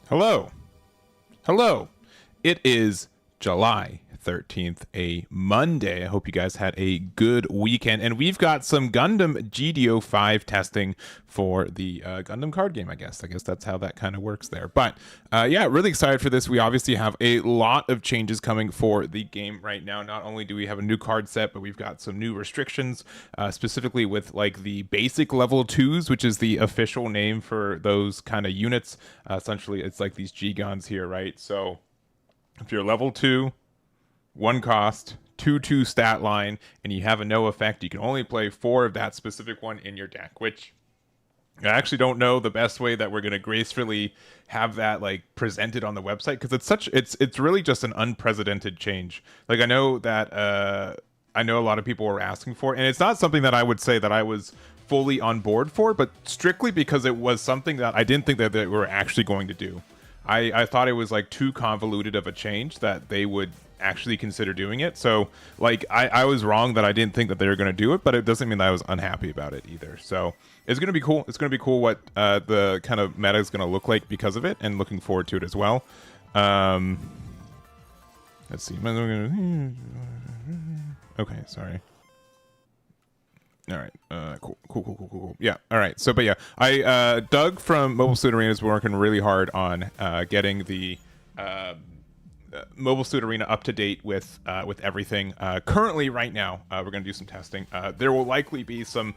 Hello. Hello. It is July 13th, a Monday. I hope you guys had a good weekend. And we've got some Gundam GD05 testing for the Gundam card game, I guess. I guess that's how that kind of works there. But yeah, really excited for this. We obviously have a lot of changes coming for the game right now. Not only do we have a new card set, but we've got some new restrictions, specifically with like the basic level 2s, which is the official name for those kind of units. Essentially, it's like these G-Guns here, right? So if you're level 2, 1 cost, 2/2 stat line, and you have a no effect, you can only play 4 of that specific one in your deck, which I actually don't know the best way that we're going to gracefully have that like presented on the website, because it's really just an unprecedented change. Like I know that I know a lot of people were asking for it, and it's not something that I would say that I was fully on board for, but strictly because it was something that I didn't think that they were actually going to do. I thought it was like too convoluted of a change that they would actually consider doing it. So like I was wrong that I didn't think that they were going to do it, but it doesn't mean that I was unhappy about it either. So it's going to be cool. It's going to be cool what the kind of meta is going to look like because of it, and looking forward to it as well. Let's see. Okay, sorry. All right. Cool. Yeah. All right. So, but yeah, Doug from Mobile Suit Arena is working really hard on getting the Mobile Suit Arena up to date with everything. Currently, right now, we're going to do some testing. There will likely be some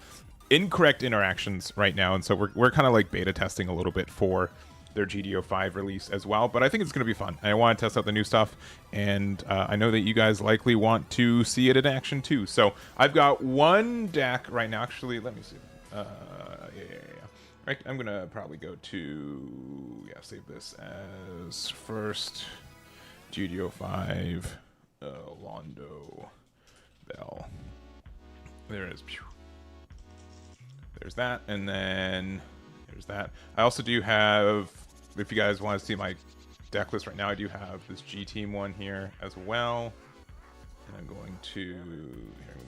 incorrect interactions right now, and so we're kind of like beta testing a little bit for their GD05 release as well. But I think it's going to be fun. I want to test out the new stuff, and I know that you guys likely want to see it in action too. So I've got one deck right now. Actually, let me see. Yeah. Right, I'm gonna probably go to save this as first. GD05 Londo Bell. There it is. There's that, and then there's that. I also do have, if you guys want to see my deck list right now, I do have this G Team one here as well. And I'm going to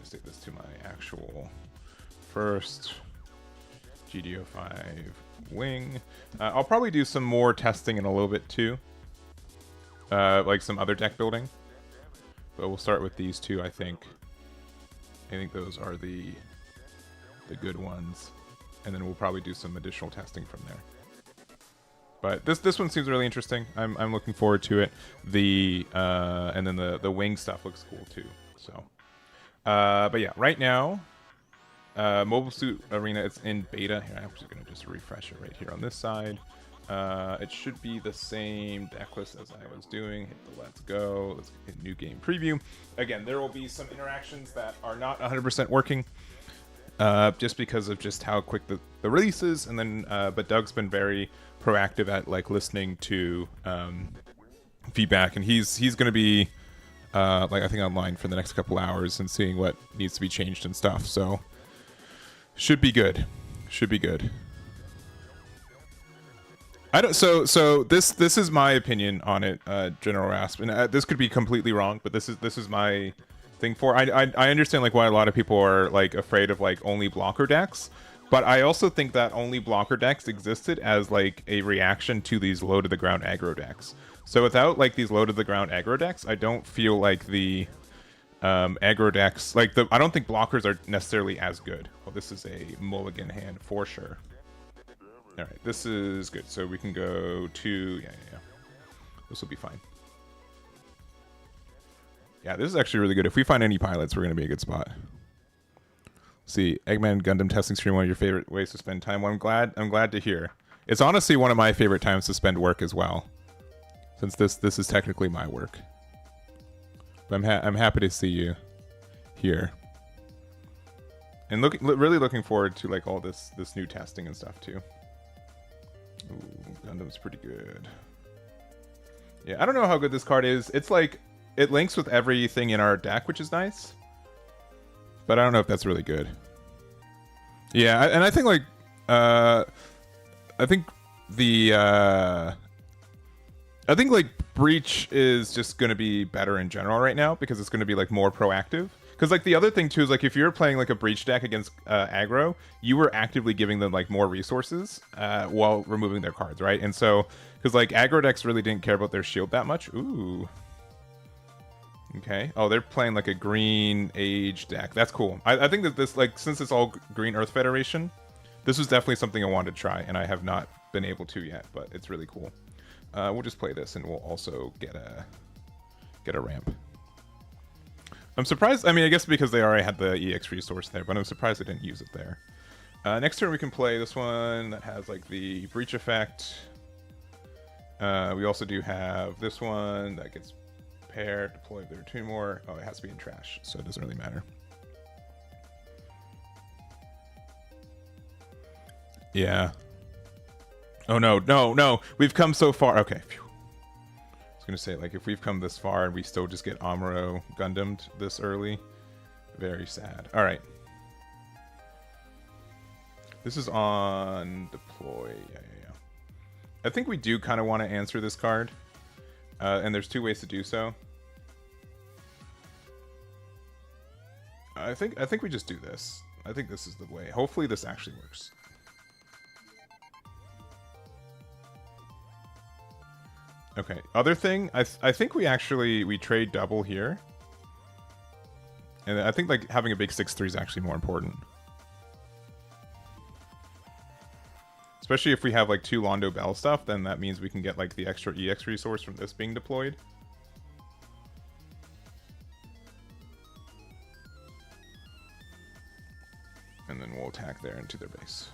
save this to my actual first GD05 wing. I'll probably do some more testing in a little bit too. Like some other deck building, but we'll start with these two. I think those are the good ones, and then we'll probably do some additional testing from there. But this one seems really interesting. I'm looking forward to it. And then the wing stuff looks cool too. So, but yeah, right now, Mobile Suit Arena, it's in beta. Here, I'm actually gonna just refresh it right here on this side. It should be the same deck list as I was doing. Hit the let's go. Let's hit new game preview. Again, there will be some interactions that are not 100% working, just because of just how quick the release is. And then, but Doug's been very proactive at like listening to feedback, and he's going to be like I think online for the next couple hours and seeing what needs to be changed and stuff. So should be good. Should be good. I don't. So this is my opinion on it, General Rasp, and this could be completely wrong, but this is my thing for. I understand like why a lot of people are like afraid of like only blocker decks, but I also think that only blocker decks existed as like a reaction to these low to the ground aggro decks. So without like these low to the ground aggro decks, I don't feel like the aggro decks I don't think blockers are necessarily as good. Well, this is a mulligan hand for sure. All right, this is good. So we can go to, yeah. This will be fine. Yeah, this is actually really good. If we find any pilots, we're going to be a good spot. See, Eggman Gundam testing stream, one of your favorite ways to spend time. Well, I'm glad to hear. It's honestly one of my favorite times to spend work as well, since this is technically my work. But I'm happy to see you here. And really looking forward to like all this new testing and stuff too. Ooh, Gundam's pretty good. Yeah, I don't know how good this card is. It's like, it links with everything in our deck, which is nice. But I don't know if that's really good. Yeah, and I think like, I think like Breach is just going to be better in general right now, because it's going to be like more proactive. Because like the other thing too is like if you're playing like a breach deck against aggro, you were actively giving them like more resources while removing their cards, right? And so because like aggro decks really didn't care about their shield that much. Ooh. Okay. Oh, they're playing like a green age deck. That's cool. I think that this, like, since it's all Green Earth Federation, this was definitely something I wanted to try, and I have not been able to yet, but it's really cool. We'll just play this, and we'll also get a ramp. I'm surprised. I mean, I guess because they already had the EX resource there, but I'm surprised they didn't use it there. Next turn, we can play this one that has like the breach effect. We also do have this one that gets paired, deploy. There are two more. Oh, it has to be in trash, so it doesn't really matter. Yeah. Oh no, no, no! We've come so far. Okay. Phew. I was gonna say, like, if we've come this far and we still just get Amuro Gundam'd this early, very sad. All right. This is on deploy. Yeah. I think we do kind of want to answer this card. And there's two ways to do so. I think we just do this. I think this is the way. Hopefully this actually works. Okay. Other thing, I think we trade double here. And I think like having a big 6/3 is actually more important. Especially if we have like two Londo Bell stuff, then that means we can get like the extra EX resource from this being deployed. And then we'll attack there into their base.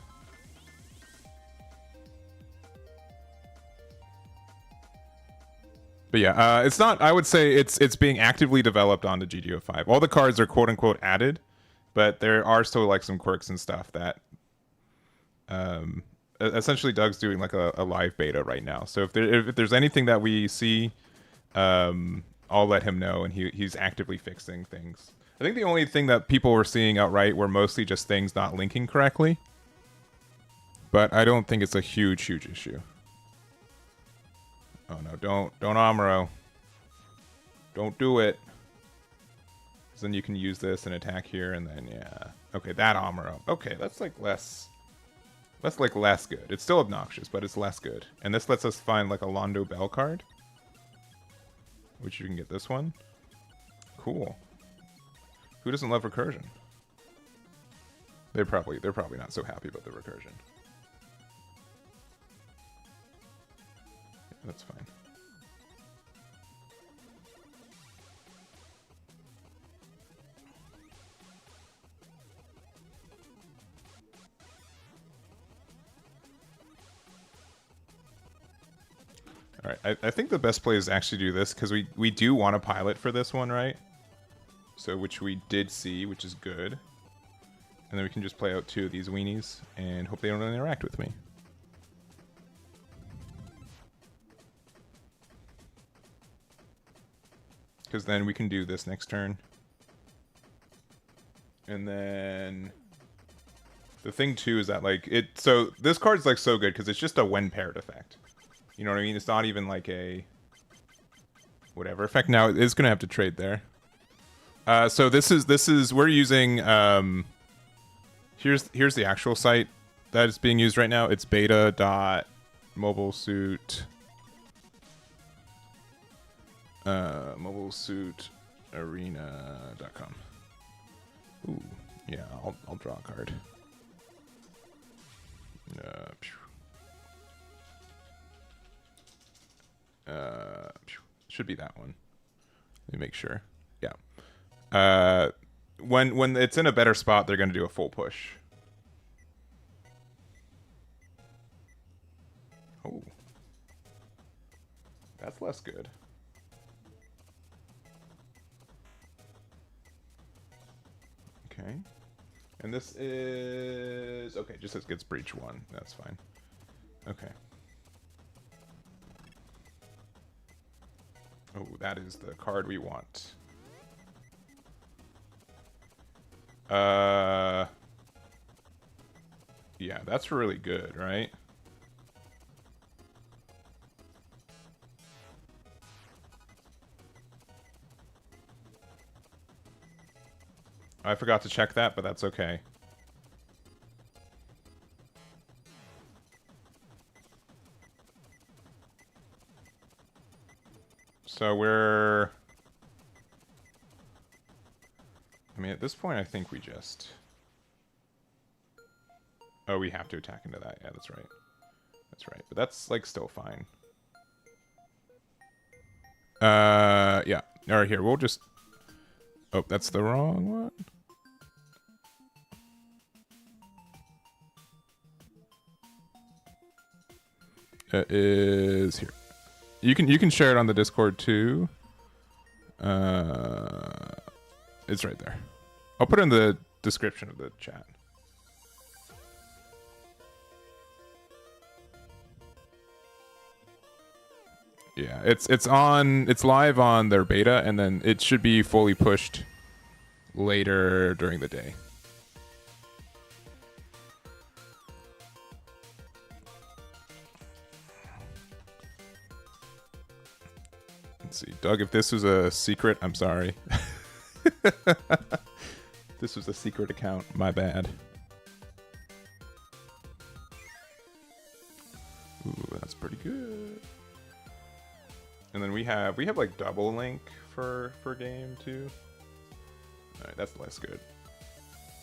But yeah, it's not. I would say it's being actively developed on the GD05. All the cards are quote unquote added, but there are still like some quirks and stuff that essentially Doug's doing like a live beta right now. So if there's anything that we see, I'll let him know, and he's actively fixing things. I think the only thing that people were seeing outright were mostly just things not linking correctly. But I don't think it's a huge issue. Oh no, don't Amuro. Don't do it. Because then you can use this and attack here, and then yeah. Okay, that Amuro. Okay, that's like less good. It's still obnoxious, but it's less good. And this lets us find like a Londo Bell card, which you can get this one. Cool. Who doesn't love recursion? They're probably not so happy about the recursion. Yeah, that's fine. All right, I think the best play is actually do this because we do want to pilot for this one, right? So which we did see, which is good. And then we can just play out two of these weenies and hope they don't interact with me. Because then we can do this next turn. And then the thing too is that like so this card's like so good because it's just a when paired effect. You know what I mean? It's not even like a whatever effect. Now it's gonna have to trade there. So this is we're using here's the actual site that is being used right now. It's beta.mobilesuitarena.com. Ooh, yeah, I'll draw a card. Should be that one. Let me make sure. Yeah. When it's in a better spot, they're going to do a full push. Oh. That's less good. Okay. And this is... Okay, just gets breach 1. That's fine. Okay. Oh, that is the card we want. Yeah, that's really good, right? I forgot to check that, but that's okay. So we're... I mean, at this point, I think we just... Oh, we have to attack into that. Yeah, that's right. That's right. But that's, like, still fine. Yeah. All right, here. We'll just... Oh, that's the wrong one. It is here. You can share it on the Discord too. It's right there. I'll put it in the description of the chat. Yeah, it's live on their beta, and then it should be fully pushed later during the day. Let's see, Doug, if this was a secret, I'm sorry. This was a secret account, my bad. Ooh, that's pretty good. And then we have like double link for game too. All right, that's less good.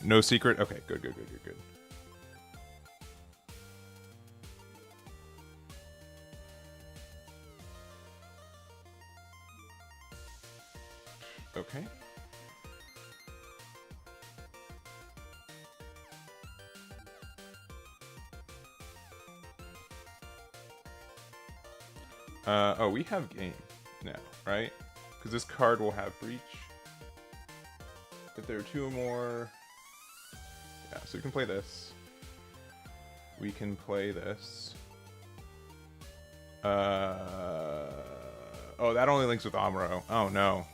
No secret. Okay, good. Okay. Oh, we have game now, right? Because this card will have breach. If there are two or more... Yeah, so we can play this. We can play this. Oh, that only links with Amuro. Oh, no.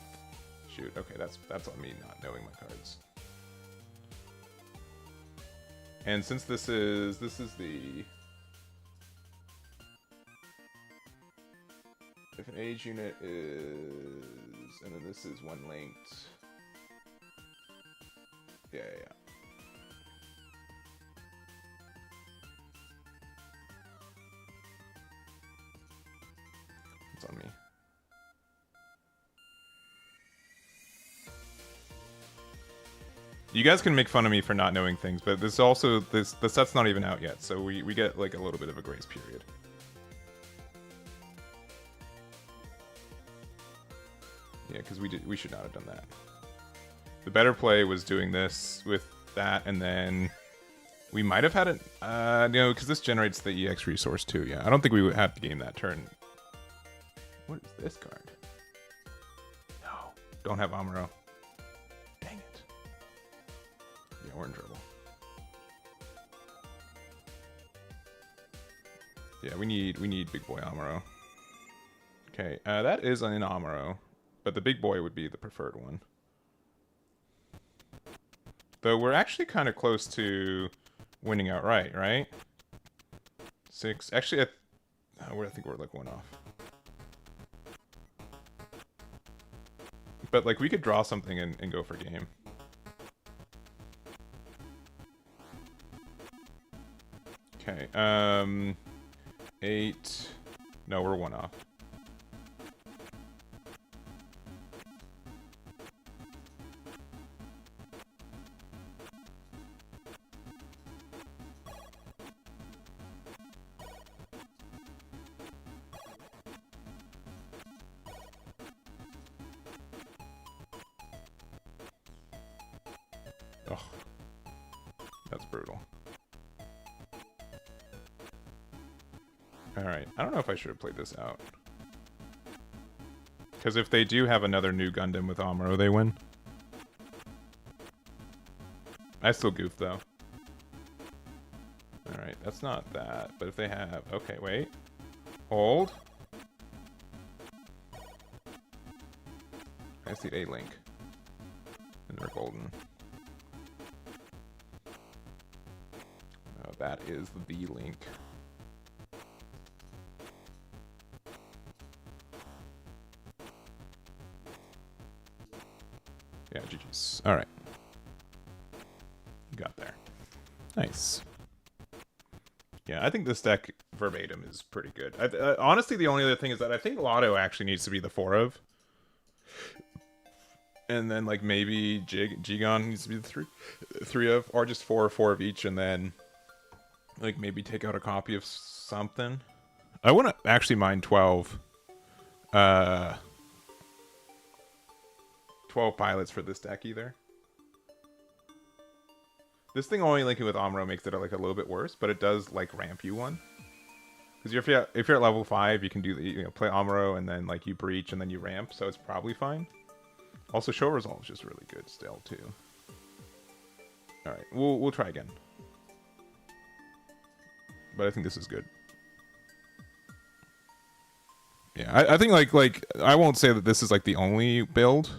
Shoot, okay, that's on me not knowing my cards. And since this is the... If an age unit is... And then this is one linked... Yeah. It's on me. You guys can make fun of me for not knowing things, but this also the set's not even out yet, so we get like a little bit of a grace period. Yeah, because we should not have done that. The better play was doing this with that, and then we might have had it, because this generates the EX resource too. Yeah, I don't think we would have to game that turn. What is this card? No, don't have Amuro. Dang it. Yeah, we're in trouble. Yeah, we need big boy Amuro. Okay, that is an Amuro, but the big boy would be the preferred one. Though we're actually kind of close to winning outright, right? 6. Actually, I think we're like 1 off. But like we could draw something and go for game. Okay. 8. No, we're 1 off. Ugh. That's brutal. Alright, I don't know if I should have played this out. Because if they do have another new Gundam with Amuro, they win. I still goof though. Alright, that's not that. But if they have... Okay, wait. Hold. I see a link. And they're golden. Oh, that is the link. Yeah, GG's. Alright. got there. Nice. Yeah, I think this deck verbatim is pretty good. Honestly, the only other thing is that I think Lotto actually needs to be the 4 of. And then, like, maybe Gigon needs to be the 3 of. Or just 4 of each, and then, like, maybe take out a copy of something. I wouldn't actually mind 12. 12 pilots for this deck either. This thing only linking with Amuro makes it like a little bit worse, but it does like ramp you one. Because if you're at level 5, you can do play Amuro and then like you breach and then you ramp, so it's probably fine. Also, show resolve is just really good still too. All right, we'll try again. But I think this is good. Yeah, I think like I won't say that this is like the only build.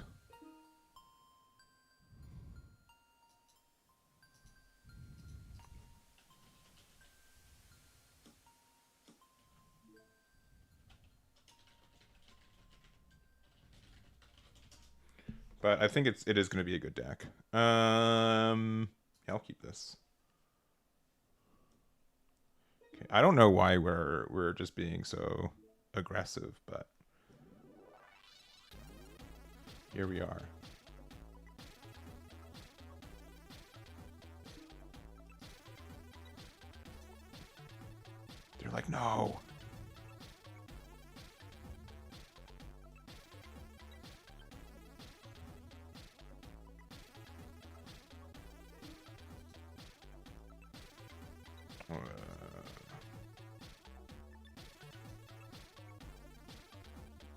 But I think it is going to be a good deck. Yeah, I'll keep this. Okay, I don't know why we're just being so aggressive, but here we are. They're like, no.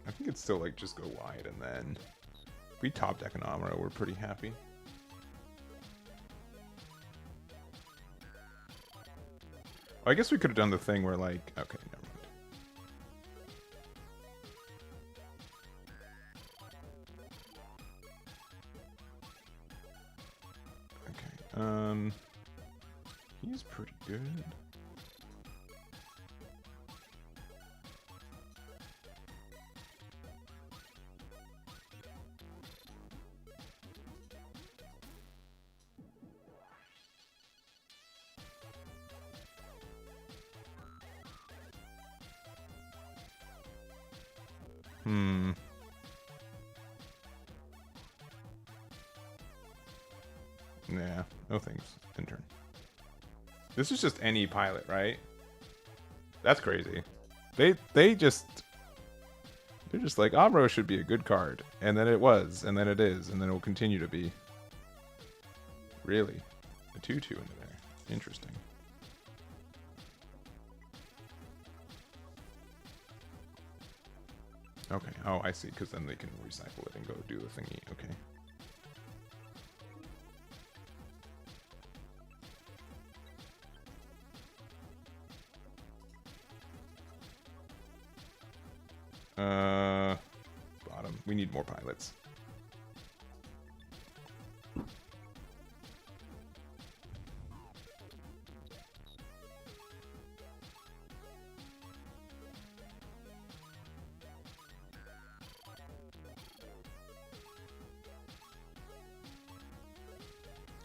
I think it's still like just go wide, and then if we top deck an Amuro, we're pretty happy. Oh, I guess we could have done the thing where like, okay, never mind. Okay, he's pretty good. Yeah, no thanks. Intern. This is just any pilot, right? That's crazy. They're just like, Amuro should be a good card, and then it was, and then it is, and then it will continue to be. Really? A 2/2 into there. Interesting. Okay. Oh, I see. Because then they can recycle it and go do the thingy. Okay. Bottom. We need more pilots.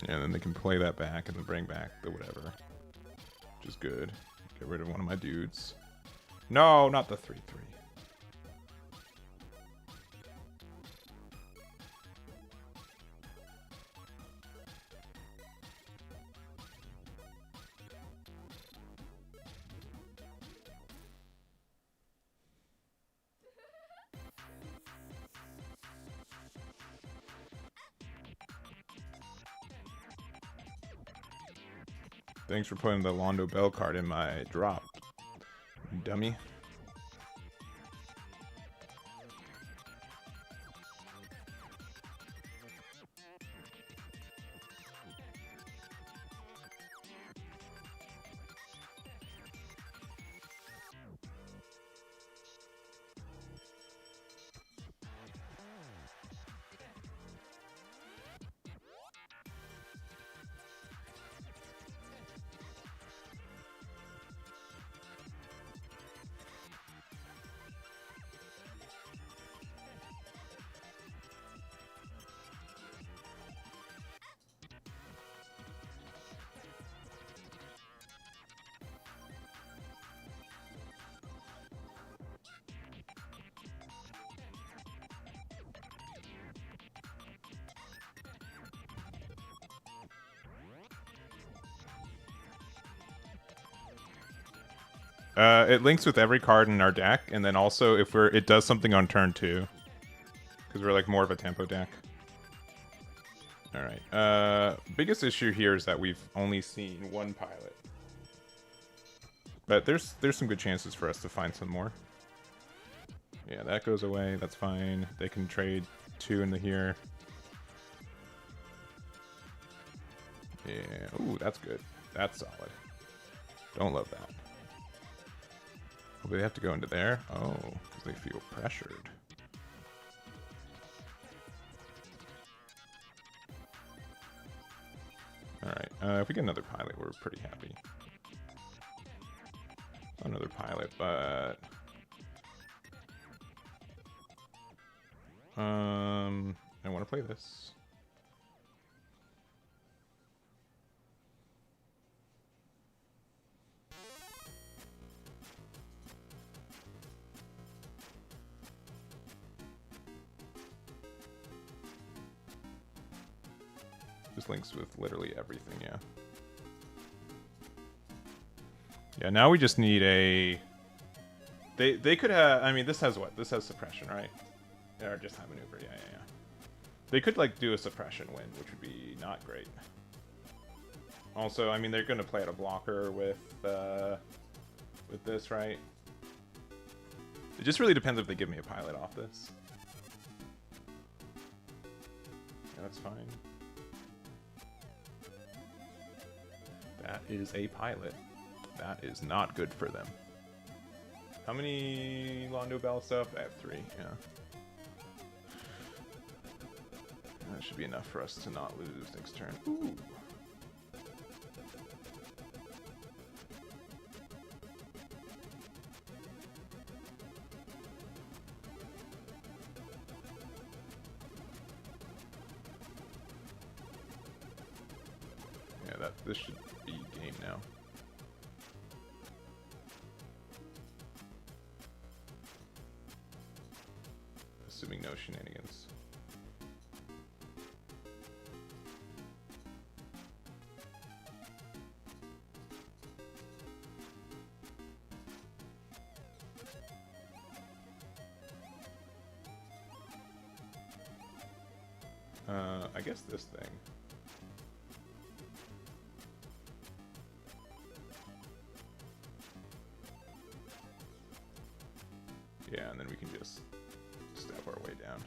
Yeah, and then they can play that back and then bring back the whatever. Which is good. Get rid of one of my dudes. No, not the 3/3. Thanks for putting the Londo Bell card in my drop, dummy. It links with every card in our deck, and then also if it does something on turn 2. Because we're like more of a tempo deck. Alright. Biggest issue here is that we've only seen one pilot. But there's some good chances for us to find some more. Yeah, that goes away. That's fine. They can trade 2 into here. Yeah. Ooh, that's good. That's solid. Don't love that. Oh, they have to go into there? Oh, because they feel pressured. Alright, if we get another pilot, we're pretty happy. Another pilot, but... I want to play this. This links with literally everything, yeah. Yeah, now we just need a... They could have... I mean, this has what? This has suppression, right? Or just high maneuver, yeah. They could, like, do a suppression win, which would be not great. Also, I mean, they're going to play at a blocker with this, right? It just really depends if they give me a pilot off this. Yeah, that's fine. That is a pilot. That is not good for them. How many Londo Bell stuff? I have 3, yeah. That should be enough for us to not lose next turn. Ooh. Yeah, this should be game now. Assuming no shenanigans. I guess this thing. Yeah, and then we can just step our way down.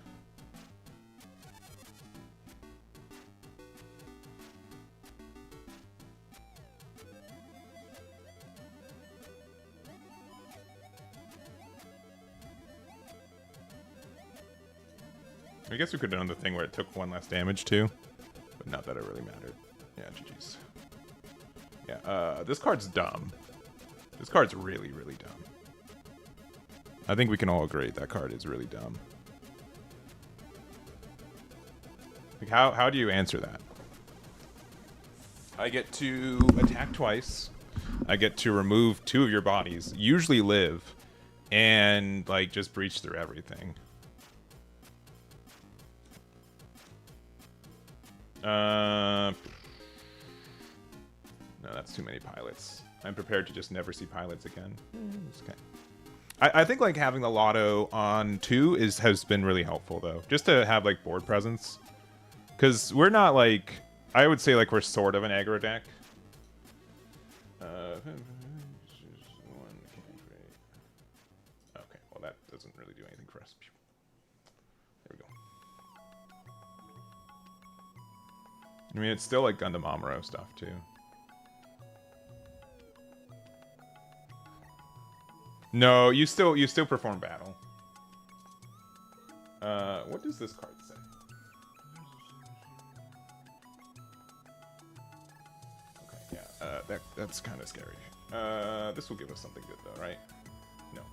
I guess we could have done the thing where it took 1 less damage too, but not that it really mattered. Yeah, GG's. Yeah, this card's dumb. This card's really, really dumb. I think we can all agree that card is really dumb. Like, how do you answer that? I get to attack twice. I get to remove 2 of your bodies, usually live, and like just breach through everything. No, that's too many pilots. I'm prepared to just never see pilots again. It's okay. I think like having the Lotto on 2 has been really helpful though, just to have like board presence, because we're not like, I would say like we're sort of an aggro deck. Okay, well that doesn't really do anything for us. There we go. I mean, it's still like Gundam Amuro stuff too. No, you still perform battle. What does this card say? Okay, yeah, that's kind of scary. This will give us something good though, right? No.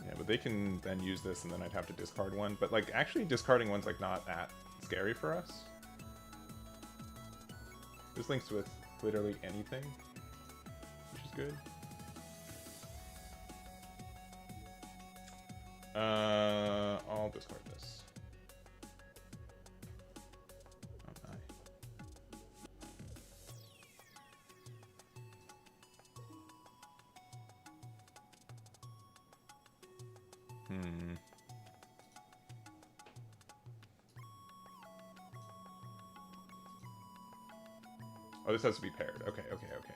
Yeah, but they can then use this, and then I'd have to discard 1. But like, actually, discarding 1's like not that scary for us. This links with literally anything. Good. I'll discard this. Oh, Hmm. Oh, this has to be paired. Okay, okay, okay.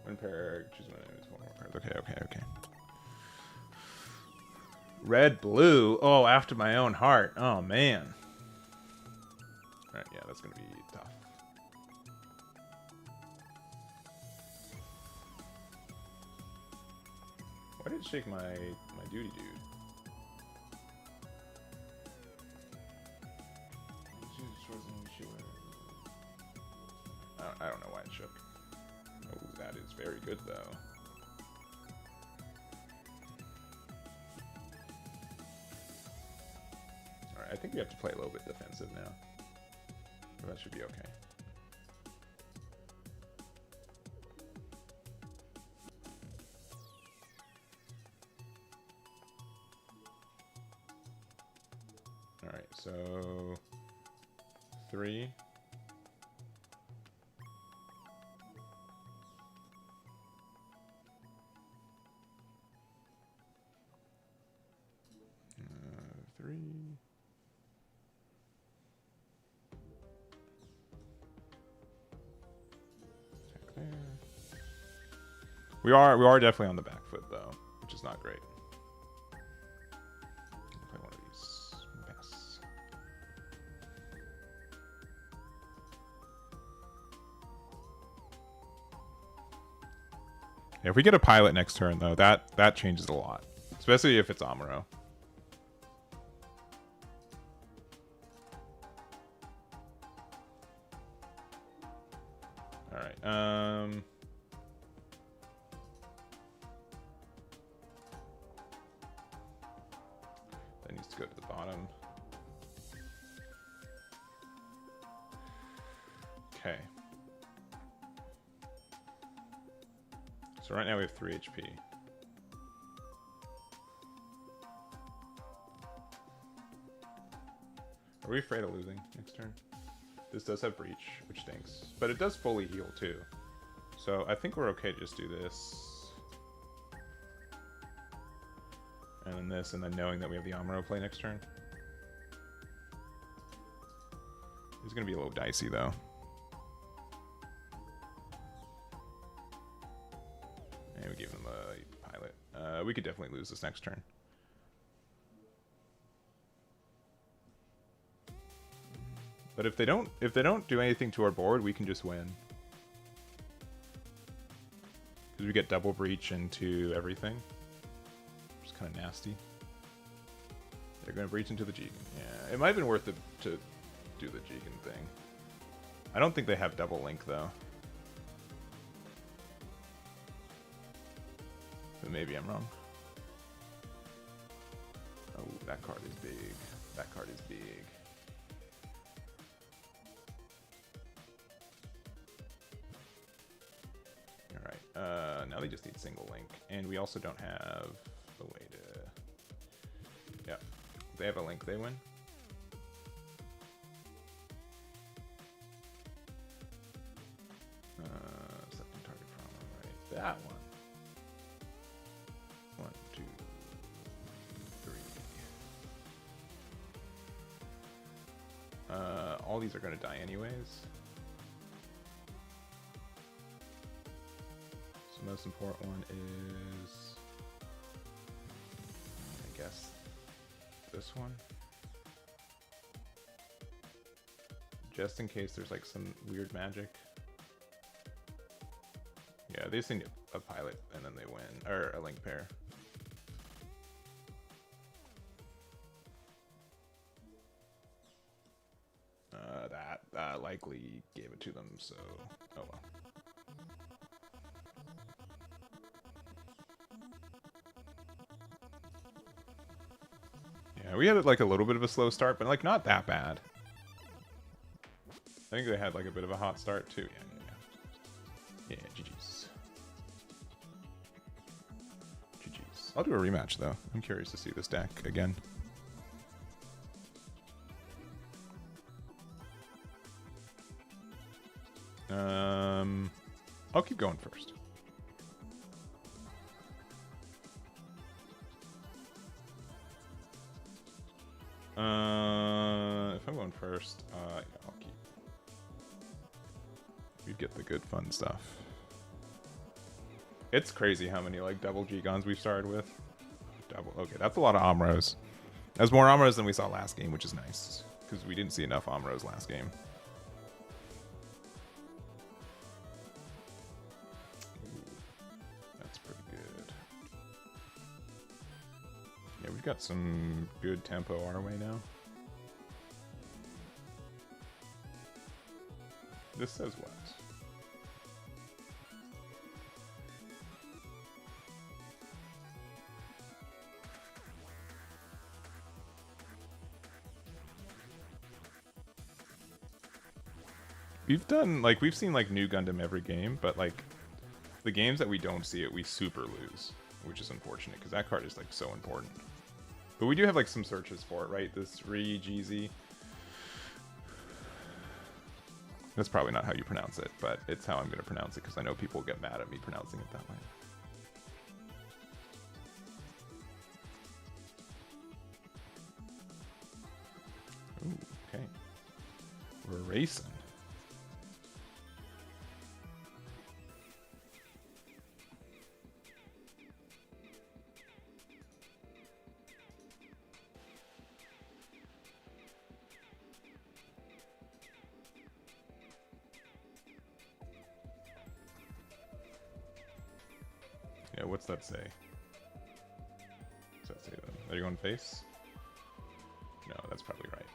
When paired, choose one more cards. Okay, okay, okay. Red, blue. Oh, after my own heart. Oh, man. Alright, yeah, that's going to be tough. Why did it shake my duty dude? I don't know why it shook. Oh, that is very good, though. Alright, I think we have to play a little bit defensive now. But that should be okay. Alright, so... 3... 3. Attack there. We are definitely on the back foot though, which is not great. Play one of these. Pass. Yeah, if we get a pilot next turn though, that changes a lot, especially if it's Amuro. That needs to go to the bottom. Okay. So right now we have 3 HP. Are we afraid of losing next turn? This does have breach, which stinks. But it does fully heal too. So I think we're okay to just do this. And then this, and then knowing that we have the Amuro play next turn. It's going to be a little dicey though. And we give them a pilot. We could definitely lose this next turn. But if they don't do anything to our board, we can just win. Because we get double breach into everything. Which is kind of nasty. They're going to breach into the Jigen. Yeah, it might have been worth it to do the Jigen thing. I don't think they have double link though. But maybe I'm wrong. Oh, that card is big. That card is big. Alright, now they just need single link. And we also don't have a way to... Yeah, if they have a link, they win. Second target problem, right? That one. 1, 2, 3. All these are going to die anyways. So the most important one is, I guess, this one. Just in case there's like some weird magic. Yeah, they just need a pilot and then they win, or a link pair. That likely gave it to them, so oh well. Yeah, we had like a little bit of a slow start, but like not that bad. I think they had like a bit of a hot start too. Yeah, GG's. GG's. I'll do a rematch though. I'm curious to see this deck again. I'll keep going first. If I'm going first, yeah, I'll keep. We get the good fun stuff. It's crazy how many like double G guns we've started with. Double. Okay, that's a lot of Amros. That's more Amros than we saw last game, which is nice because we didn't see enough Amros last game. Ooh, that's pretty good. Yeah, we've got some good tempo our way now. This says what? We've done, like, we've seen, like, new Gundam every game, but, like, the games that we don't see it, we super lose, which is unfortunate, because that card is, like, so important. But we do have, like, some searches for it, right? This GZ. That's probably not how you pronounce it, but it's how I'm going to pronounce it, because I know people get mad at me pronouncing it that way. Ooh, okay. We're racing. Yeah, what's that say? What's that say then? Are you going face? No, that's probably right.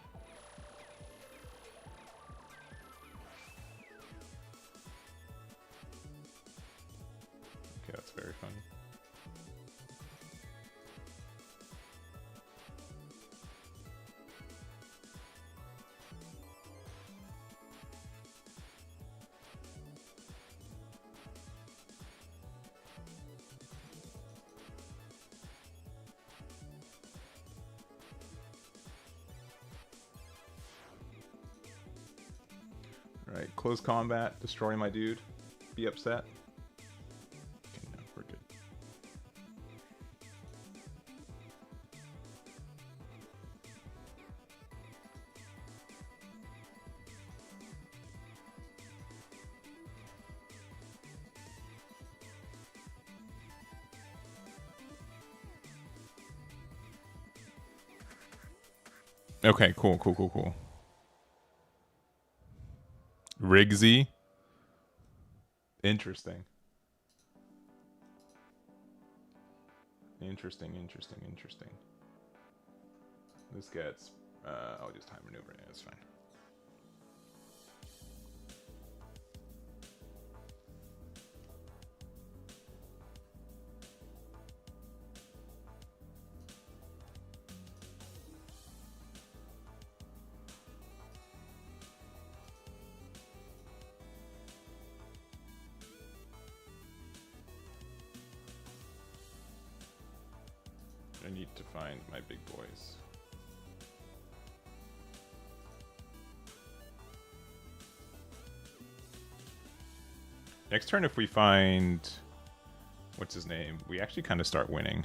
Okay, that's very funny. Alright, close combat, destroy my dude, be upset. Okay, no, we're good. Okay, cool. Rigsy. Interesting. Interesting. This gets, I'll just time maneuver it, it's fine. I need to find my big boys. Next turn, if we find... what's his name? We actually kind of start winning.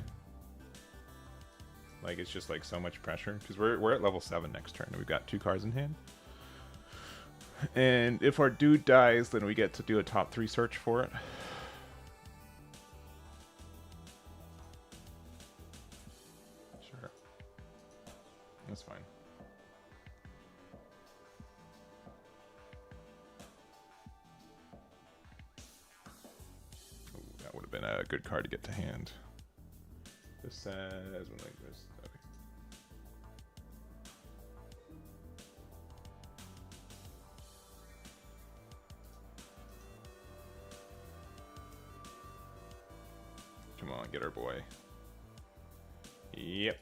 Like, it's just, like, so much pressure. Because we're at level 7 next turn, and we've got 2 cards in hand. And if our dude dies, then we get to do a top 3 search for it. Sure. That's fine. Ooh, that would have been a good card to get to hand. This says when like this. Okay. Come on, get our boy. Yep.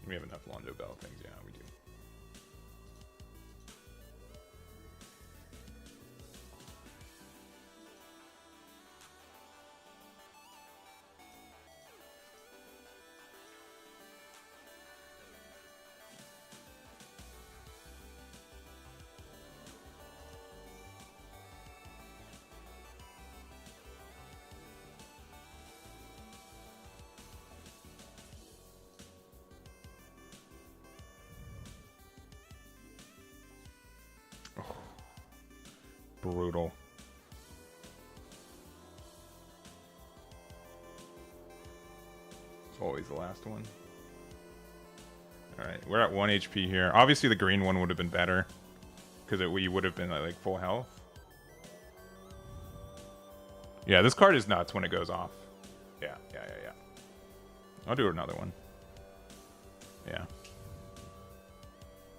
We have enough Londo Bell things, yeah, we do. brutal. It's always the last one. Alright, we're at 1 HP here. Obviously the green one would have been better. Because we would have been at like full health. Yeah, this card is nuts when it goes off. Yeah. I'll do another one. Yeah.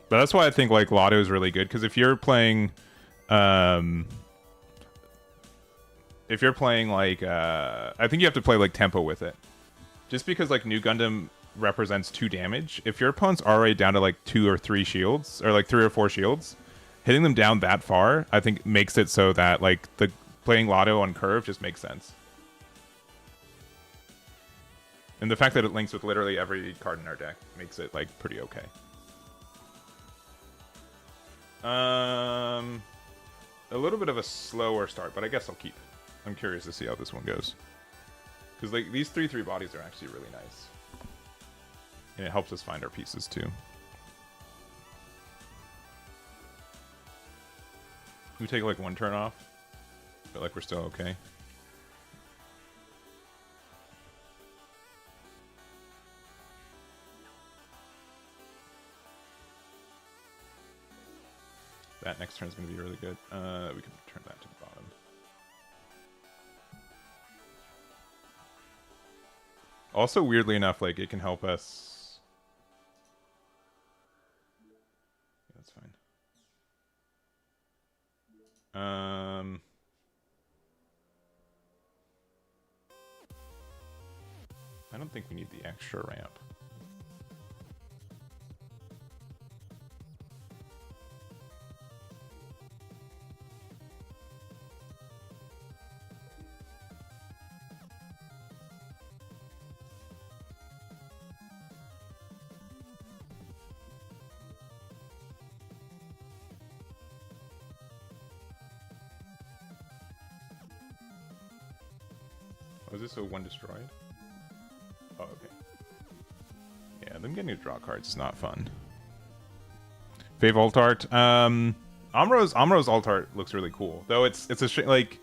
But that's why I think like Lotto is really good, because if you're playing like I think you have to play like tempo with it. Just because like new Gundam represents 2 damage, if your opponent's already down to like 2 or 3 shields, or like 3 or 4 shields, hitting them down that far I think makes it so that like the playing Lotto on curve just makes sense. And the fact that it links with literally every card in our deck makes it like pretty okay. A little bit of a slower start, but I guess I'll keep. I'm curious to see how this one goes. Because like these 3/3 bodies are actually really nice. And it helps us find our pieces too. We take like 1 turn off. But like we're still okay. That next turn is going to be really good. We can turn that to the bottom. Also, weirdly enough, like it can help us. Yeah, that's fine. I don't think we need the extra ramp. Was this a 1 destroyed? Oh, okay. Yeah, them getting to draw cards is not fun. Fave alt art. Amro's alt art looks really cool. Though it's a like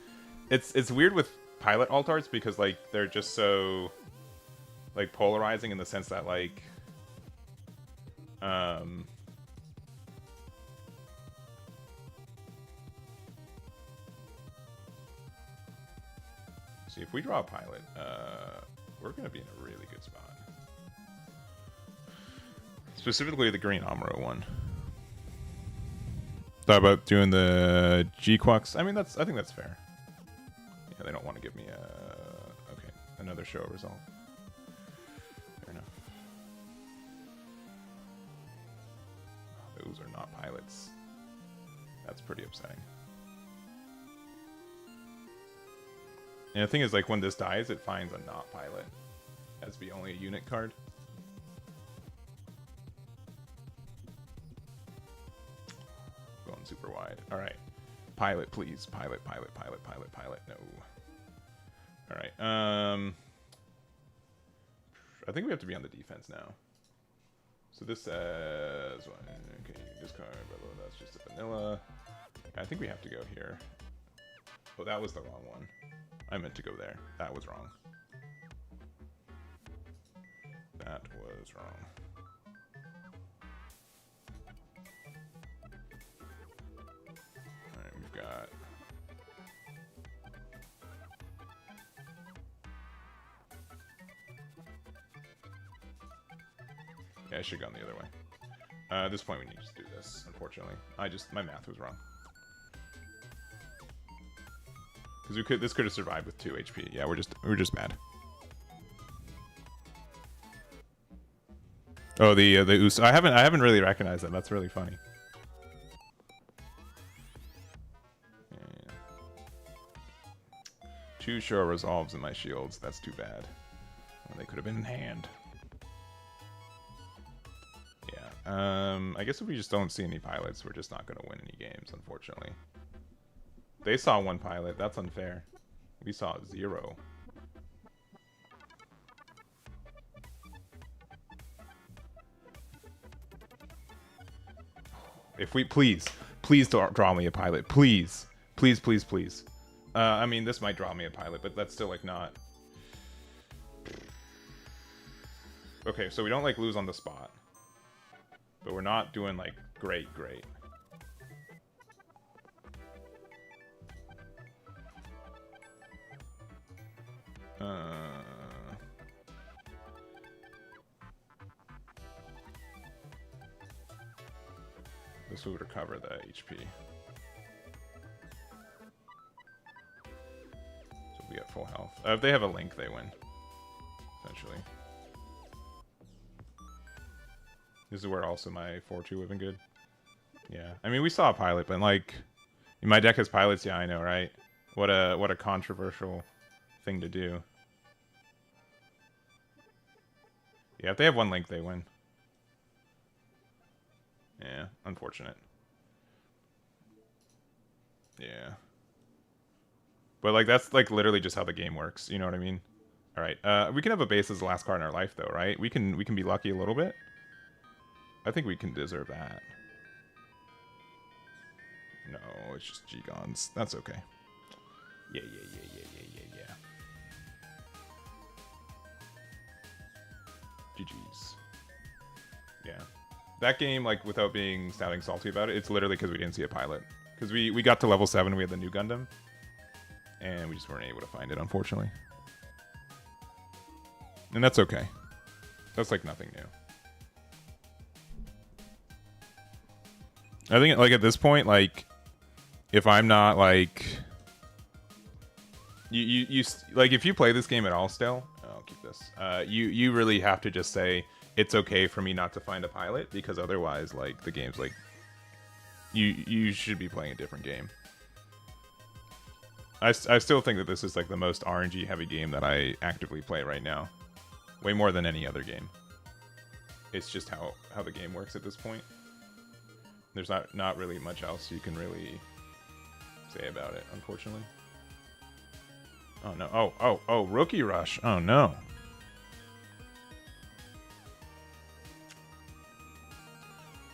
it's weird with pilot alt arts because like they're just so like polarizing in the sense that like see, if we draw a pilot, we're going to be in a really good spot. Specifically the green Amuro one. Thought about doing the G-Quux. I mean, I think that's fair. Yeah, they don't want to give me a... Okay, another show result. Fair enough. Oh, those are not pilots. That's pretty upsetting. And the thing is, like, when this dies, it finds a not pilot as the only unit card. Going super wide. Alright. Pilot, please. Pilot. No. Alright. I think we have to be on the defense now. So this says... Okay, discard, blah, blah, that's just a vanilla. I think we have to go here. Oh, that was the wrong one. I meant to go there. That was wrong. That was wrong. Alright, we've got... Yeah, I should have gone the other way. At this point, we need to just do this, unfortunately. My math was wrong. Because this could have survived with 2 HP. Yeah, we're just mad. Oh, the Uso. I haven't really recognized that. That's really funny. Yeah. 2 Shura resolves in my shields. That's too bad. Well, they could have been in hand. Yeah. I guess if we just don't see any pilots, we're just not going to win any games, unfortunately. They saw 1 pilot. That's unfair. We saw 0. If we please draw me a pilot, please, Please, please, please. I mean, this might draw me a pilot, but that's still, like, not... Okay, so we don't, like, lose on the spot. But we're not doing, like, great. This would recover the HP. So we get full health. If they have a link, they win. Essentially. This is where also my 4-2 would have been good. Yeah. I mean, we saw a pilot, but like... My deck has pilots, yeah, I know, right? What a controversial thing to do. Yeah, if they have one link, they win. Yeah, unfortunate. Yeah. But, like, that's, like, literally just how the game works. You know what I mean? Alright, we can have a base as the last card in our life, though, right? We can be lucky a little bit. I think we can deserve that. No, it's just G-Gons. That's okay. Yeah. GG's. Yeah. That game, like, without sounding salty about it, it's literally because we didn't see a pilot. Because we got to level 7, we had the new Gundam. And we just weren't able to find it, unfortunately. And that's okay. That's, like, nothing new. I think, like, at this point, like, if I'm not, like... You like, if you play this game at all still... I'll keep this. You really have to just say, it's okay for me not to find a pilot, because otherwise, like, the game's, like... You should be playing a different game. I still think that this is, like, the most RNG-heavy game that I actively play right now. Way more than any other game. It's just how the game works at this point. There's not really much else you can really say about it, unfortunately. Oh, no. Oh, Rookie Rush. Oh, no.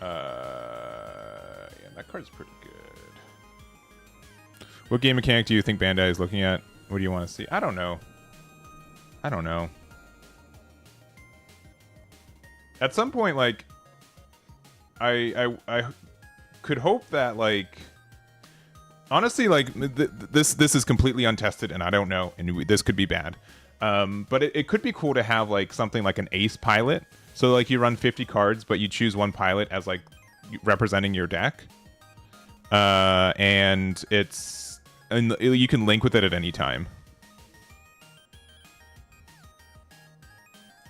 Yeah, that card's pretty good. What game mechanic do you think Bandai is looking at? What do you want to see? I don't know. At some point, like, I could hope that, like, honestly, like, this is completely untested, and I don't know, and this could be bad. But it could be cool to have, like, something like an ace pilot. So, like, you run 50 cards, but you choose one pilot as, like, representing your deck. And you can link with it at any time.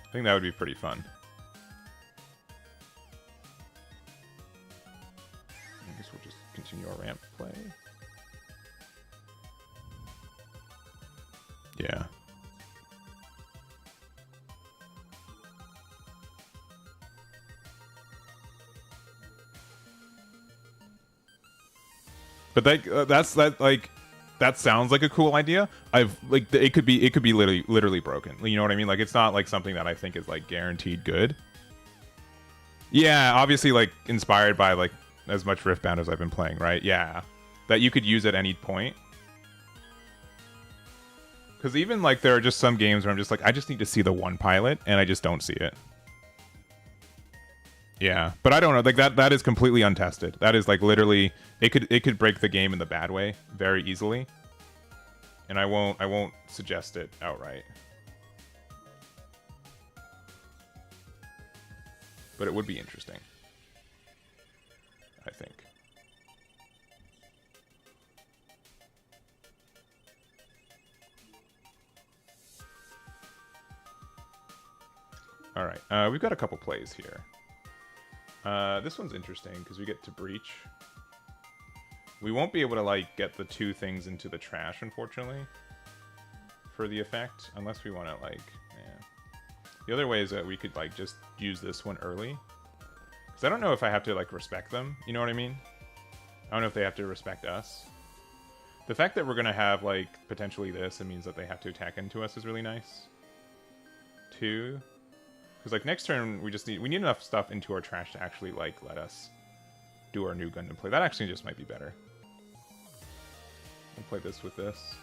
I think that would be pretty fun. I guess we'll just continue our ramp play. Yeah. But that sounds like a cool idea. It could be literally broken. You know what I mean? Like, it's not like something that I think is, like, guaranteed good. Yeah, obviously, like, inspired by, like, as much Riftbound as I've been playing, right? Yeah, that you could use at any point. Because even, like, there are just some games where I'm just like, I just need to see the one pilot, and I just don't see it. Yeah, but I don't know. Like, that is completely untested. That is, like, literally, it could break the game in the bad way very easily. And I won't suggest it outright. But it would be interesting, I think. All right, we've got a couple plays here. This one's interesting because we get to breach. We won't be able to, like, get the two things into the trash, unfortunately, for the effect, unless we want to, like, yeah. The other way is that we could, like, just use this one early. Because I don't know if I have to, like, respect them, you know what I mean? I don't know if they have to respect us. The fact that we're going to have, like, potentially this, it means that they have to attack into us is really nice. Too. Because, like, next turn, we need enough stuff into our trash to actually, like, let us do our new Gundam play. That actually just might be better. We'll play this with this.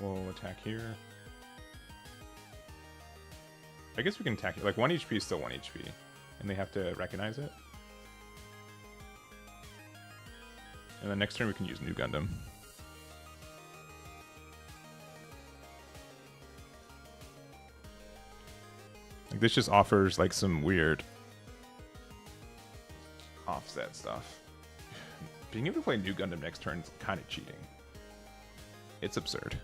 We'll attack here. I guess we can attack it. Like 1 HP is still 1 HP. And they have to recognize it. And then next turn we can use New Gundam. Like this just offers like some weird offset stuff. Being able to play New Gundam next turn is kind of cheating. It's absurd.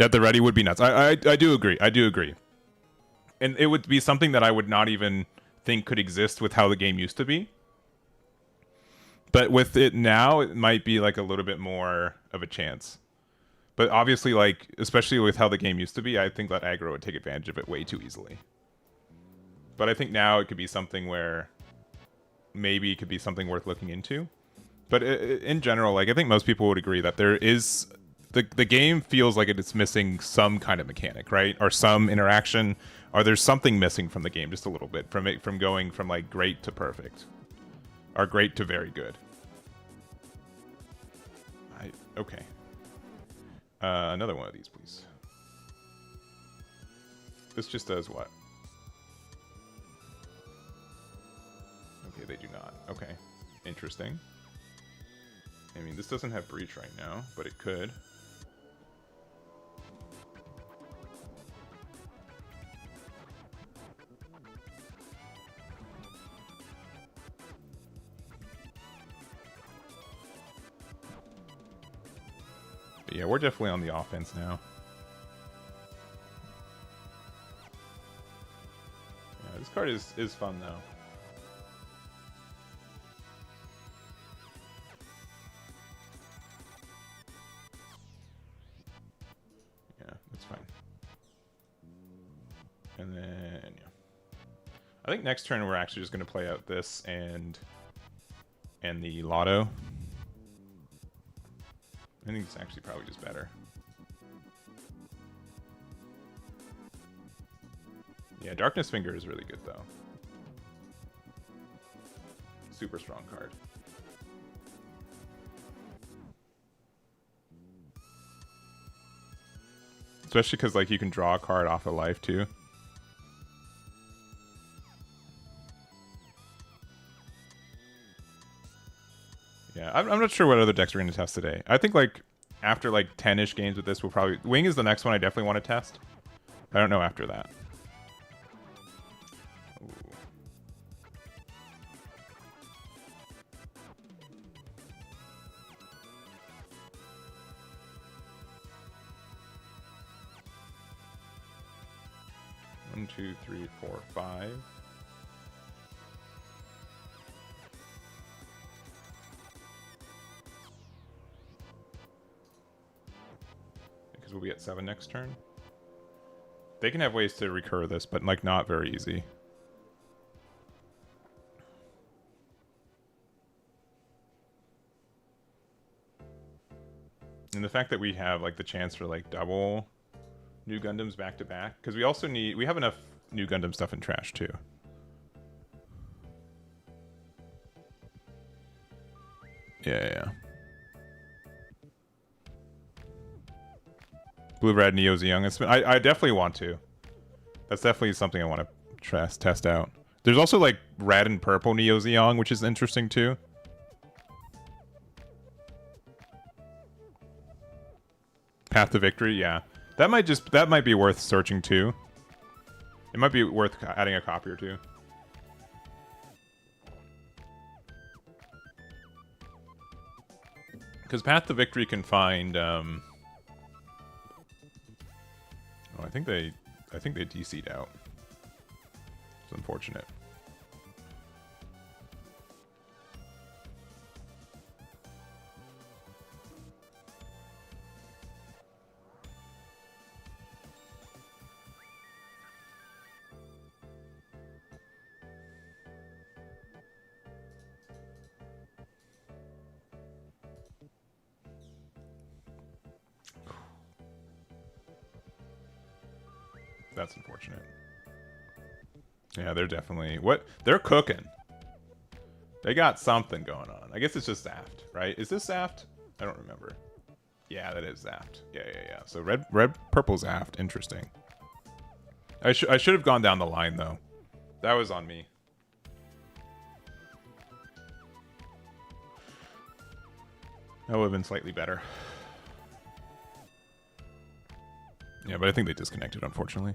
At the ready would be nuts. I do agree. I do agree. And it would be something that I would not even think could exist with how the game used to be. But with it now, it might be like a little bit more of a chance. But obviously, like, especially with how the game used to be, I think that aggro would take advantage of it way too easily. But I think now it could be something where maybe it could be something worth looking into. But in general, like, I think most people would agree that there is... The game feels like it's missing some kind of mechanic, right? Or some interaction. Or there's something missing from the game just a little bit. From going from, like, great to perfect. Or great to very good. Okay. Another one of these, please. This just does what? Okay, they do not. Okay. Interesting. I mean, this doesn't have breach right now, but it could. But yeah, we're definitely on the offense now. Yeah, this card is fun though. Yeah, that's fine. And then yeah. I think next turn we're actually just gonna play out this and the Lotto. I think it's actually probably just better. Yeah, Darkness Finger is really good though. Super strong card. Especially because like you can draw a card off of life too. Yeah, I'm not sure what other decks we're going to test today. I think like after like 10-ish games with this, we'll probably... Wing is the next one I definitely want to test. I don't know after that. Ooh. One, two, three, four, five. We'll be at 7 next turn. They can have ways to recur this, but like not very easy. And the fact that we have like the chance for like double New Gundams back to back, because we have enough New Gundam stuff in trash too. Yeah. Blue Red Neo Zeong. I definitely want to. That's definitely something I want to test out. There's also like red and purple Neo Zeong, which is interesting too. Path to Victory, yeah. That might be worth searching too. It might be worth adding a copy or two. Because Path to Victory can find I think they DC'd out. It's unfortunate. That's unfortunate. Yeah, they're definitely they're cooking. They got something going on. I guess it's just Zaft, right? Is this Zaft? I don't remember. Yeah, that is Zaft. Yeah. So red, purple Zaft. Interesting. I should have gone down the line though. That was on me. That would have been slightly better. Yeah, but I think they disconnected, unfortunately.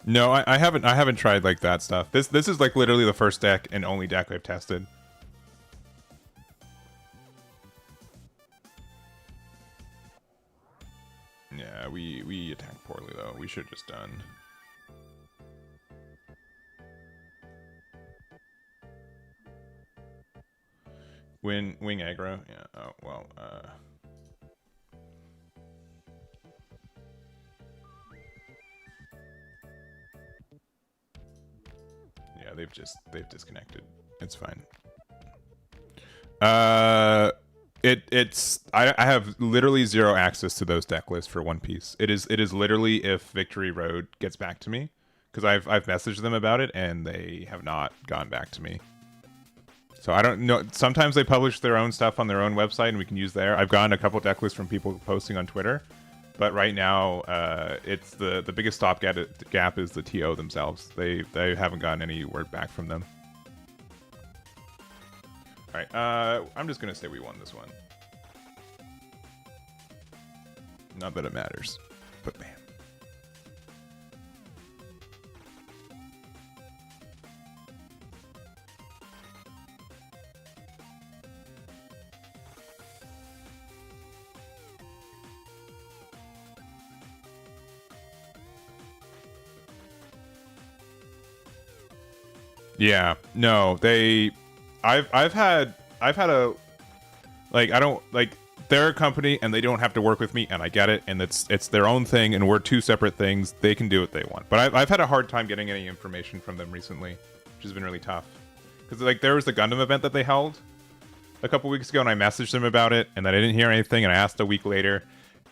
No, I haven't tried like that stuff. This is like literally the first deck and only deck I've tested. Yeah, we attacked poorly though. We should have just done. Wing aggro. Yeah. Oh well. Yeah, they've disconnected. It's fine. I have literally zero access to those deck lists for One Piece. It is literally if Victory Road gets back to me, because I've messaged them about it and they have not gone back to me. So I don't know. Sometimes they publish their own stuff on their own website and we can use there. I've gotten a couple deck lists from people posting on Twitter, but right now it's the biggest stopgap is the TO themselves. They haven't gotten any word back from them. All right, I'm just gonna say we won this one. Not that it matters, but bam. Yeah, no, I've had a, like, I don't, like, they're a company and they don't have to work with me and I get it and it's their own thing and we're two separate things. They can do what they want. But I've had a hard time getting any information from them recently, which has been really tough. Because, like, there was the Gundam event that they held a couple weeks ago and I messaged them about it and then I didn't hear anything and I asked a week later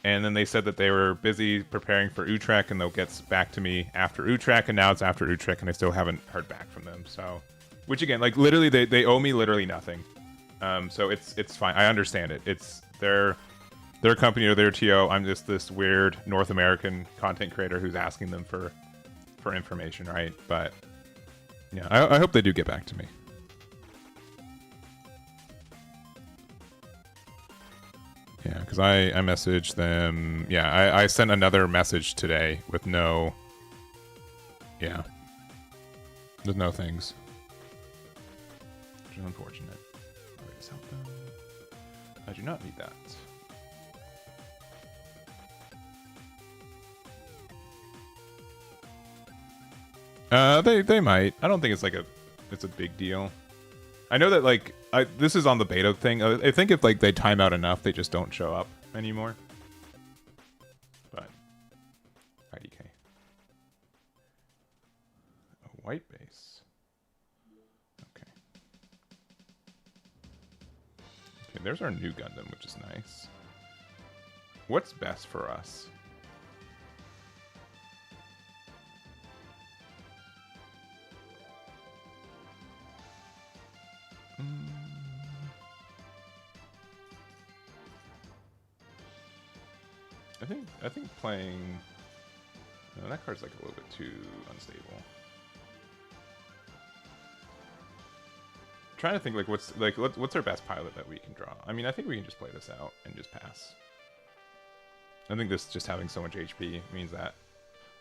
and then they said that they were busy preparing for Utrecht and they'll get back to me after Utrecht, and now it's after Utrecht and I still haven't heard back from them. So, which again, like, literally they owe me literally nothing. So it's fine. I understand it. It's their company or their TO. I'm just this weird North American content creator who's asking them for information, right? But yeah, I hope they do get back to me. Yeah, because I messaged them. Yeah, I sent another message today with no. Yeah. With no things. Which is unfortunate. Always help them. I do not need that. They might. I don't think it's like it's a big deal. I know that, like, this is on the beta thing. I think if, like, they time out enough, they just don't show up anymore. But IDK. A white base. Okay. Okay, there's our new Gundam, which is nice. What's best for us? I think playing. No, that card's like a little bit too unstable. I'm trying to think, like, what's our best pilot that we can draw? I mean, I think we can just play this out and just pass. I think this just having so much HP means that.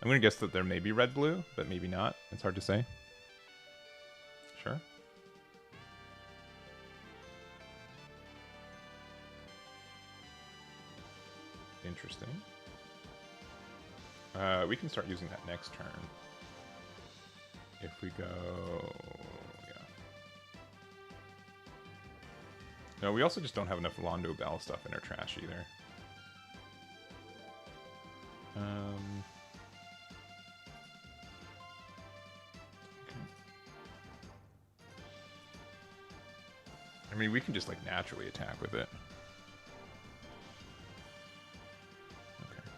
I'm gonna guess that there may be red blue, but maybe not. It's hard to say. Sure. Interesting. We can start using that next turn. If we go... yeah. No, we also just don't have enough Londo Bell stuff in our trash either. I mean, we can just like naturally attack with it. Okay.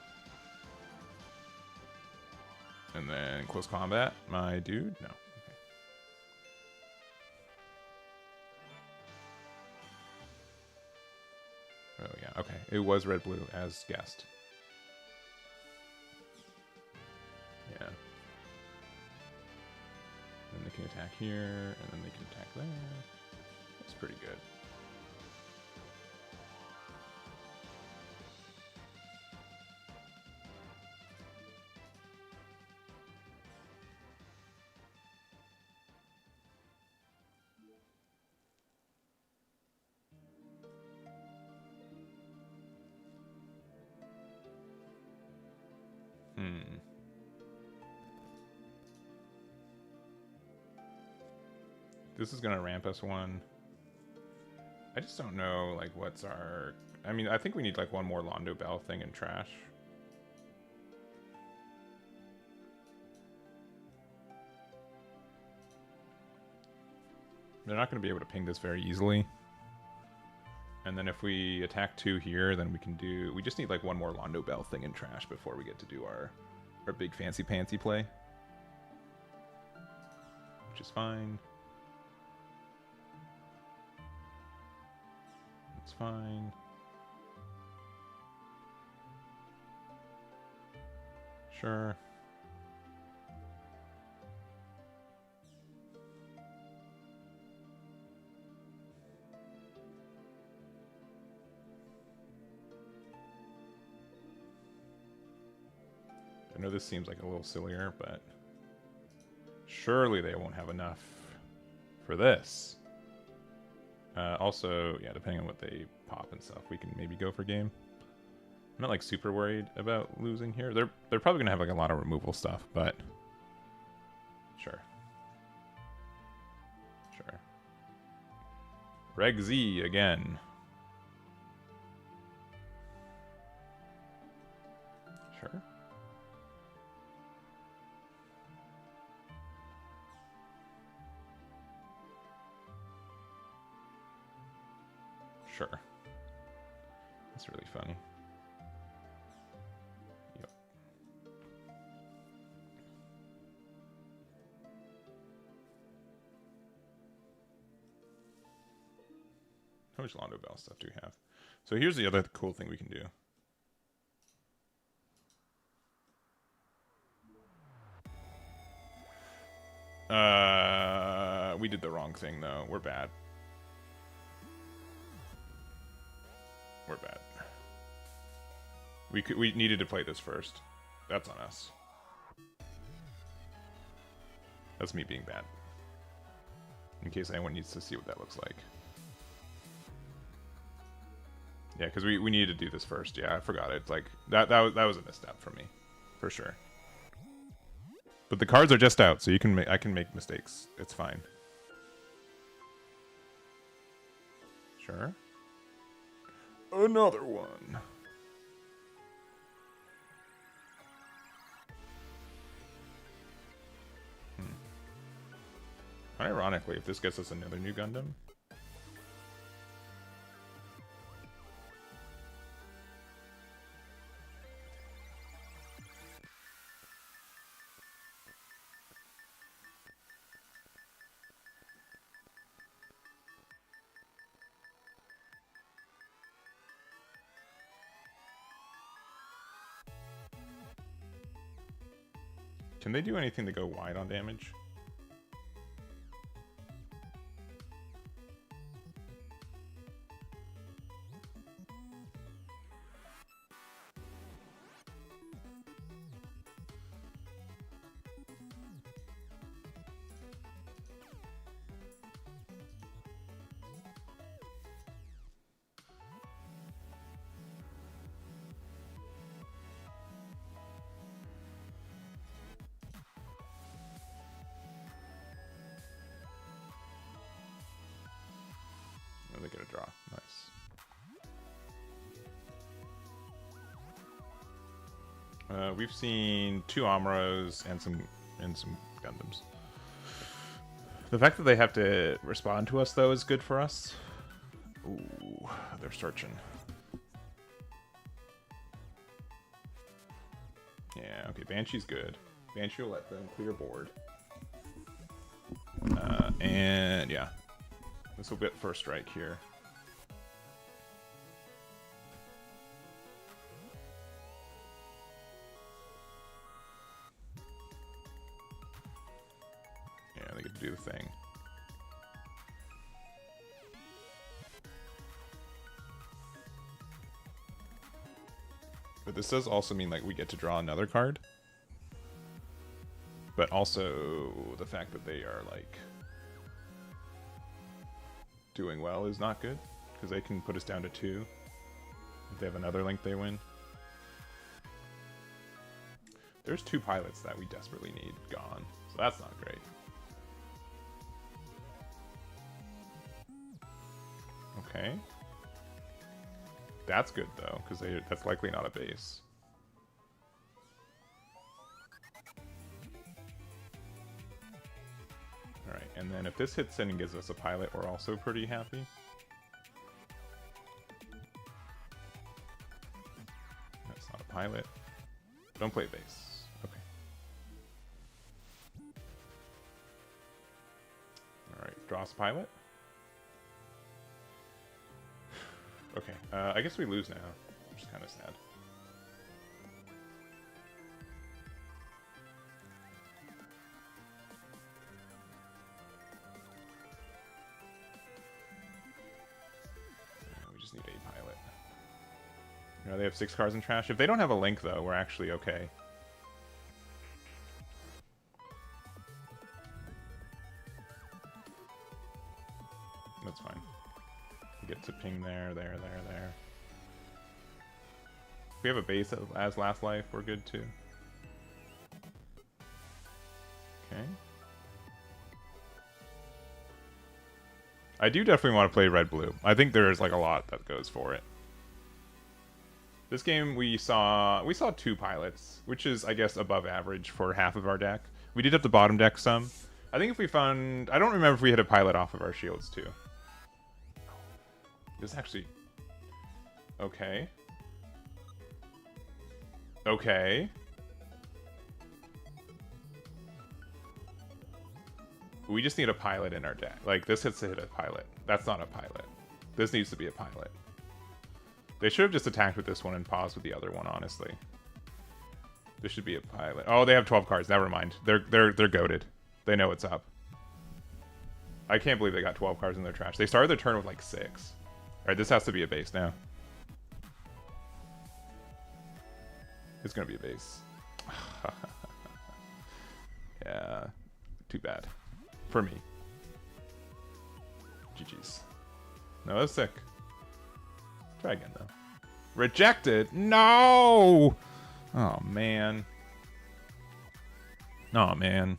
And then close combat, my dude. No. Okay. Oh yeah. Okay. It was red blue as guessed. Yeah. Then they can attack here, and then they can attack there. That's pretty good. This is gonna ramp us one. I just don't know, like, what's our... I mean, I think we need, like, one more Londo Bell thing in trash. They're not going to be able to ping this very easily. And then if we attack 2 here, then we can do... We just need, like, one more Londo Bell thing in trash before we get to do our big fancy-pantsy play. Which is fine. It's fine. Sure. I know this seems like a little sillier, but surely they won't have enough for this. Also, yeah, depending on what they pop and stuff, we can maybe go for game. I'm not like super worried about losing here. They're probably gonna have like a lot of removal stuff, but sure. Sure. Reg Z again. Sure. Sure. That's really funny. Yep. How much Londo Bell stuff do we have? So here's the other cool thing we can do. We did the wrong thing though. We're bad. We're bad. We needed to play this first. That's on us. That's me being bad. In case anyone needs to see what that looks like. Yeah, because we needed to do this first. Yeah, I forgot it. Like that was a misstep for me, for sure. But the cards are just out, so I can make mistakes. It's fine. Sure. Another one. Ironically, if this gets us another new Gundam. Can they do anything to go wide on damage? They get a draw. Nice. We've seen 2 Amuros and some Gundams. The fact that they have to respond to us though is good for us. Ooh, they're searching. Yeah, okay, Banshee's good. Banshee will let them clear board. And yeah, this will get first strike here. Yeah, they get to do the thing. But this does also mean like we get to draw another card. But also the fact that they are like doing well is not good, because they can put us down to 2. If they have another link, they win. There's 2 pilots that we desperately need gone, so that's not great. Okay. That's good though, because that's likely not a base. Alright, and then if this hits in and gives us a pilot, we're also pretty happy. That's not a pilot. Don't play base. Okay. Alright, draw us a pilot. Okay, I guess we lose now, which is kind of sad. We just need a pilot. You know, they have 6 cards in trash. If they don't have a link, though, we're actually okay. That's fine. We get to ping there, there, there, there. If we have a base as last life, we're good too. Okay. I do definitely want to play red-blue. I think there's like a lot that goes for it. This game we saw 2 pilots, which is I guess above average for half of our deck. We did have the bottom deck some. I think if we found, I don't remember if we hit a pilot off of our shields too. This actually... Okay. Okay. We just need a pilot in our deck. Like, this hits to hit a pilot. That's not a pilot. This needs to be a pilot. They should have just attacked with this one and paused with the other one, honestly. This should be a pilot. Oh, they have 12 cards. Never mind. They're goated. They know what's up. I can't believe they got 12 cards in their trash. They started their turn with like 6. Alright, this has to be a base now. It's gonna be a base. Yeah. Too bad. For me. GG's. No, that's sick. Try again, though. Rejected? No! Oh, man. Oh, man.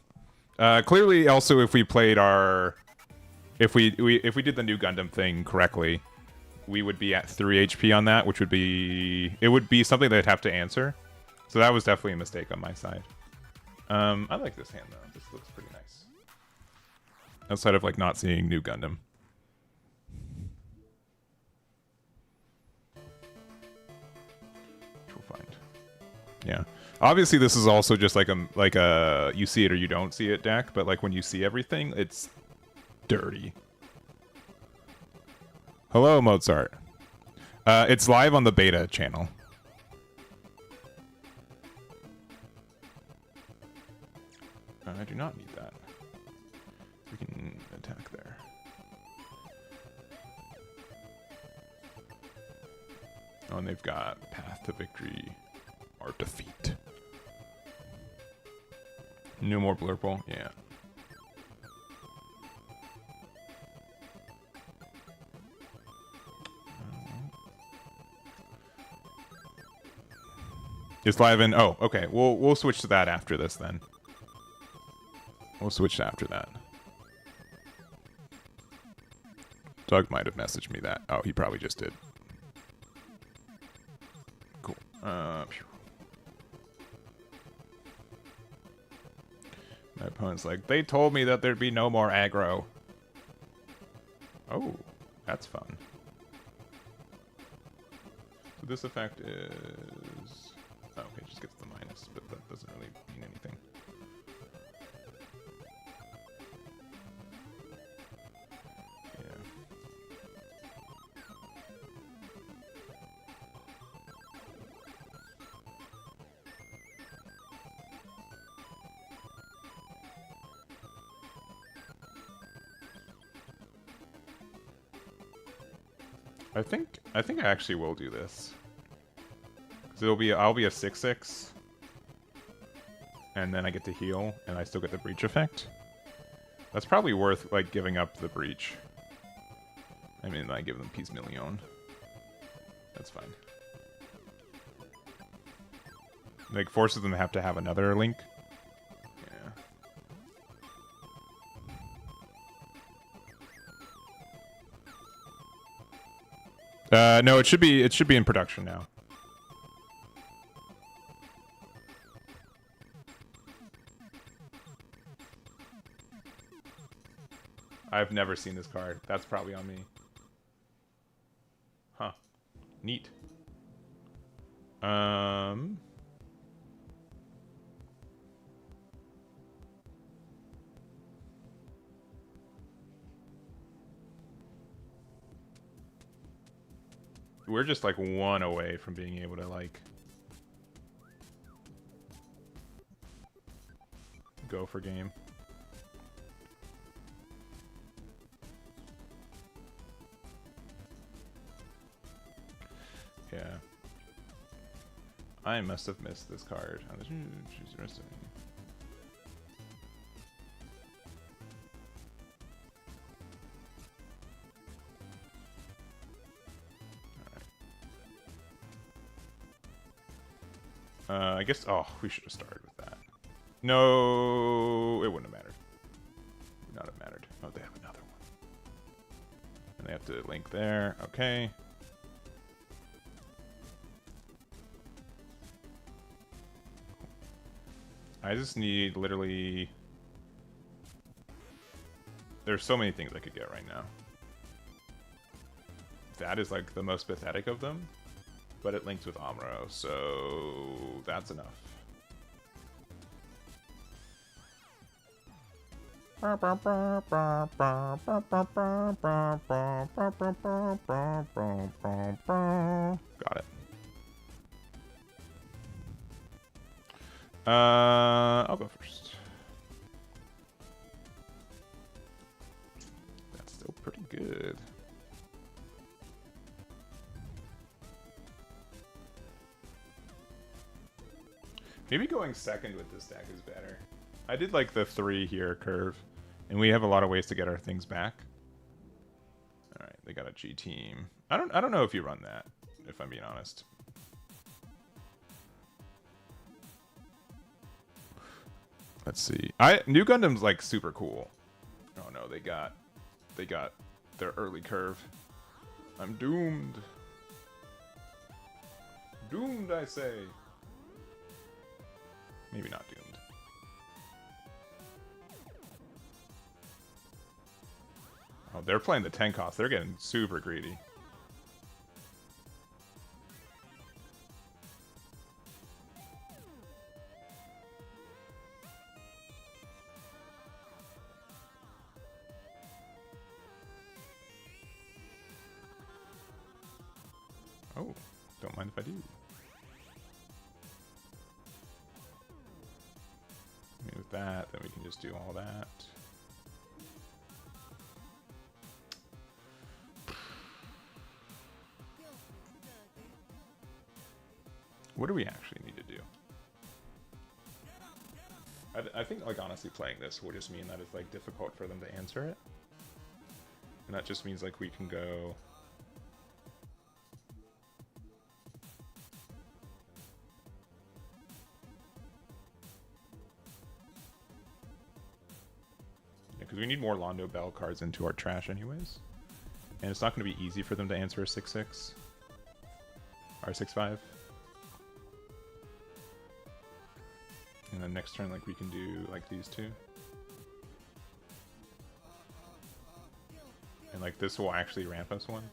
Clearly, also, if we played our... If we did the new Gundam thing correctly, we would be at 3 HP on that, which would be... It would be something they'd have to answer. So that was definitely a mistake on my side. I like this hand, though. This looks pretty nice. Outside of, like, not seeing new Gundam. Which we'll find. Yeah. Obviously, this is also just like a you see it or you don't see it deck, but, like, when you see everything, it's dirty. Hello, Mozart. It's live on the beta channel. I do not need that. We can attack there. Oh, and they've got Path to Victory or Defeat. No more Blurple? Yeah. It's live in... Oh, okay. We'll switch to that after this, then. We'll switch after that. Doug might have messaged me that. Oh, he probably just did. Cool. My opponent's like, they told me that there'd be no more aggro. Oh, that's fun. this effect is... Oh, okay, it just gets the minus, but that doesn't really mean anything. Yeah. I think I actually will do this. So I'll be a 6/6, and then I get to heal, and I still get the breach effect. That's probably worth like giving up the breach. I mean, I give them piece million. That's fine. Like forces them to have another link. Yeah. No, it should be in production now. I've never seen this card. That's probably on me. Huh. Neat. We're just like one away from being able to like go for game. Yeah. I must have missed this card. She's missing. I guess. Oh, we should have started with that. No, it wouldn't have mattered. Would not have mattered. Oh, they have another one. And they have to link there. Okay. I just need literally... There's so many things I could get right now. That is like the most pathetic of them. But it links with Amuro, so that's enough. Got it. I'll go first. That's still pretty good. Maybe going second with this deck is better. I did like the 3 here curve, and we have a lot of ways to get our things back. All right, they got a G team. I don't know if you run that, if I'm being honest. Let's see. New Gundam's like super cool. Oh no, they got their early curve. I'm doomed. Doomed, I say. Maybe not doomed. Oh, they're playing the 10 cost. They're getting super greedy. Oh, don't mind if I do. With that, then we can just do all that. What do we actually need to do? I think, like, honestly, playing this will just mean that it's, like, difficult for them to answer it. And that just means, like, we can go... Because we need more Londo Bell cards into our trash anyways. And it's not going to be easy for them to answer a 6/6. Or 6/5. And then next turn, like, we can do, like, these two. And, like, this will actually ramp us one.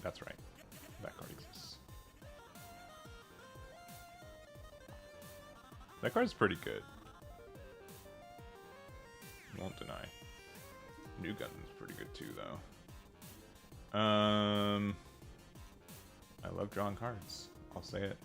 That's right. That card exists. That card's pretty good. Won't deny. New Gundam's pretty good too, though. I love drawing cards. I'll say it.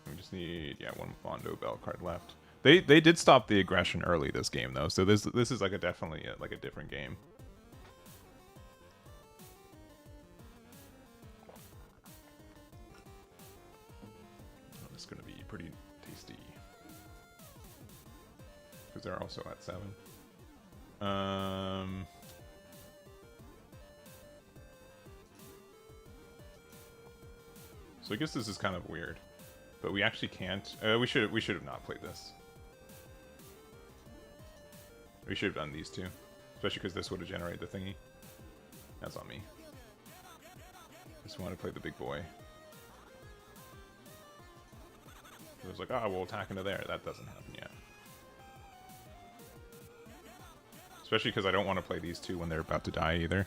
We just need, yeah, one Mondo Bell card left. They did stop the aggression early this game though, so this is like definitely like a different game. Oh, this is gonna be pretty tasty because they're also at 7. So I guess this is kind of weird, but we actually can't. We should have not played this. We should have done these two, especially because this would have generated the thingy. That's on me. Just want to play the big boy. It was like, oh, we'll attack into there. That doesn't happen yet. Especially because I don't want to play these two when they're about to die either.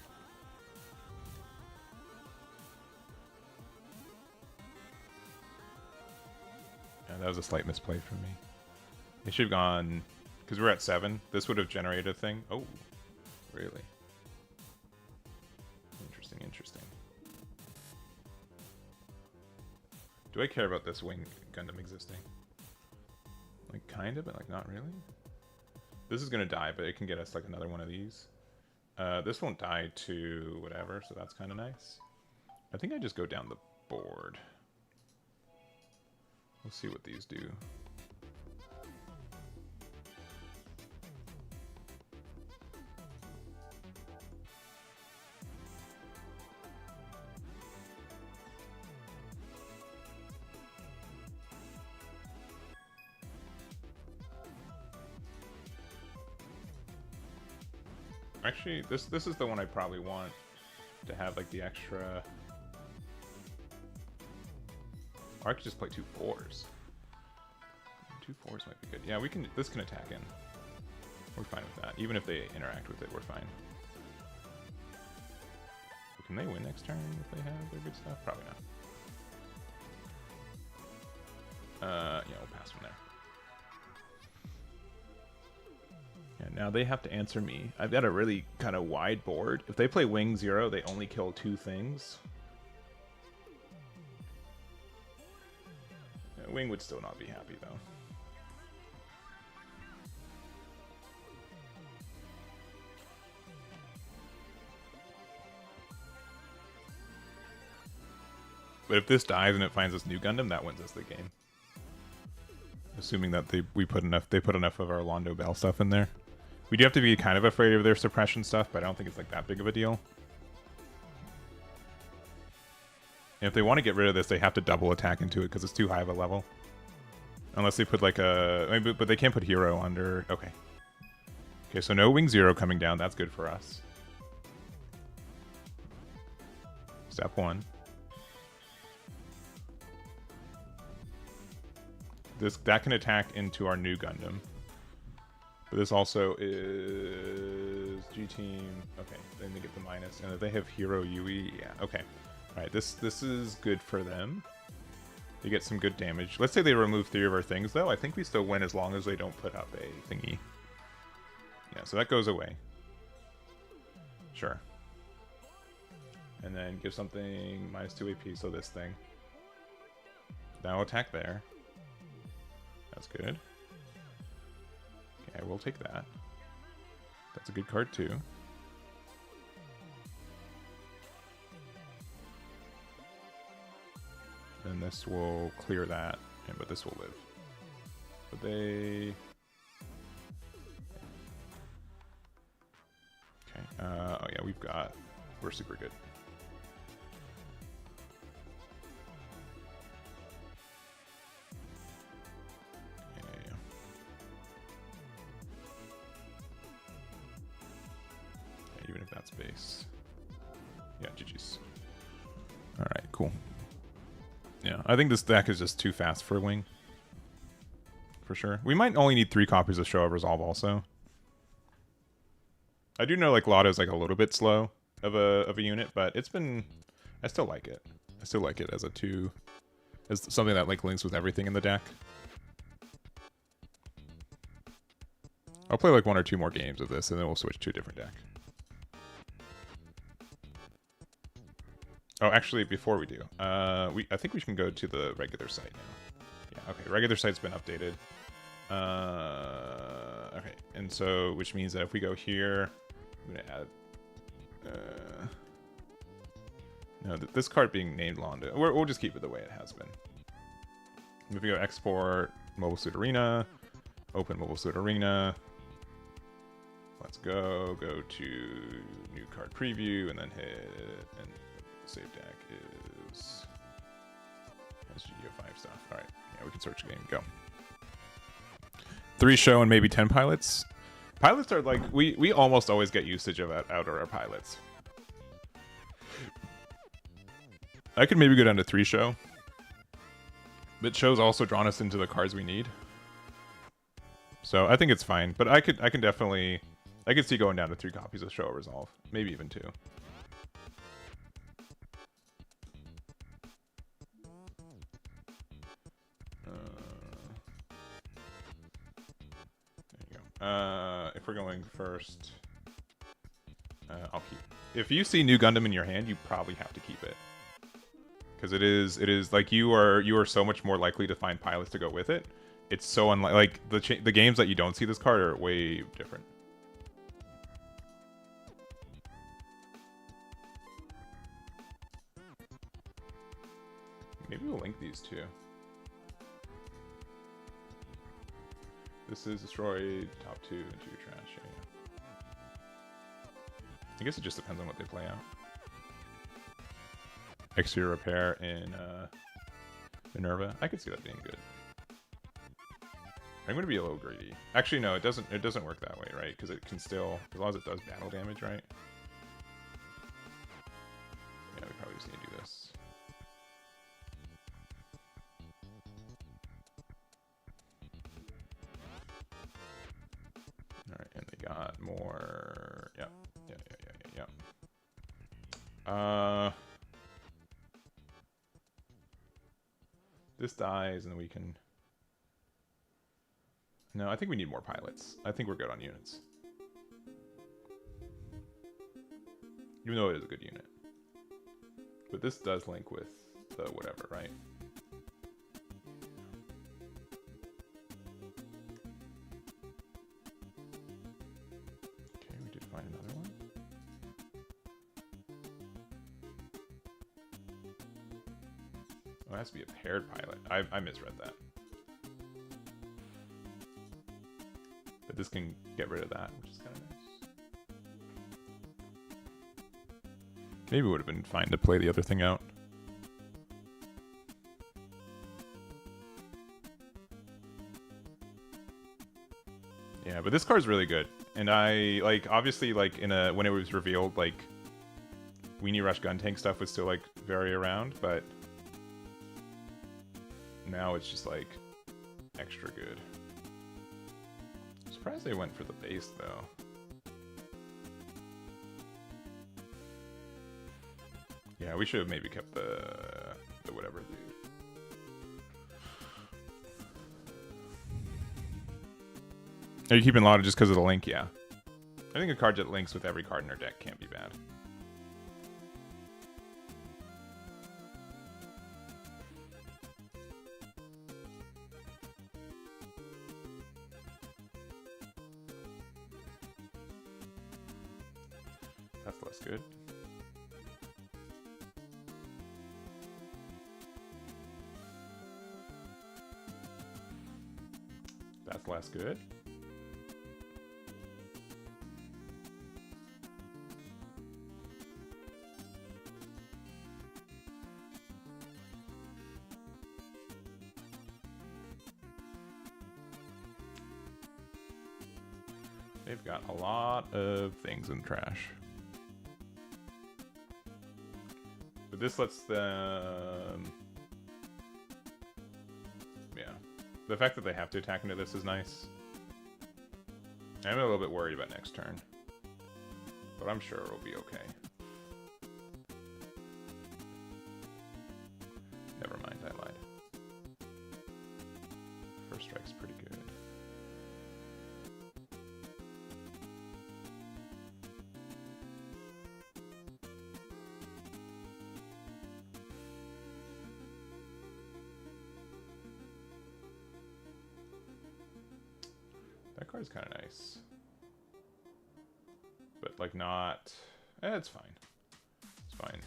Yeah, that was a slight misplay from me. They should have gone... Because we're at 7, this would have generated a thing. Oh, really? Interesting, interesting. Do I care about this wing Gundam existing? Like, kind of, but like not really. This is gonna die, but it can get us like another one of these. This won't die to whatever, so that's kind of nice. I think I just go down the board. We'll see what these do. Actually, this is the one I probably want to have like the extra. Or I could just play 2 4s. 2 4s might be good. Yeah, we can. This can attack in. We're fine with that. Even if they interact with it, we're fine. But can they win next turn if they have their good stuff? Probably not. Yeah, we'll pass from there. Yeah, now they have to answer me. I've got a really kind of wide board. If they play Wing 0, they only kill 2 things. Yeah, Wing would still not be happy, though. But if this dies and it finds this new Gundam, that wins us the game. Assuming that they put enough of our Londo Bell stuff in there. We do have to be kind of afraid of their suppression stuff, but I don't think it's like that big of a deal. And if they want to get rid of this, they have to double attack into it because it's too high of a level. Unless they put like a... Maybe, but they can't put Hero under... Okay. Okay, so no Wing 0 coming down. That's good for us. Step 1. That can attack into our new Gundam. But this also is G-Team. Okay, then they get the minus. And if they have Hero Yui, yeah, okay. Alright, this is good for them. They get some good damage. Let's say they remove 3 of our things, though. I think we still win as long as they don't put up a thingy. Yeah, so that goes away. Sure. And then give something minus 2 AP, so this thing. Now attack there. That's good. Okay, we'll take that. That's a good card, too. And this will clear that, but this will live. But they... Okay, oh yeah, we're super good. Yeah. Even if that's Yeah, GG's. All right, cool. Yeah, I think this deck is just too fast for a wing. For sure. We might only need 3 copies of Show of Resolve also. I do know like Lotto's like a little bit slow of a unit, but it's been, I still like it. I still like it as a 2, as something that like links with everything in the deck. I'll play like 1 or 2 more games of this, and then we'll switch to a different deck. Oh, actually, before we do, I think we can go to the regular site now. Yeah, okay. Regular site's been updated. Okay, and so which means that if we go here, I'm gonna add. No, this card being named Londo. We'll just keep it the way it has been. If we go export Mobile Suit Arena, open Mobile Suit Arena. Let's go to new card preview, and then hit, and save deck is has GD05 stuff. All right, yeah, we can search game. Go. 3 show and maybe 10 pilots. Pilots are like we almost always get usage of out of our pilots. I could maybe go down to 3 show, but show's also drawn us into the cards we need. So I think it's fine, but I can definitely. I could see going down to 3 copies of Show of Resolve. Maybe even 2. There you go. If we're going first, I'll keep. If you see new Gundam in your hand, you probably have to keep it. Because it is like you are so much more likely to find pilots to go with it. It's so unlike the games that you don't see this card are way different. Maybe we'll link these two. This is destroyed, top 2 into your trash. Yeah. I guess it just depends on what they play out. Exterior repair in Minerva. I could see that being good. I'm gonna be a little greedy. Actually, no, it doesn't work that way, right? Because it can still, as long as it does battle damage, right? Yeah, we probably just need to do this. Alright, and they got more. Yeah. This dies, and then we can. No, I think we need more pilots. I think we're good on units. Even though it is a good unit. But this does link with the whatever, right? Okay, we did find another one. Oh, it has to be a paired pilot. I misread that. But this can get rid of that, which is kind of nice. Maybe it would have been fine to play the other thing out. Yeah, but this card's really good. And I, like, obviously, like, when it was revealed, like, Weenie Rush gun tank stuff was still, like, very around, but now it's just, like, extra good. I'm surprised they went for the base, though. Yeah, we should have maybe kept the whatever dude. Are you keeping Lotta just because of the link? Yeah. I think a card that links with every card in our deck can't be bad. That's less good. That's less good. They've got a lot of things in trash. this lets them... Yeah. The fact that they have to attack into this is nice. I'm a little bit worried about next turn. But I'm sure it'll be okay. Never mind, I lied. First strike's pretty good. That card's kind of nice. But, like, not... it's fine. It's fine.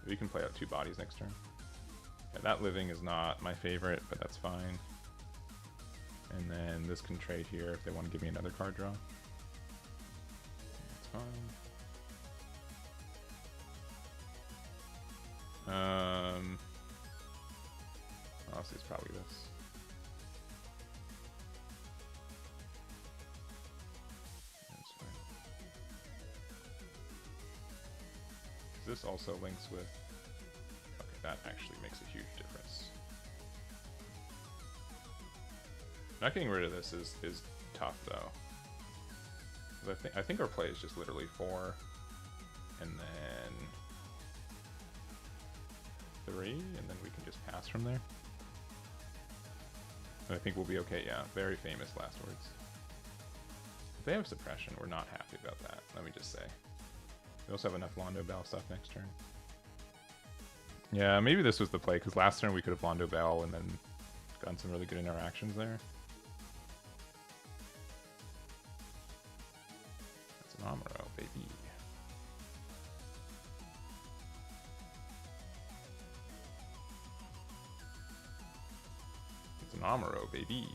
We can play out 2 bodies next turn. Yeah, that living is not my favorite, but that's fine. And then this can trade here if they want to give me another card draw. That's fine. Honestly, it's probably this. That's fine. This also links with... Okay, that actually makes a huge difference. Not getting rid of this is tough though. 'Cause I think our play is just literally 4, and then 3, and then we can just pass from there. And I think we'll be okay. Yeah, very famous last words. If they have suppression, we're not happy about that. Let me just say. We also have enough Londo Bell stuff next turn. Yeah, maybe this was the play because last turn we could have Londo Bell and then gotten some really good interactions there. Amaro, baby. It's an Amaro, baby.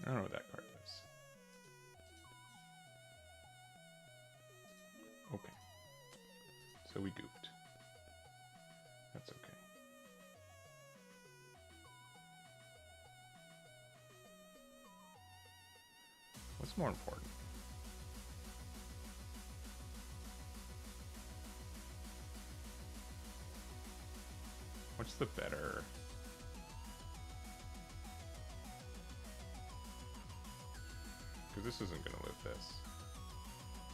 I don't know what that card does. Okay. So we gooped. That's okay. What's more important? What's the better... Because this isn't going to live this.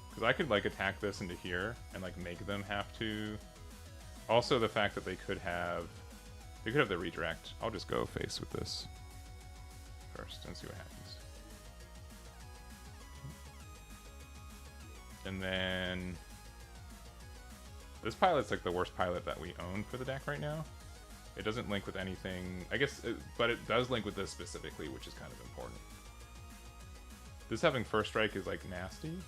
Because I could, like, attack this into here and, like, make them have to... Also, the fact that they could have... They could have the redirect. I'll just go face with this first and see what happens. And then... This pilot's, like, the worst pilot that we own for the deck right now. It doesn't link with anything... I guess... but it does link with this specifically, which is kind of important. This having first strike is, like, nasty.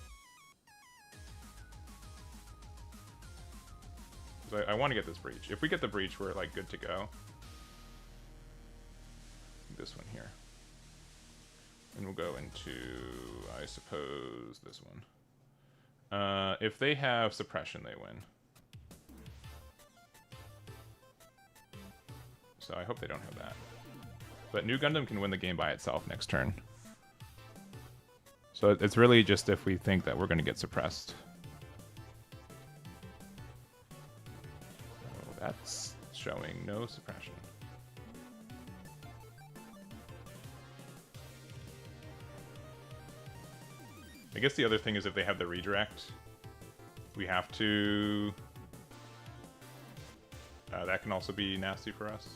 I want to get this breach. If we get the breach, we're, like, good to go. This one here. And we'll go into, I suppose, this one. If they have suppression, they win. So I hope they don't have that. But New Gundam can win the game by itself next turn. So it's really just if we think that we're going to get suppressed. So that's showing no suppression. I guess the other thing is if they have the redirect, we have to That can also be nasty for us.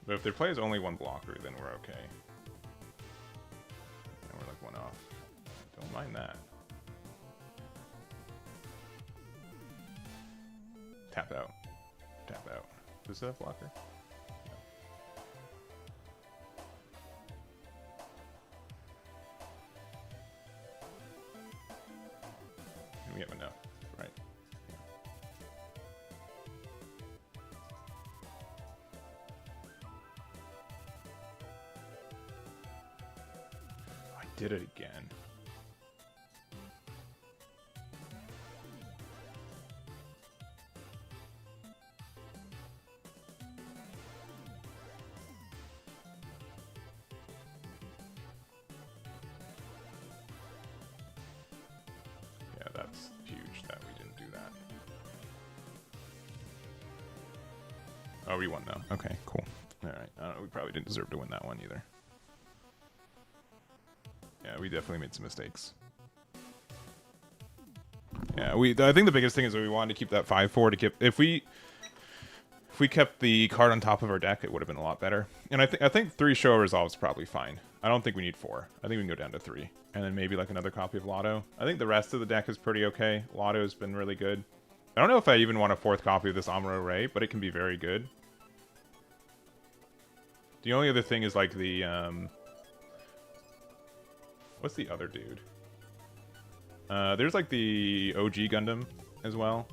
But if their play is only one blocker, then we're okay. And we're like one off. Don't mind that. Tap out. Tap out. Is this a blocker? No. And we have enough, right? Yeah. I did it again. That's huge that we didn't do that. Oh, we won though. Okay, cool. All right. We probably didn't deserve to win that one either. Yeah, we definitely made some mistakes. Yeah, I think the biggest thing is that we wanted to keep that 5-4 to keep. If we kept the card on top of our deck, it would have been a lot better. And I think 3 show resolve is probably fine. I don't think we need 4. I think we can go down to 3. And then maybe like another copy of Lotto. I think the rest of the deck is pretty okay. Lotto has been really good. I don't know if I even want a 4th copy of this Amuro Ray, but it can be very good. The only other thing is like the... what's the other dude? There's like the OG Gundam as well.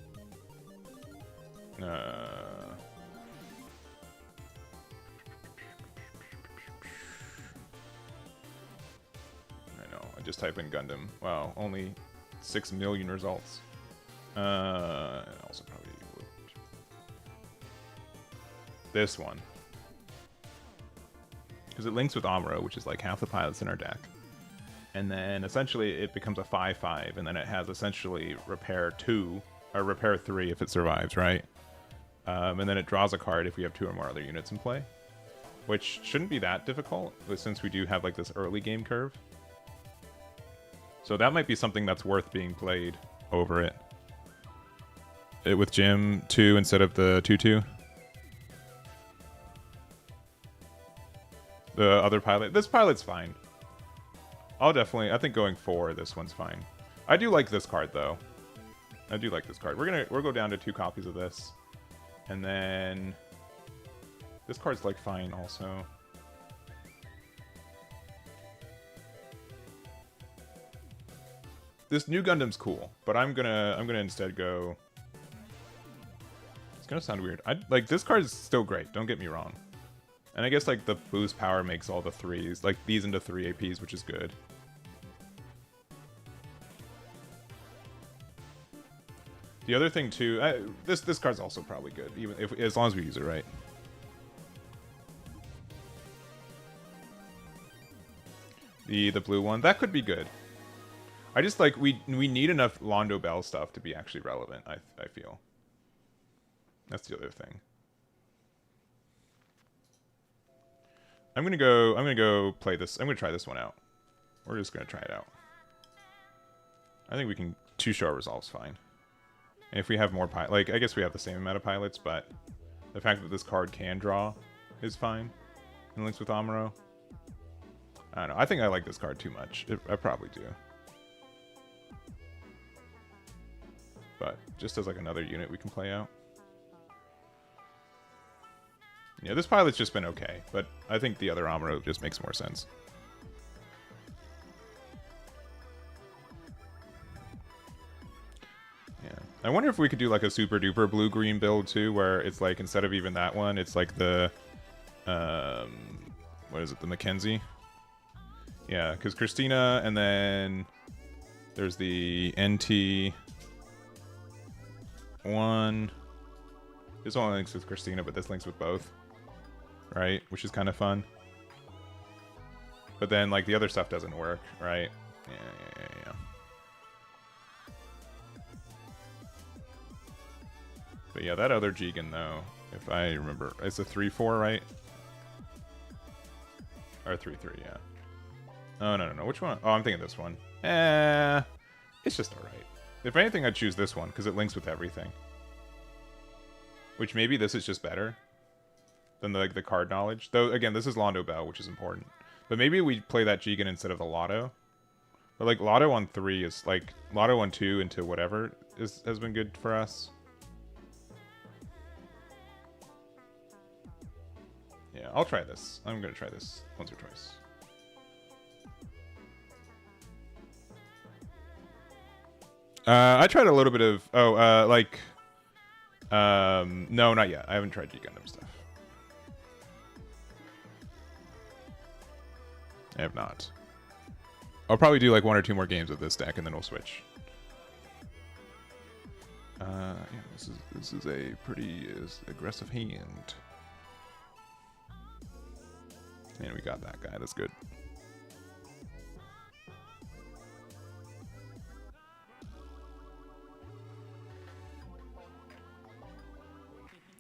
Just type in Gundam. Wow, only 6 million results. Also probably this one, because it links with Amuro, which is like half the pilots in our deck, and then essentially it becomes a 5/5, and then it has essentially repair 2 or repair 3 if it survives, right? And then it draws a card if we have 2 or more other units in play, which shouldn't be that difficult, since we do have like this early game curve. So that might be something that's worth being played over it. With Jim 2 instead of the 2/2. The other pilot. This pilot's fine. I think going 4, this one's fine. I do like this card though. I do like this card. We'll go down to 2 copies of this. And then this card's like fine also. This new Gundam's cool, but I'm gonna instead go. It's gonna sound weird. Like this card is still great. Don't get me wrong, and I guess like the boost power makes all the 3s, like these into 3 APs, which is good. The other thing too, this card's also probably good, even as long as we use it right. The blue one, that could be good. I just like we need enough Londo Bell stuff to be actually relevant. I feel that's the other thing. I'm gonna go play this. I'm gonna try this one out. We're just gonna try it out. I think we can 2 show resolves fine. And if we have more like I guess we have the same amount of pilots, but the fact that this card can draw is fine. And links with Amuro. I don't know. I think I like this card too much. I probably do. But just as like another unit we can play out. Yeah, this pilot's just been okay, but I think the other Amuro just makes more sense. Yeah. I wonder if we could do like a super duper blue-green build too, where it's like instead of even that one, it's like the what is it, the Mackenzie? Yeah, because Christina, and then there's the NT one. This one links with Christina, but this links with both, right? Which is kind of fun. But then like the other stuff doesn't work, right? Yeah. But yeah, that other Jigen though, if I remember, it's a 3/4, right? Or 3/3, yeah. Oh no. Which one? Oh, I'm thinking this one. It's just alright. If anything, I'd choose this one, because it links with everything. Which maybe this is just better than the card knowledge. Though, again, this is Londo Bell, which is important. But maybe we play that Jigen instead of the Lotto. But, like, Lotto on 3 is, like, Lotto on 2 into whatever has been good for us. Yeah, I'll try this. I'm going to try this once or twice. I tried a little bit of... no, not yet. I haven't tried Gundam stuff. I have not. I'll probably do like 1 or 2 more games with this deck, and then we'll switch. Yeah, this is a pretty aggressive hand. And we got that guy. That's good.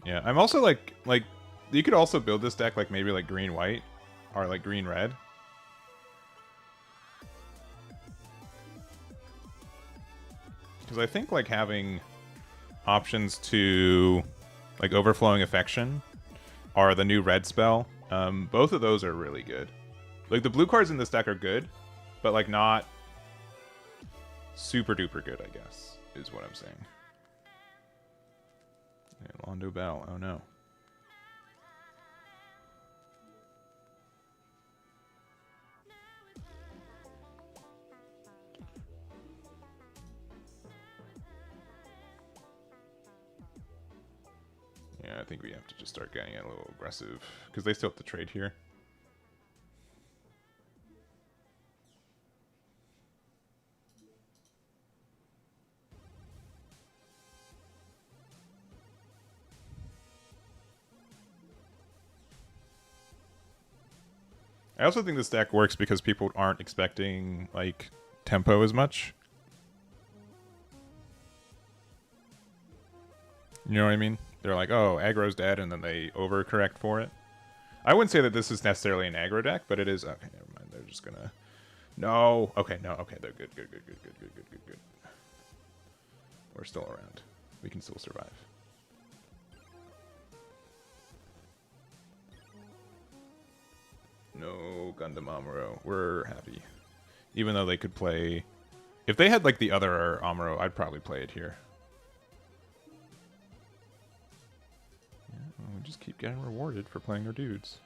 Yeah, I'm also like you could also build this deck like maybe like green white or like green red. Because I think like having options to like Overflowing Affection or the new red spell, both of those are really good. Like the blue cards in this deck are good, but like not super duper good, I guess, is what I'm saying. Yeah, Londo Bell, oh no. Yeah, I think we have to just start getting a little aggressive, because they still have to trade here. I also think this deck works because people aren't expecting, like, tempo as much. You know what I mean? They're like, oh, aggro's dead, and then they overcorrect for it. I wouldn't say that this is necessarily an aggro deck, but it is... Okay, never mind. They're just gonna... No! Okay, no, okay, they're good, good, good, good, good, good, good, good, good. We're still around. We can still survive. No Gundam Amuro. We're happy. Even though they could play... If they had, like, the other Amuro, I'd probably play it here. Yeah, well, we just keep getting rewarded for playing our dudes.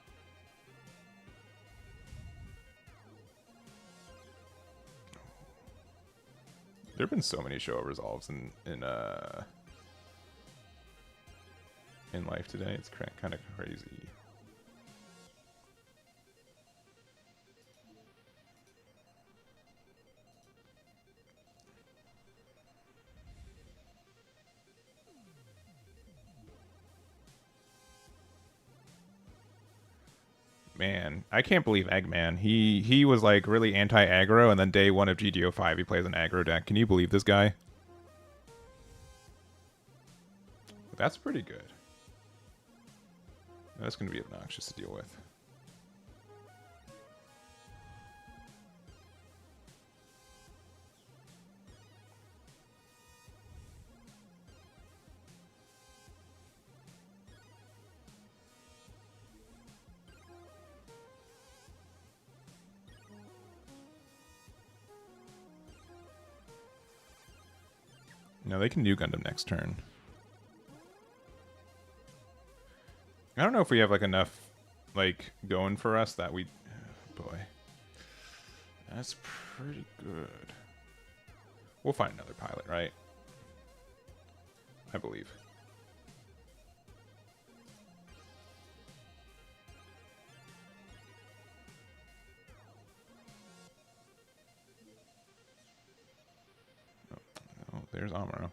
There have been so many show resolves in life today. It's kind of crazy. Man, I can't believe Eggman. He was like really anti-aggro, and then day 1 of GD05 he plays an aggro deck. Can you believe this guy? That's pretty good. That's going to be obnoxious to deal with. No, they can do Gundam next turn. I don't know if we have like enough like going for us that we... Oh, boy. That's pretty good. We'll find another pilot, right? I believe. Oh, there's Amuro.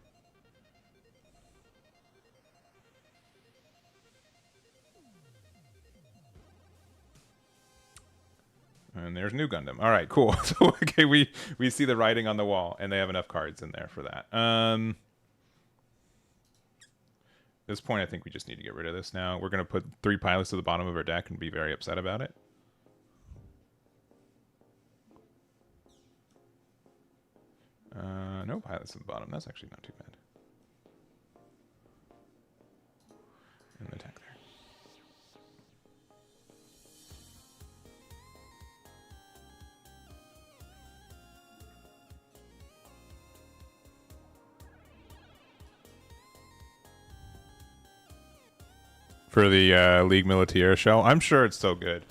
And there's new Gundam. All right, cool. So okay, we see the writing on the wall, and they have enough cards in there for that. At this point, I think we just need to get rid of this now. We're gonna put 3 pilots to the bottom of our deck and be very upset about it. Nope. no pilots in the bottom. That's actually not too bad. And attack there. For the League Militaire shell, I'm sure it's still good.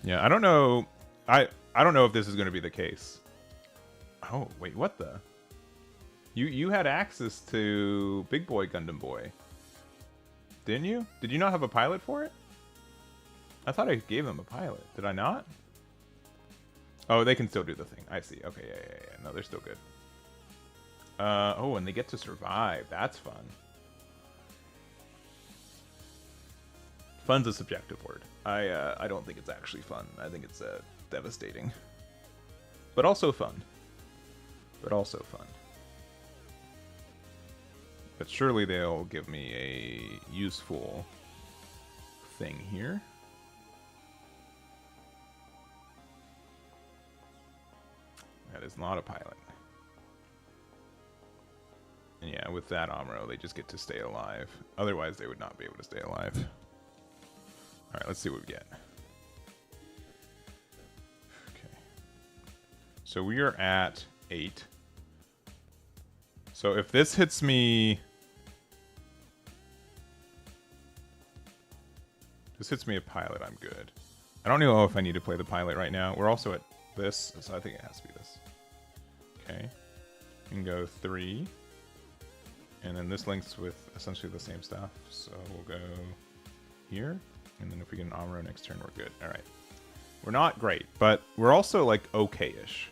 Yeah, I don't know. I don't know if this is going to be the case. Oh wait, what the? You had access to Big Boy Gundam Boy, didn't you? Did you not have a pilot for it? I thought I gave them a pilot. Did I not? Oh, they can still do the thing. I see. Okay, yeah. No, they're still good. Oh, and they get to survive. That's fun. Fun's a subjective word. I don't think it's actually fun. I think it's devastating. But also fun. But surely they'll give me a useful thing here. That is not a pilot. And yeah, with that Amuro, they just get to stay alive. Otherwise, they would not be able to stay alive. Alright, let's see what we get. Okay. So we are at 8. So if this hits me... This hits me a pilot, I'm good. I don't know if I need to play the pilot right now. We're also at this, so I think it has to be this. Okay. We can go 3. And then this links with essentially the same stuff. So we'll go here. And then if we get an Amuro next turn, we're good. Alright. We're not great, but we're also like okay-ish.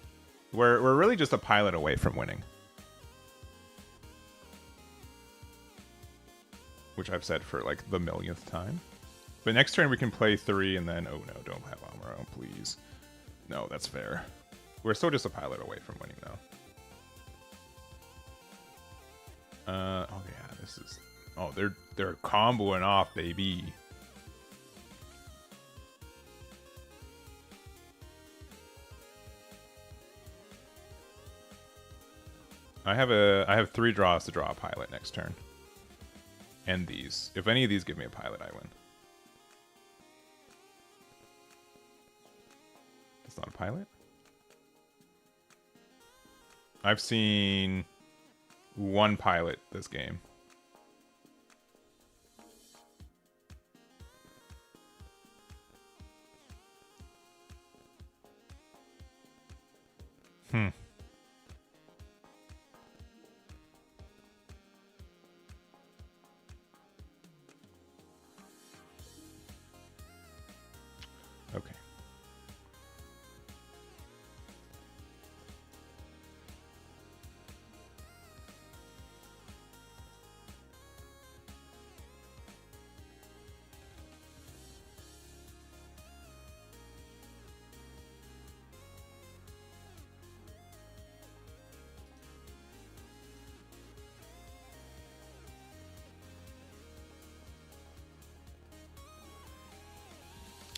We're really just a pilot away from winning. Which I've said for like the millionth time. But next turn we can play 3 and then... Oh no, don't have Amuro, please. No, that's fair. We're still just a pilot away from winning though. Oh yeah, this is... Oh, they're comboing off, baby. I have 3 draws to draw a pilot next turn. And these. If any of these give me a pilot, I win. It's not a pilot? I've seen 1 pilot this game. Okay.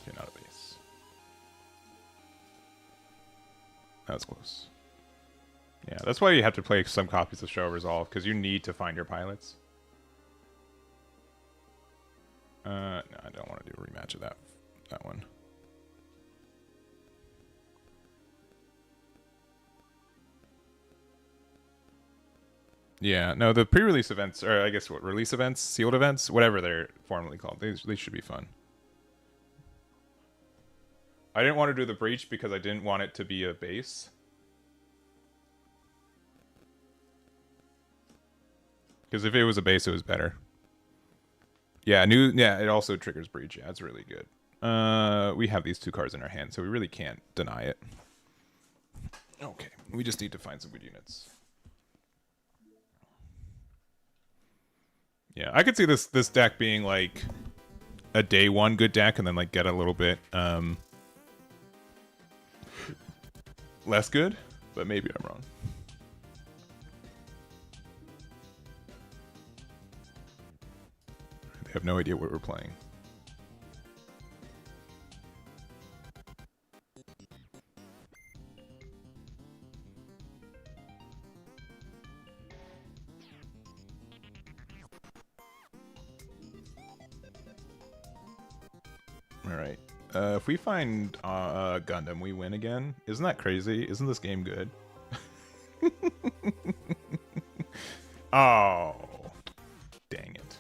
Okay, not a base. That was close. Yeah, that's why you have to play some copies of Show Resolve, because you need to find your pilots. No, I don't want to do a rematch of that one. Yeah, no, the pre-release events, or I guess what, release events, sealed events, whatever they're formally called, they should be fun. I didn't want to do the breach because I didn't want it to be a base. Because if it was a base, it was better. Yeah, it also triggers breach. Yeah, it's really good. We have these 2 cards in our hand, so we really can't deny it. Okay, we just need to find some good units. Yeah, I could see this deck being like a day 1 good deck, and then like get a little bit less good, but maybe I'm wrong. They have no idea what we're playing. Alright. If we find Gundam, we win again. Isn't that crazy? Isn't this game good? Oh. Dang it.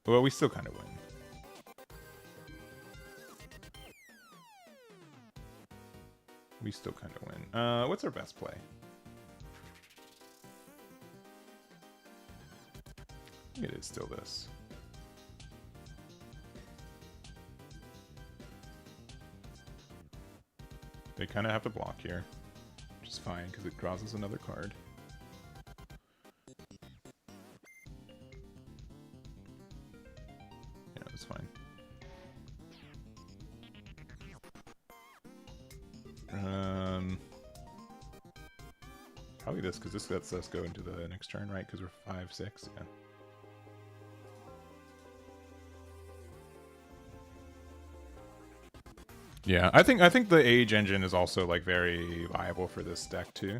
Well, we still kind of win. We still kind of win. What's our best play? It is still this. They kind of have to block here, which is fine because it draws us another card. Yeah, that's fine. Probably this, because this lets us go into the next turn, right? Because we're 5-6, yeah. Yeah, I think the Age engine is also like very viable for this deck too.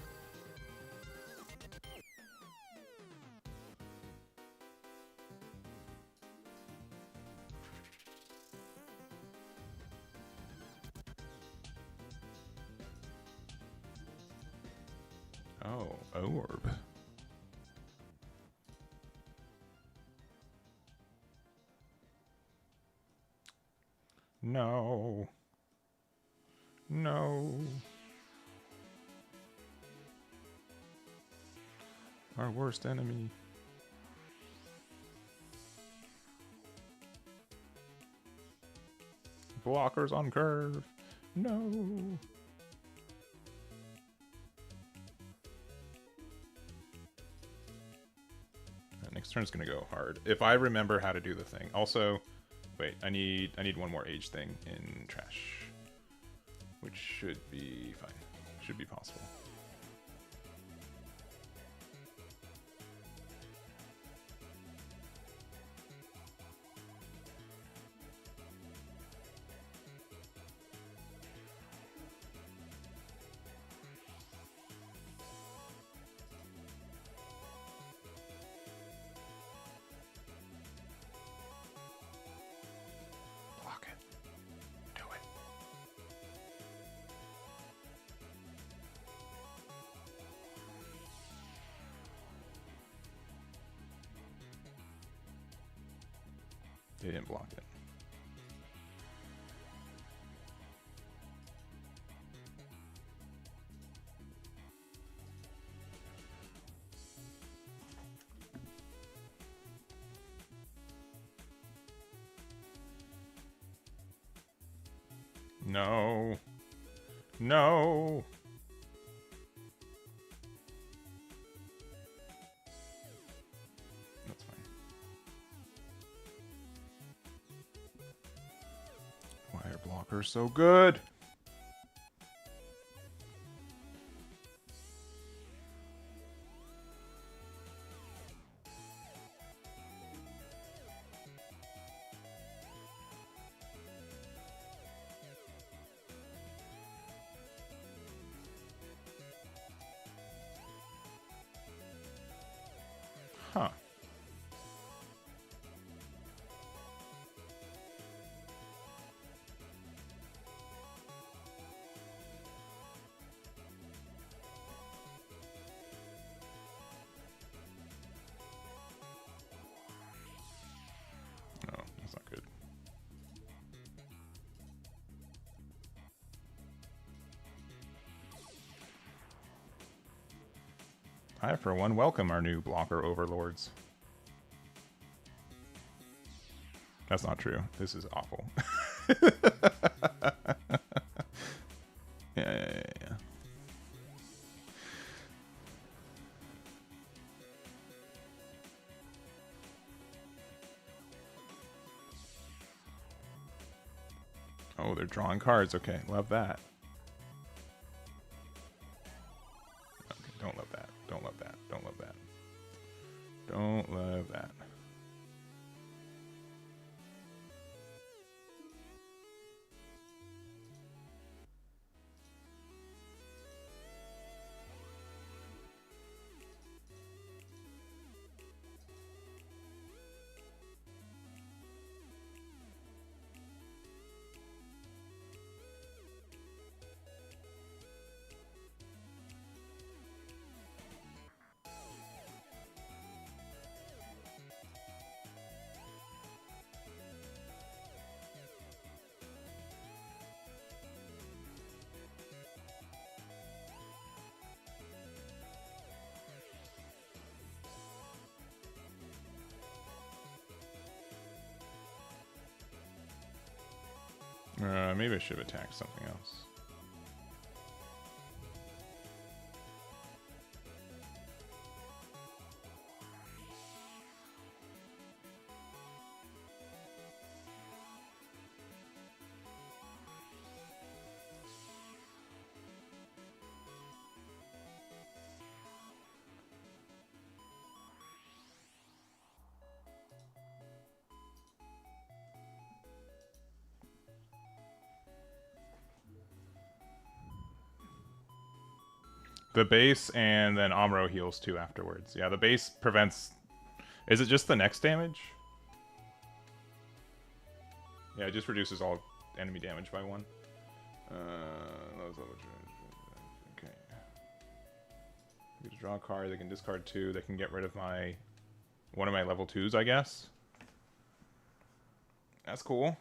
Oh, orb. No. No. Our worst enemy. Blockers on curve. No. Next turn's gonna go hard. If I remember how to do the thing. Also, wait, I need one more age thing in trash. Which should be fine. Should be possible. Block it. Do it. They didn't block it. No. No. That's fine. Why are blockers so good? Huh. No, that's not good. I, for one, welcome our new blocker overlords. That's not true. This is awful. Yeah. Oh, they're drawing cards. Okay, love that. Okay, don't love that. Don't love that. Don't love that. Don't love that. Maybe I should have attacked something else. The base and then Amuro heals too afterwards. Yeah, the base prevents... Is it just the next damage? Yeah, it just reduces all enemy damage by 1. Okay. Get to draw a card, they can discard 2, they can get rid of my... one of my level 2s, I guess. That's cool.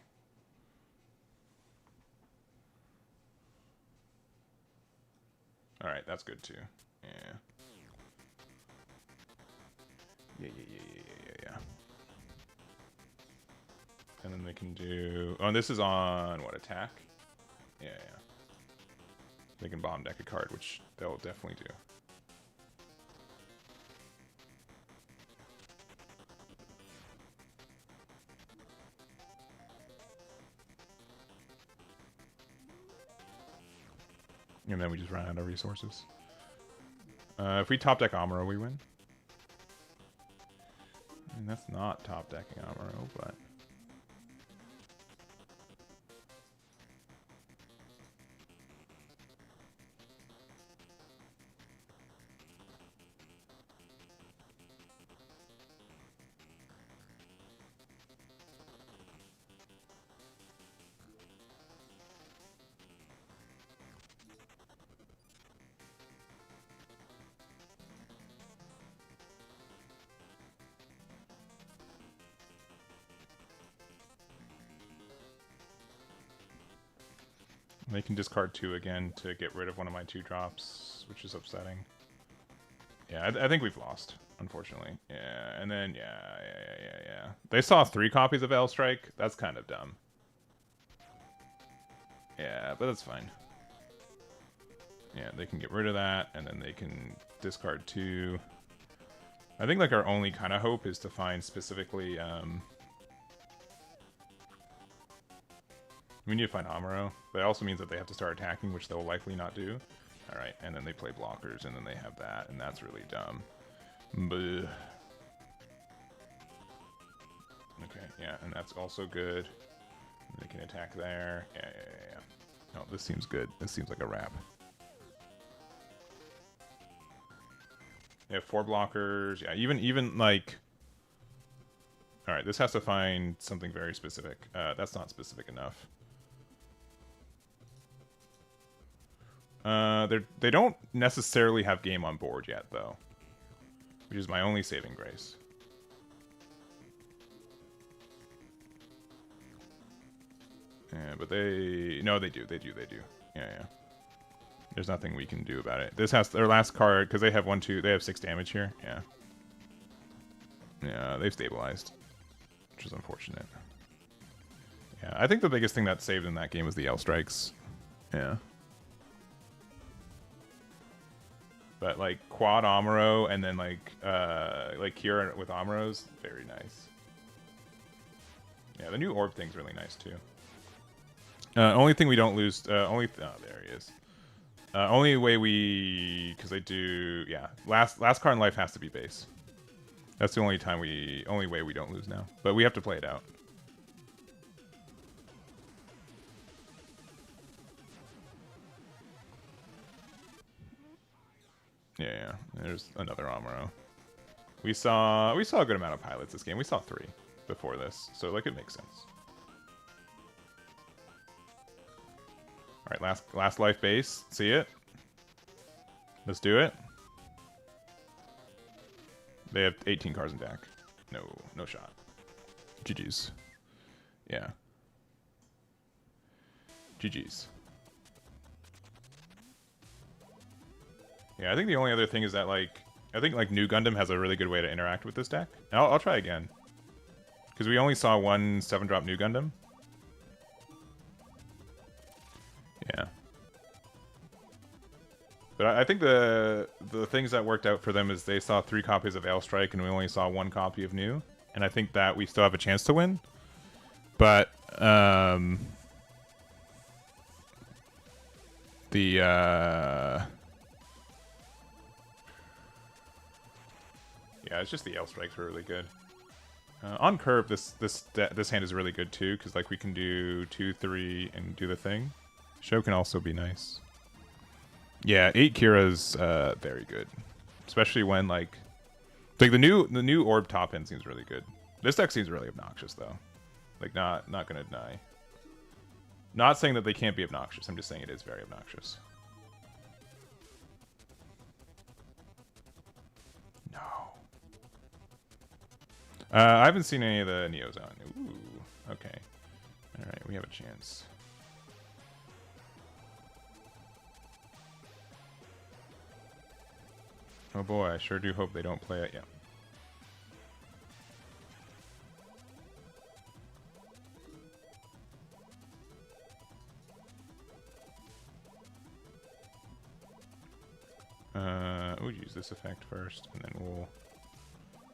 Alright, that's good too. Yeah. Yeah. And then they can do... Oh, and this is on, what, attack? Yeah. They can bomb deck a card, which they'll definitely do. And then we just run out of resources. If we top deck Amuro, we win. I mean, that's not top decking Amuro, but... They can discard 2 again to get rid of one of my 2 drops, which is upsetting. Yeah, I think we've lost, unfortunately. Yeah, and then, yeah. They saw 3 copies of L Strike. That's kind of dumb. Yeah, but that's fine. Yeah, they can get rid of that, and then they can discard 2. I think, like, our only kind of hope is to find specifically, we need to find Amuro. That also means that they have to start attacking, which they'll likely not do. Alright, and then they play blockers, and then they have that, and that's really dumb. Bleh. Okay, yeah, and that's also good. They can attack there. Yeah. No, this seems good. This seems like a wrap. They have 4 blockers. Yeah, even like... Alright, this has to find something very specific. That's not specific enough. They don't necessarily have game on board yet, though. Which is my only saving grace. Yeah, but they... No, they do. Yeah. There's nothing we can do about it. This has their last card, because they have 1, 2... They have 6 damage here. Yeah. Yeah, they've stabilized. Which is unfortunate. Yeah, I think the biggest thing that saved in that game was the L strikes. Yeah. But like quad Amuro and then like Kira with Amuros, very nice. Yeah, the new orb thing's really nice too. Only thing we don't lose. Oh, there he is. Only way we, because they do, yeah. Last card in life has to be base. That's the only way we don't lose now. But we have to play it out. Yeah. There's another Amuro. We saw a good amount of pilots this game. We saw 3 before this, so like it makes sense. All right, last life base. See it? Let's do it. They have 18 cards in deck. No shot. GG's. Yeah. GG's. Yeah, I think the only other thing is that I think New Gundam has a really good way to interact with this deck. I'll try again. Because we only saw one 7-drop New Gundam. But I think the things that worked out for them is they saw 3 copies of Ailstrike and we only saw 1 copy of New, and I think that we still have a chance to win. But yeah, it's just the Ailstrikes were really good. On curve, this hand is really good too, because like we can do 2, 3, and do the thing. Show can also be nice. Yeah, 8 Kira's very good, especially when like the new orb top end seems really good. This deck seems really obnoxious though. Like not gonna deny. Not saying that they can't be obnoxious. I'm just saying it is very obnoxious. No. I haven't seen any of the Neos out. Ooh, okay. All right, we have a chance. Oh boy, I sure do hope they don't play it yet. We'll use this effect first, and then we'll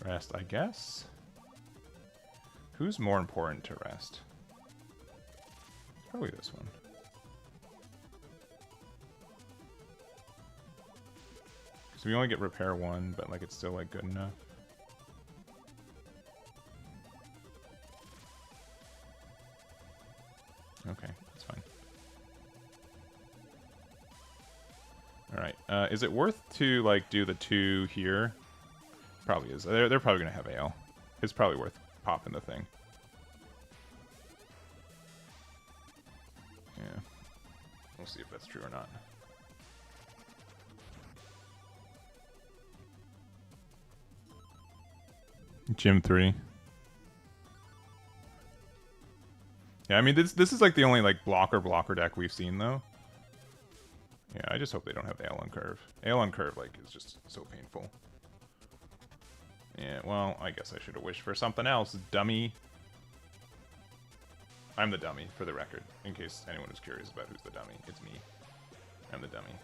rest, I guess. Who's more important to rest? Probably this one. Because we only get repair 1, but like it's still like good enough. Okay, that's fine. Alright, is it worth to like do the 2 here? Probably is. They're probably gonna have Ale. It's probably worth popping the thing. Yeah. We'll see if that's true or not. Gym 3. Yeah, I mean this is like the only like blocker deck we've seen though. Yeah, I just hope they don't have Ale on curve. Ale on curve like is just so painful. Yeah, well, I guess I should have wished for something else, dummy. I'm the dummy, for the record, in case anyone is curious about who's the dummy. It's me. I'm the dummy.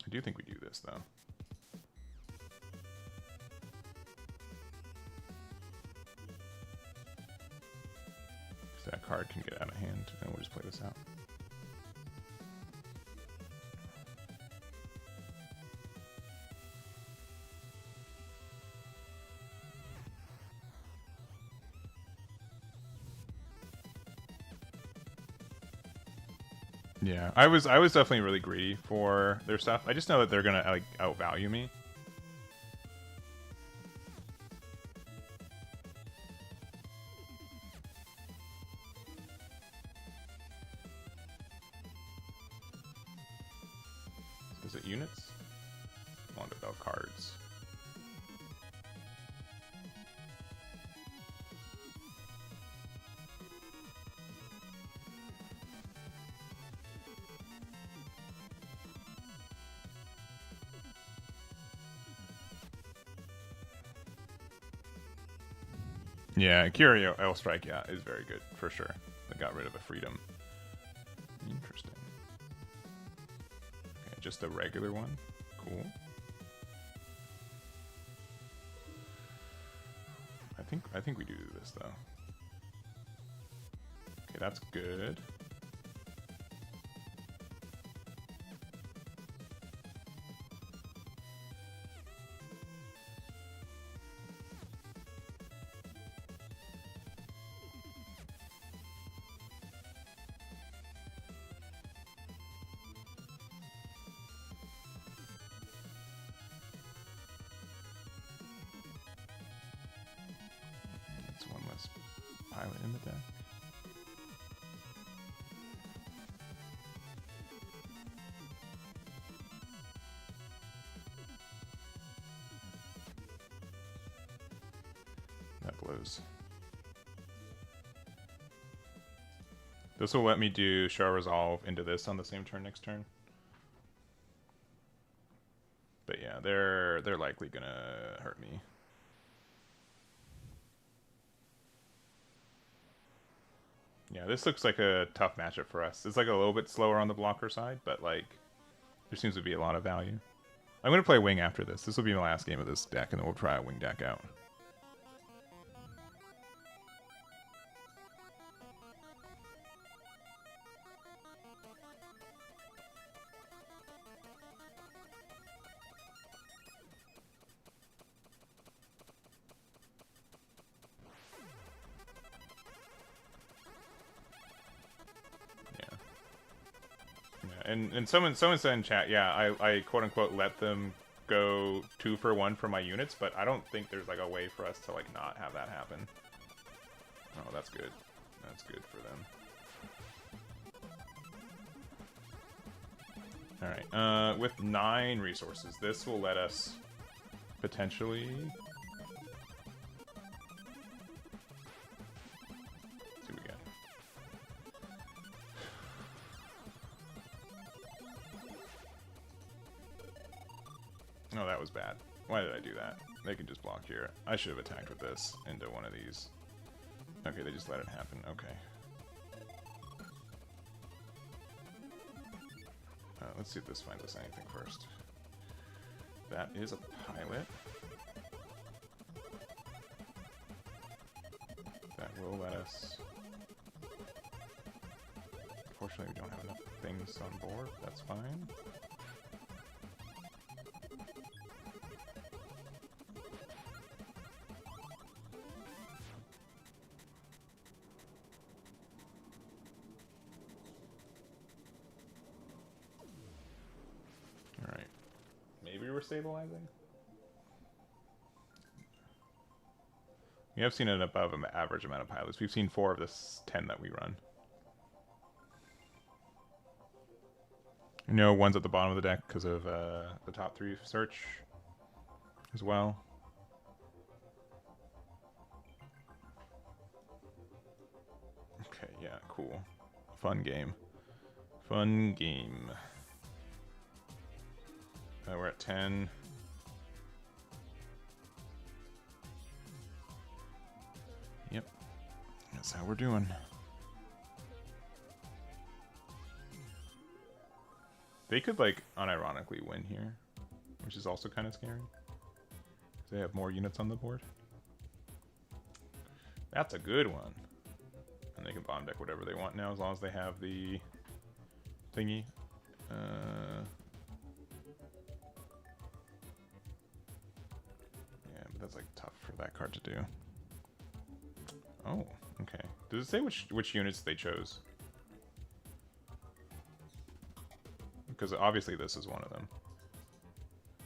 I do think we do this, though. Because that card can get out of hand, and we'll just play this out. Yeah, I was definitely really greedy for their stuff. I just know that they're gonna like outvalue me. Is it units? I want about cards. Yeah, Curio Ailstrike, yeah, is very good, for sure. They got rid of the freedom. Interesting. Okay, just a regular one. Cool. I think we do this, though. Okay, that's good. Pilot in the deck. close. This will let me do Show Resolve into this on the same turn next turn. But yeah, they're likely gonna hurt me. Yeah, this looks like a tough matchup for us. It's like a little bit slower on the blocker side, but like there seems to be a lot of value. I'm gonna play Wing after this. This will be my last game of this deck, and then we'll try a Wing deck out. And someone said in chat, yeah, I quote unquote let them go 2 for 1 for my units, but I don't think there's like a way for us to like not have that happen. Oh, that's good. That's good for them. Alright, with 9 resources, this will let us potentially... Let's see what we got. Oh, that was bad. Why did I do that? They can just block here. I should have attacked with this into one of these. Okay, they just let it happen. Okay. Let's see if this finds us anything first. That is a pilot. That will let us... Unfortunately, we don't have enough things on board. That's fine. Stabilizing. We have seen an above average amount of pilots. We've seen 4 of the 10 that we run. You know, one's at the bottom of the deck because of the top 3 search as well. Okay, yeah, cool. Fun game. Fun game. We're at 10. Yep. That's how we're doing. They could, like, unironically win here, which is also kind of scary. They have more units on the board. That's a good one. And they can bomb deck whatever they want now, as long as they have the thingy. That's like tough for that card to do. Oh, okay. Does it say which units they chose? Because obviously this is one of them.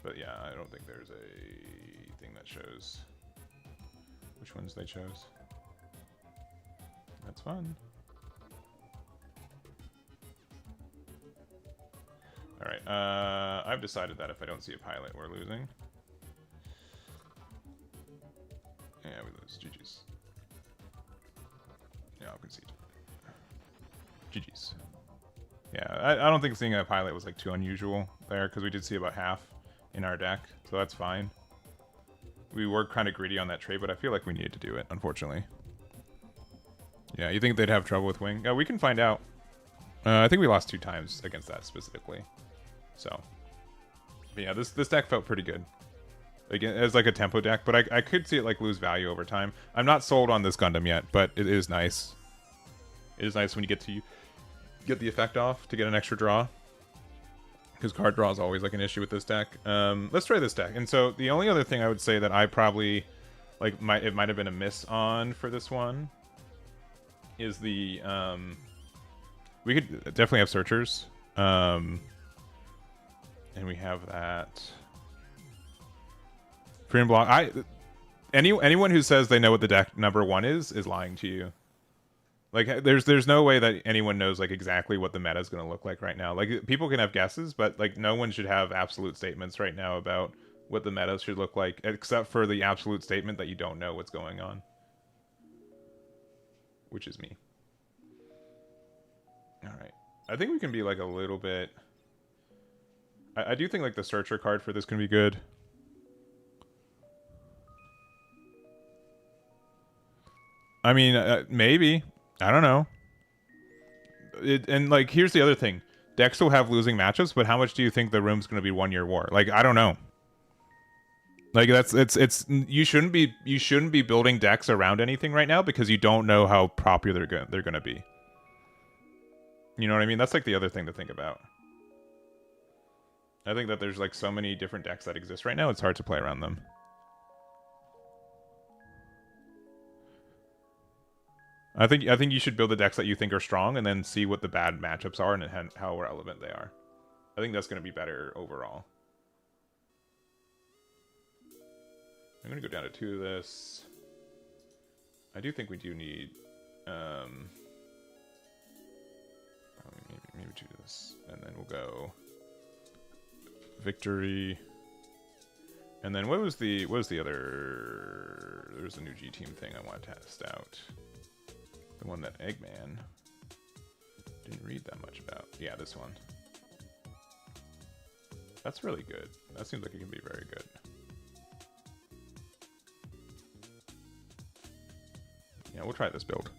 But yeah, I don't think there's a thing that shows which ones they chose. That's fun. Alright, I've decided that if I don't see a pilot, we're losing. Yeah, we lose. GG's. Yeah, I'll concede. GG's. Yeah, I don't think seeing a pilot was like too unusual there, because we did see about half in our deck, so that's fine. We were kind of greedy on that trade, but I feel like we needed to do it, unfortunately. Yeah, you think they'd have trouble with Wing? We can find out. I think we lost 2 times against that specifically. So, but yeah, this deck felt pretty good. Again, as like a tempo deck, but I could see it like lose value over time. I'm not sold on this Gundam yet, but it is nice. It is nice when you get the effect off to get an extra draw, because card draw is always like an issue with this deck. Let's try this deck. And so the only other thing I would say that I probably like it might have been a miss on for this one is the we could definitely have searchers, and we have that. Freedom block. Anyone who says they know what the deck number 1 is lying to you. Like, there's no way that anyone knows like exactly what the meta is going to look like right now. Like, people can have guesses, but like no one should have absolute statements right now about what the meta should look like, except for the absolute statement that you don't know what's going on. which is me. All right. I think we can be like a little bit. I do think like the searcher card for this can be good. I mean, maybe. I don't know. And like, here's the other thing: decks will have losing matchups, but how much do you think the room's going to be 1 year war? Like, I don't know. Like it's you shouldn't be building decks around anything right now because you don't know how popular they're going to be. You know what I mean? That's like the other thing to think about. I think that there's like so many different decks that exist right now, it's hard to play around them. I think you should build the decks that you think are strong and then see what the bad matchups are and how relevant they are. I think that's going to be better overall. I'm going to go down to 2 of this. I do think we do need maybe 2 of this, and then we'll go victory. And then what was the other? There's a new G team thing I want to test out. The one that Eggman didn't read that much about. Yeah, this one. That's really good. That seems like it can be very good. Yeah, we'll try this build.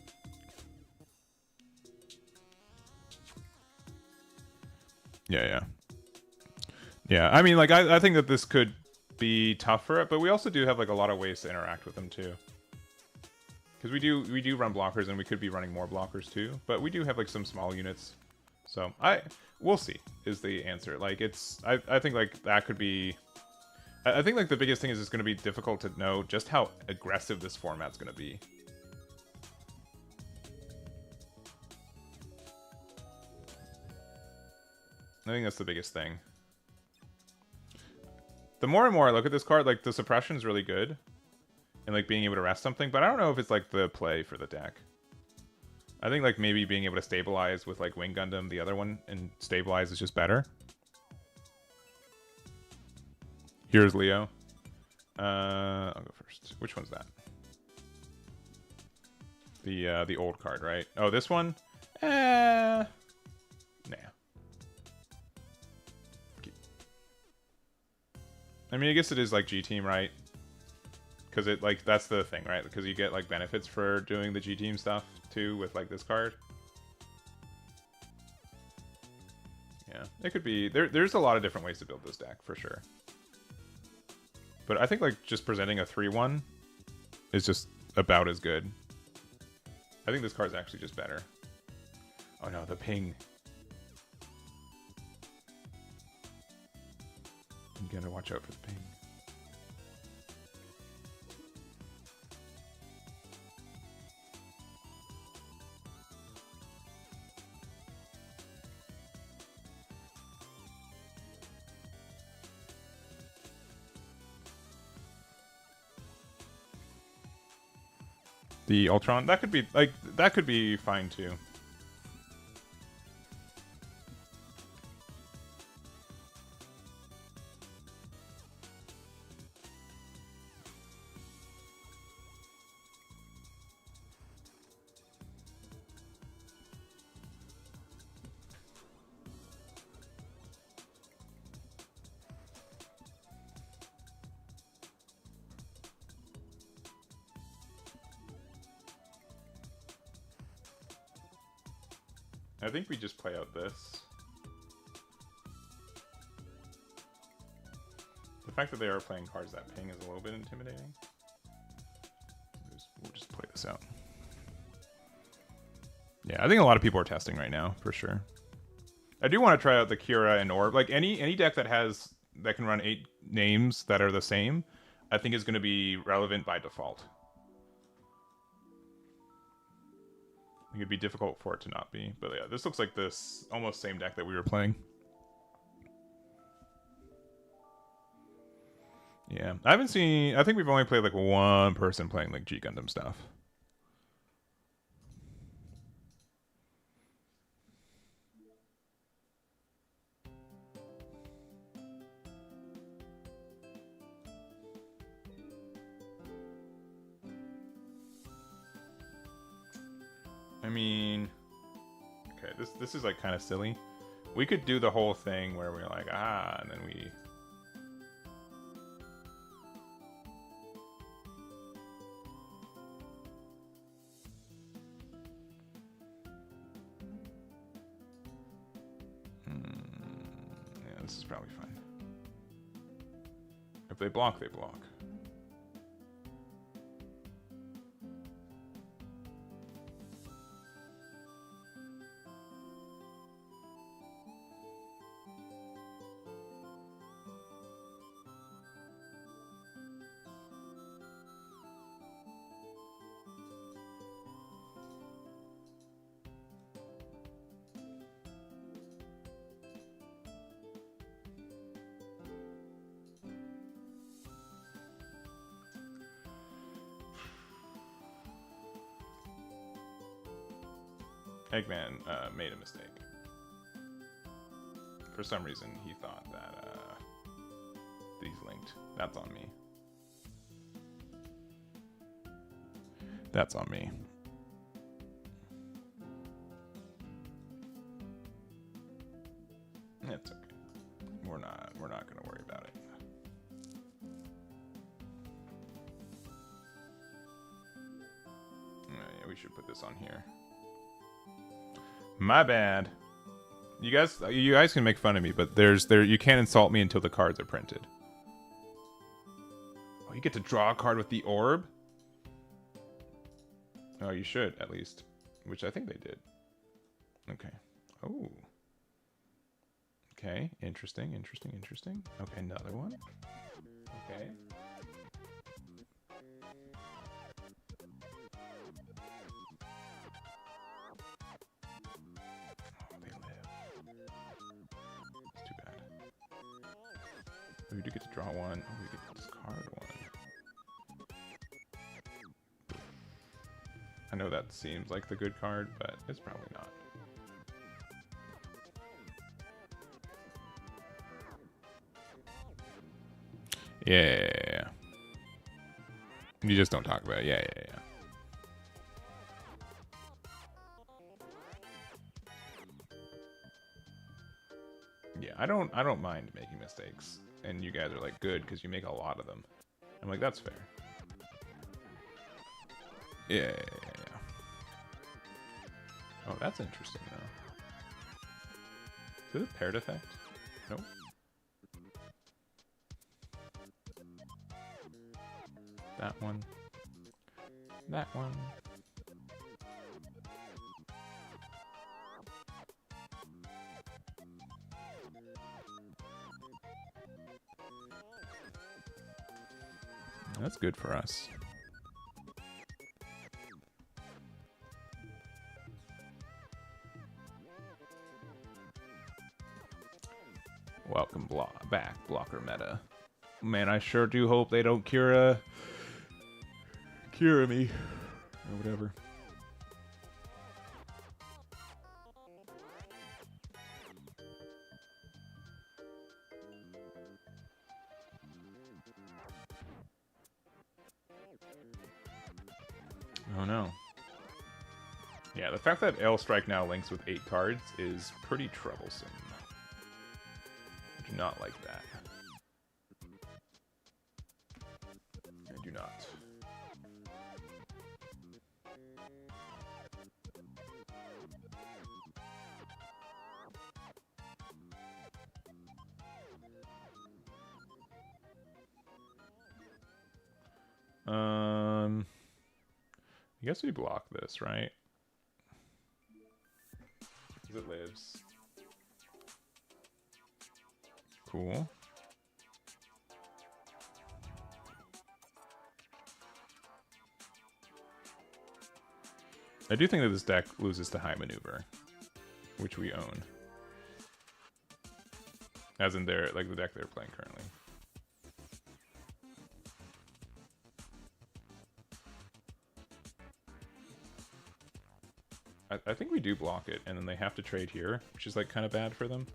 Yeah. I mean, like, I think that this could be tough for it, but we also do have like a lot of ways to interact with them too. Because we do run blockers, and we could be running more blockers too. But we do have like some small units, so we'll see is the answer. Like I think like that could be. I think like the biggest thing is it's going to be difficult to know just how aggressive this format's going to be. I think that's the biggest thing. The more and more I look at this card, like the suppression's really good. And like being able to rest something, but I don't know if it's like the play for the deck. I think like maybe being able to stabilize with like Wing Gundam, the other one, and stabilize is just better. Here's Leo. I'll go first. Which one's that? The old card, right? Oh, this one? Nah. I mean, I guess it is like G Team, right? Because it like that's the thing, right? Because you get like benefits for doing the G Team stuff too with like this card. Yeah, it could be there's a lot of different ways to build this deck for sure. But I think like just presenting a 3/1 is just about as good. I think this card's actually just better. Oh no, the ping. You gotta watch out for the ping. The Ultron, that could be fine too. I think we just play out this. The fact that they are playing cards that ping is a little bit intimidating. We'll just play this out. Yeah, I think a lot of people are testing right now, for sure. I do want to try out the Kira and Orb. Like, any deck that can run 8 names that are the same, I think is going to be relevant by default. It'd be difficult for it to not be, but yeah, this looks like this almost same deck that we were playing. Yeah, I think we've only played like one person playing like G Gundam stuff. I mean, okay, this is like kind of silly. We could do the whole thing where we're like, and then we... Yeah, this is probably fine. If they block, they block. Eggman made a mistake. For some reason, he thought that these linked. That's on me. That's on me. It's okay. We're not gonna worry about it. Yeah, we should put this on here. My bad. You guys can make fun of me, but you can't insult me until the cards are printed. Oh, you get to draw a card with the orb? Oh, you should, at least. Which I think they did. Okay. Oh. Okay, interesting. Okay, another one. Okay. We do get to draw one. Oh, we get to discard one. I know that seems like the good card, but it's probably not. Yeah. You just don't talk about it. Yeah. Yeah, I don't mind making mistakes. And you guys are like, good, because you make a lot of them. I'm like, that's fair. Yeah. Oh, that's interesting, though. Is it a paired effect? Nope. That one. That one. That's good for us. Welcome back, blocker meta. Man, I sure do hope they don't cure me or whatever. Oh no. Yeah, the fact that L Strike now links with 8 cards is pretty troublesome. I do not like that. I do not. I guess we block this, right? Because it lives. Cool. I do think that this deck loses to high maneuver, which we own. As in their, like the deck they're playing currently. I think we do block it, and then they have to trade here, which is like kind of bad for them.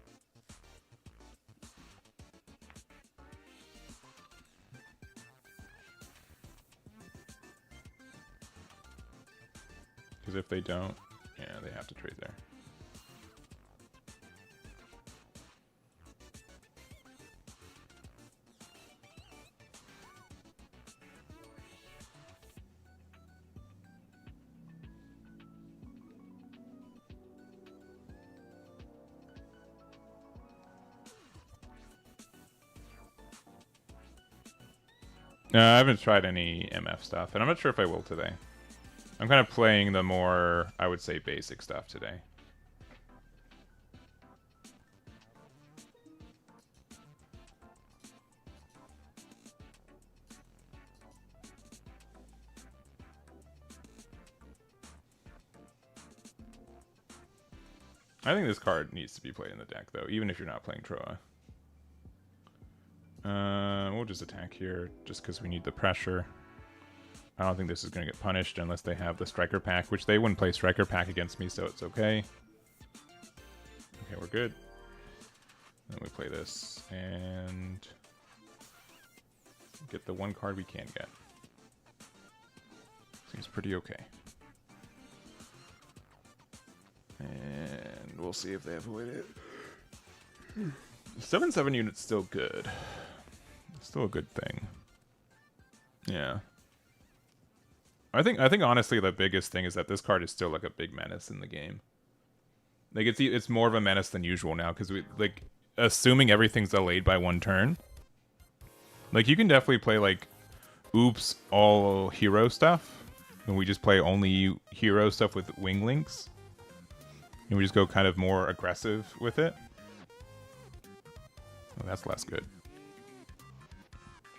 Because if they don't, they have to trade there. No, I haven't tried any MF stuff, and I'm not sure if I will today. I'm kind of playing the more, I would say, basic stuff today. I think this card needs to be played in the deck, though, even if you're not playing Troa. We'll just attack here, just because we need the pressure. I don't think this is going to get punished unless they have the Striker Pack, which they wouldn't play Striker Pack against me, so it's okay. Okay, we're good. Then we play this, and get the one card we can get. Seems pretty okay. And we'll see if they avoid it. 7/7 unit's still good. Still a good thing. Yeah. I think honestly the biggest thing is that this card is still like a big menace in the game. Like it's more of a menace than usual now because we like assuming everything's delayed by one turn. Like you can definitely play like oops all hero stuff, and we just play only hero stuff with wing links, and we just go kind of more aggressive with it. Oh, that's less good.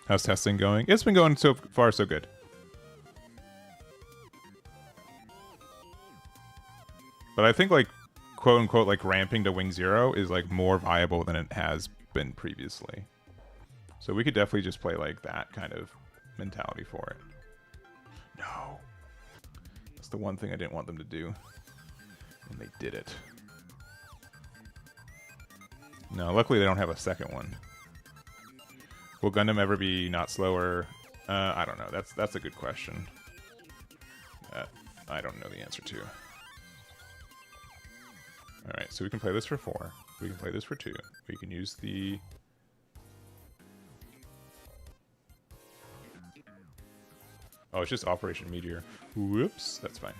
How's testing going? It's been going so far so good. But I think like quote unquote like ramping to wing 0 is like more viable than it has been previously. So we could definitely just play like that kind of mentality for it. No. That's the one thing I didn't want them to do. And they did it. No, luckily they don't have a second one. Will Gundam ever be not slower? I don't know. That's a good question. I don't know the answer to. Alright, so we can play this for 4. We can play this for 2. We can use the... Oh, it's just Operation Meteor. Whoops, that's fine.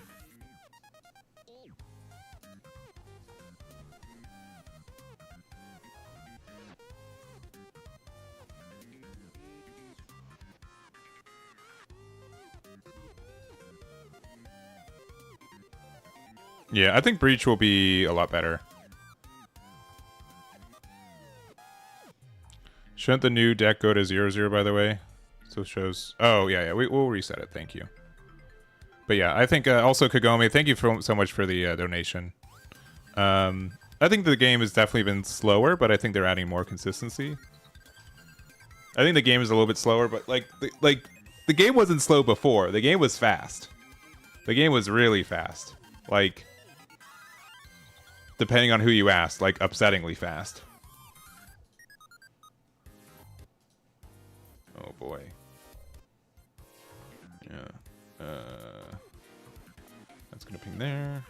Yeah, I think Breach will be a lot better. Shouldn't the new deck go to 0/0, by the way? So it shows... Oh, yeah, we'll reset it. Thank you. But yeah, I think also Kagome, thank you so much for the donation. I think the game has definitely been slower, but I think they're adding more consistency. I think the game is a little bit slower, but the game wasn't slow before. The game was fast. The game was really fast. Like... Depending on who you ask, like upsettingly fast. Oh boy. Yeah. That's gonna ping there.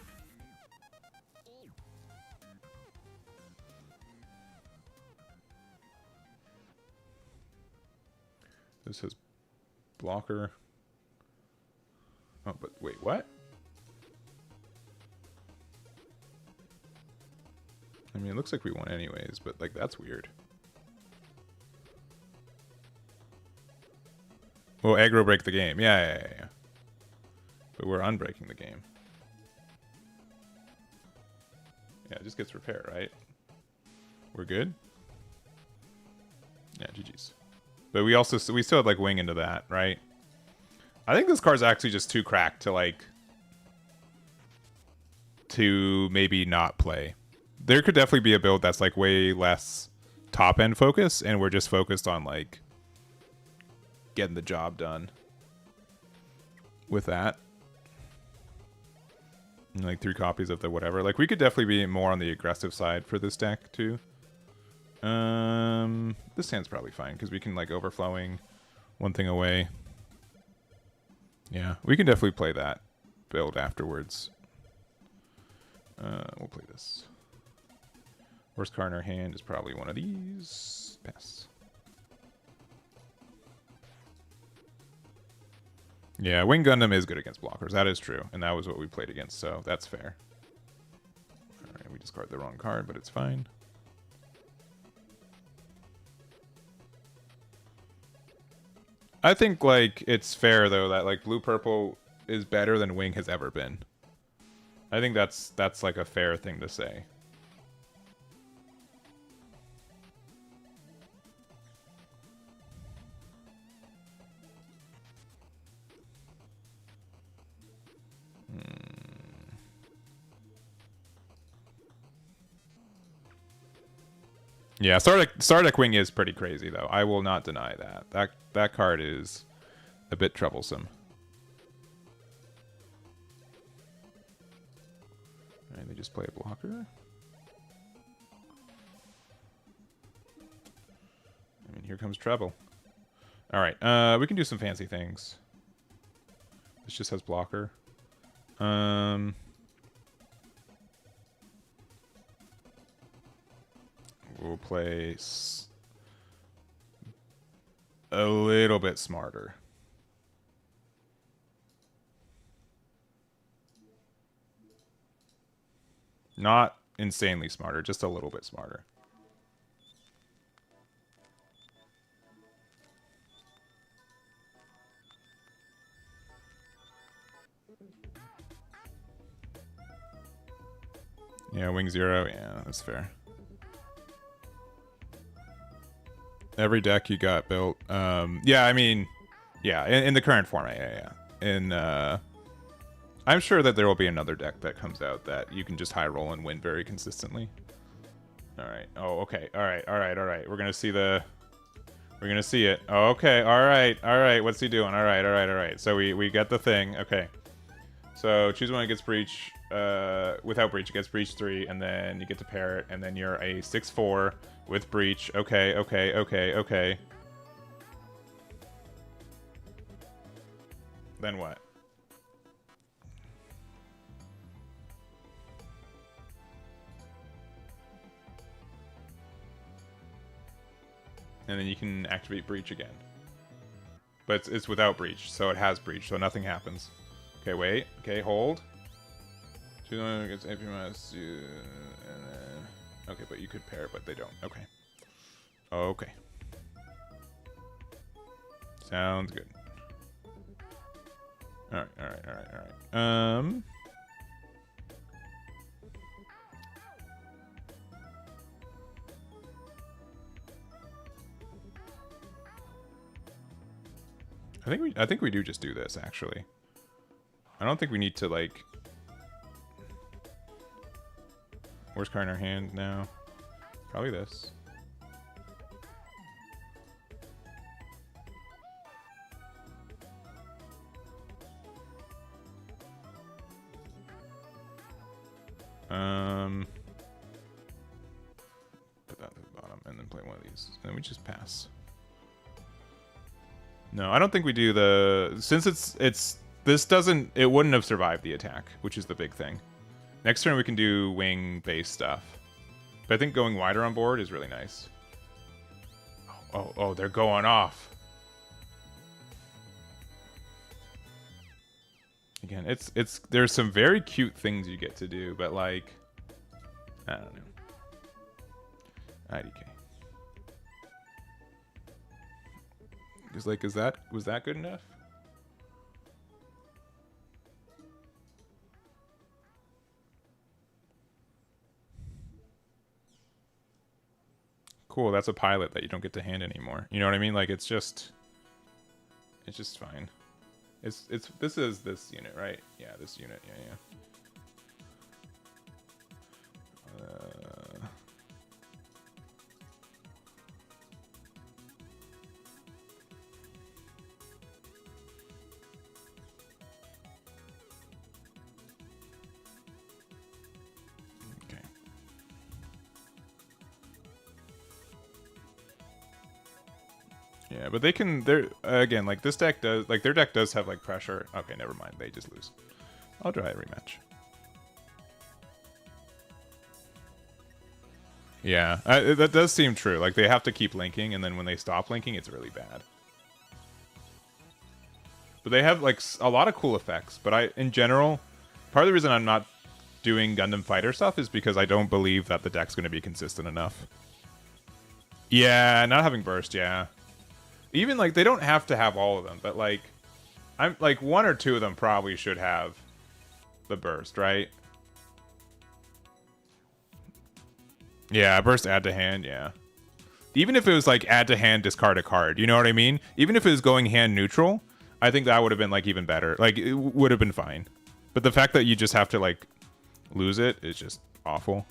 This says blocker. Oh, but wait, what? I mean, it looks like we won anyways, but, like, that's weird. Well, aggro break the game. Yeah. But we're unbreaking the game. Yeah, it just gets repair, right? We're good? Yeah, GG's. But we still had, like, wing into that, right? I think this card's actually just too cracked to, like... to maybe not play. There could definitely be a build that's like way less top end focus, and we're just focused on like getting the job done with that. And, like 3 copies of the whatever. Like we could definitely be more on the aggressive side for this deck too. This hand's probably fine because we can like overflowing one thing away. Yeah, we can definitely play that build afterwards. We'll play this. Worst card in our hand is probably one of these. Pass. Yeah, Wing Gundam is good against blockers. That is true. And that was what we played against, so that's fair. Alright, we discarded the wrong card, but it's fine. I think, like, it's fair, though, that, like, blue-purple is better than Wing has ever been. I think that's like, a fair thing to say. Yeah, Stardeck Wing is pretty crazy, though. I will not deny that. That card is a bit troublesome. And they just play a blocker. I mean, here comes treble. All right, we can do some fancy things. This just has blocker. We'll play a little bit smarter. Not insanely smarter, just a little bit smarter. Yeah, Wing 0. Yeah, that's fair. Every deck you got built. Yeah, I mean, yeah, in the current format, yeah. I'm sure that there will be another deck that comes out that you can just high roll and win very consistently. All right. Oh, okay. All right. We're gonna see it. Oh, okay. All right. What's he doing? All right. So we get the thing. Okay. So choose one that gets breach. Without breach, it gets breach 3, and then you get to pair it, and then you're a 6/4 with breach. Okay. Then what? And then you can activate breach again. But it's without breach, so it has breach, so nothing happens. Okay, wait. Okay, hold. Choose one that gets AP minus 2, and then... Okay, but you could pair, but they don't. Okay. Okay. Sounds good. Alright. I think we do just do this, actually. I don't think we need to, like... Worst card in our hand now. Probably this. Put that at the bottom and then play one of these. And then we just pass. No, I don't think we do the... Since it's... This doesn't... It wouldn't have survived the attack, which is the big thing. Next turn we can do wing-based stuff. But I think going wider on board is really nice. Oh, they're going off. Again, there's some very cute things you get to do, but like... I don't know. IDK. Because like, was that good enough? Cool, that's a pilot that you don't get to hand anymore. You know what I mean? Like, it's just fine. This is this unit, right? Yeah, this unit. Yeah. Okay. Yeah, but they're again, like this deck does, like their deck does have like pressure. Okay, never mind, they just lose. I'll try a rematch. Yeah, that does seem true. Like, they have to keep linking, and then when they stop linking, it's really bad. But they have, like, a lot of cool effects. But in general, part of the reason I'm not doing Gundam Fighter stuff is because I don't believe that the deck's going to be consistent enough. Yeah, not having burst, yeah. Even, like, they don't have to have all of them, but, like, I'm like, one or two of them probably should have the burst, right? Yeah, burst add to hand, yeah. Even if it was like add to hand, discard a card, you know what I mean? Even if it was going hand neutral, I think that would have been like even better. Like, it would have been fine. But the fact that you just have to like lose it is just awful.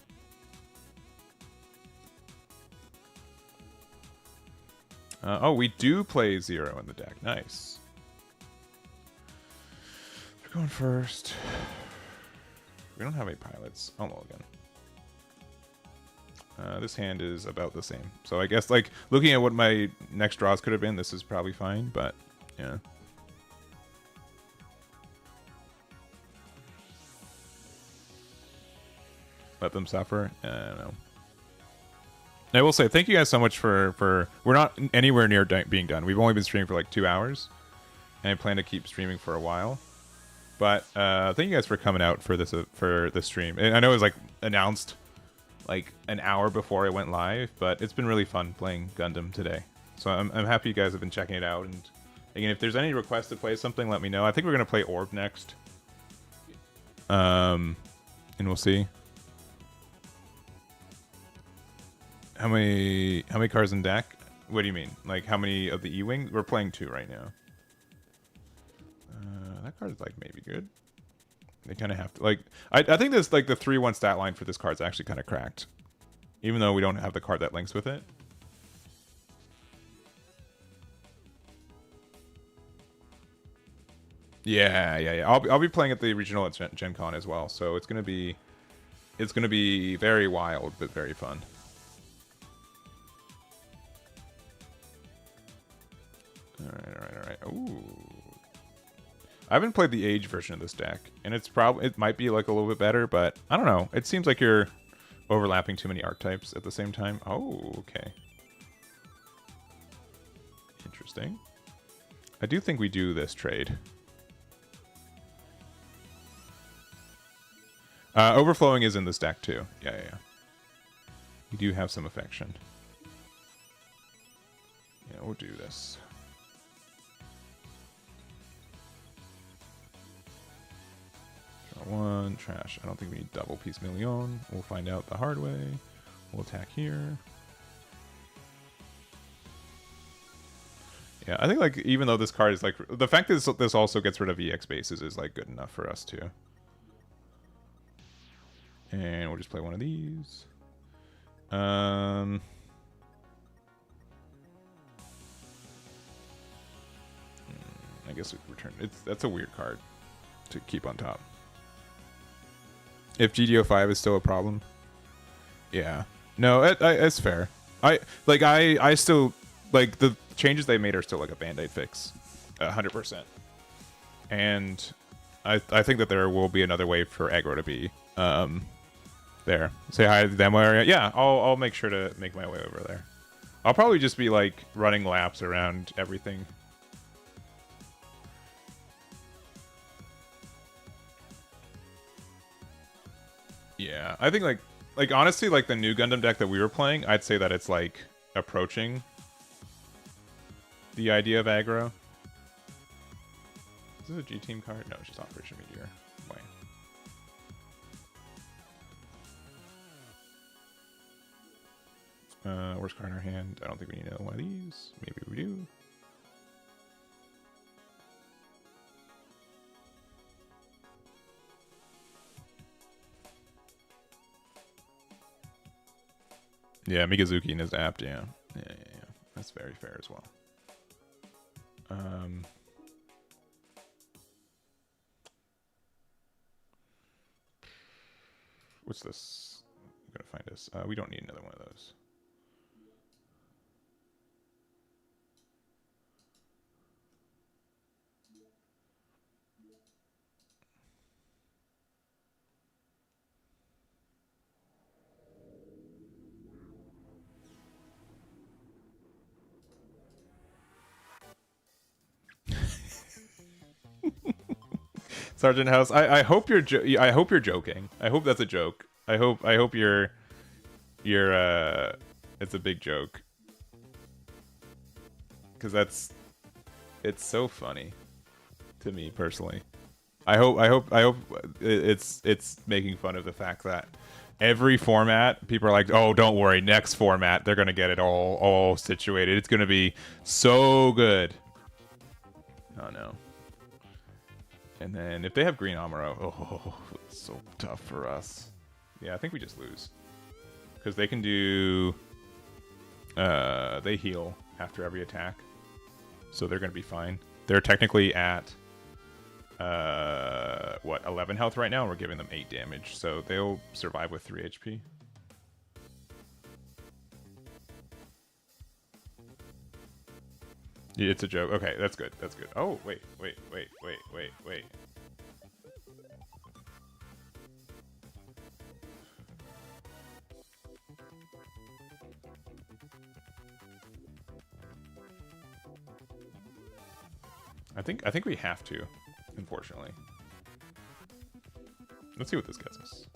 Oh, we do play 0 in the deck. Nice. We're going first. We don't have any pilots. Oh, mulligan. This hand is about the same. So I guess, like, looking at what my next draws could have been, this is probably fine, but, yeah. Let them suffer? I don't know. I will say, thank you guys so much for... We're not anywhere near being done. We've only been streaming for, like, 2 hours, and I plan to keep streaming for a while. But, thank you guys for coming out for this stream. And I know it was, like, announced like an hour before I went live, but it's been really fun playing Gundam today. So I'm happy you guys have been checking it out. And again, if there's any requests to play something, let me know. I think we're gonna play Orb next. And we'll see. How many cards in deck? What do you mean? Like how many of the E-Wing? We're playing 2 right now. That card's like maybe good. They kind of have to, like, I think this, like, the 3-1 stat line for this card's actually kind of cracked. Even though we don't have the card that links with it. Yeah. I'll be playing at the regional at Gen Con as well, so it's gonna be very wild, but very fun. Alright. Ooh. I haven't played the Age version of this deck, and it might be like a little bit better, but I don't know. It seems like you're overlapping too many archetypes at the same time. Oh, okay. Interesting. I do think we do this trade. Overflowing is in this deck too. Yeah. We do have some affection. Yeah, we'll do this. One trash. I don't think we need double piece million. We'll find out the hard way. We'll attack here. Yeah, I think like even though this card is like the fact that this also gets rid of EX bases is like good enough for us too. And we'll just play one of these. I guess we return. That's a weird card to keep on top. If GD05 is still a problem, yeah, no, it's fair. I still like the changes they made are still like a band-aid fix, 100%. And I think that there will be another way for aggro to be there. Say hi to the demo area. Yeah, I'll make sure to make my way over there. I'll probably just be like running laps around everything. Yeah, I think like honestly, like the new Gundam deck that we were playing, I'd say that it's like approaching the idea of aggro. Is this a G-Team card? No, it's just Operation Meteor. Why? Worst card in our hand. I don't think we need another one of these. Maybe we do. Yeah, Mikazuki is apt, yeah. Yeah. That's very fair as well. What's this? I'm gonna find us. We don't need another one of those. Sergeant House. I hope you're I hope you're joking. I hope that's a joke. I hope you're it's a big joke. Cuz it's so funny to me personally. I hope it's making fun of the fact that every format people are like, "Oh, don't worry, next format they're going to get it all situated. It's going to be so good." Oh no. And then if they have green Amuro, oh, it's so tough for us. Yeah, I think we just lose. Because they can do... they heal after every attack. So they're going to be fine. They're technically at... what, 11 health right now? We're giving them 8 damage. So they'll survive with 3 HP. It's a joke. Okay, that's good. That's good. Oh, wait. I think we have to, unfortunately. Let's see what this gets us.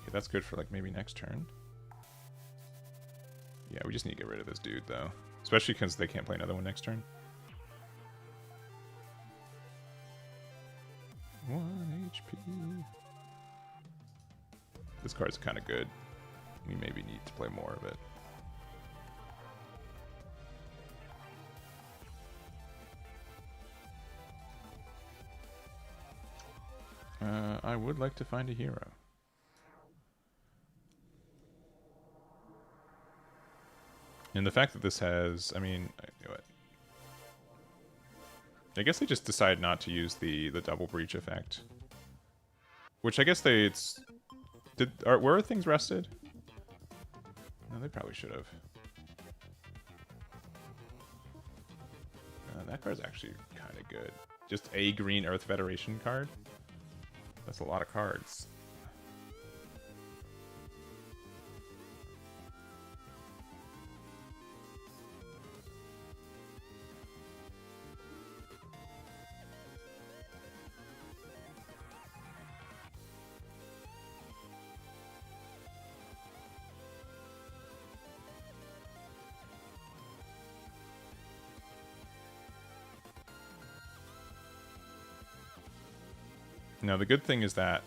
Okay, that's good for like maybe next turn. Yeah, we just need to get rid of this dude though. Especially because they can't play another one next turn. 1 HP. This card's kind of good. We maybe need to play more of it. I would like to find a hero. And the fact that this has, I mean, I guess they just decide not to use the double breach effect, which I guess were things rested? No, they probably should have. That card's actually kind of good. Just a green Earth Federation card. That's a lot of cards. Now, the good thing is that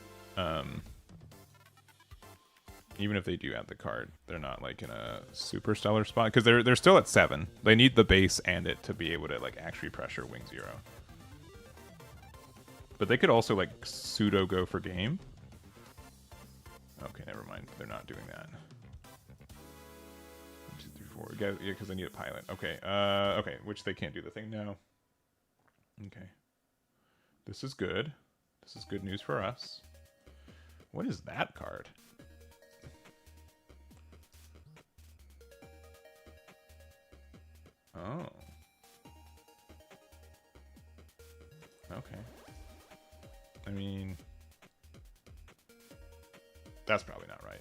even if they do add the card, they're not like in a super stellar spot because they're still at 7. They need the base and it to be able to like actually pressure Wing Zero. But they could also like pseudo go for game. Okay, never mind. They're not doing that. 1, 2, 3, 4. Yeah, because they need a pilot. Okay. Okay, which they can't do the thing now. Okay. This is good. This is good news for us. What is that card? Oh. Okay. I mean, that's probably not right.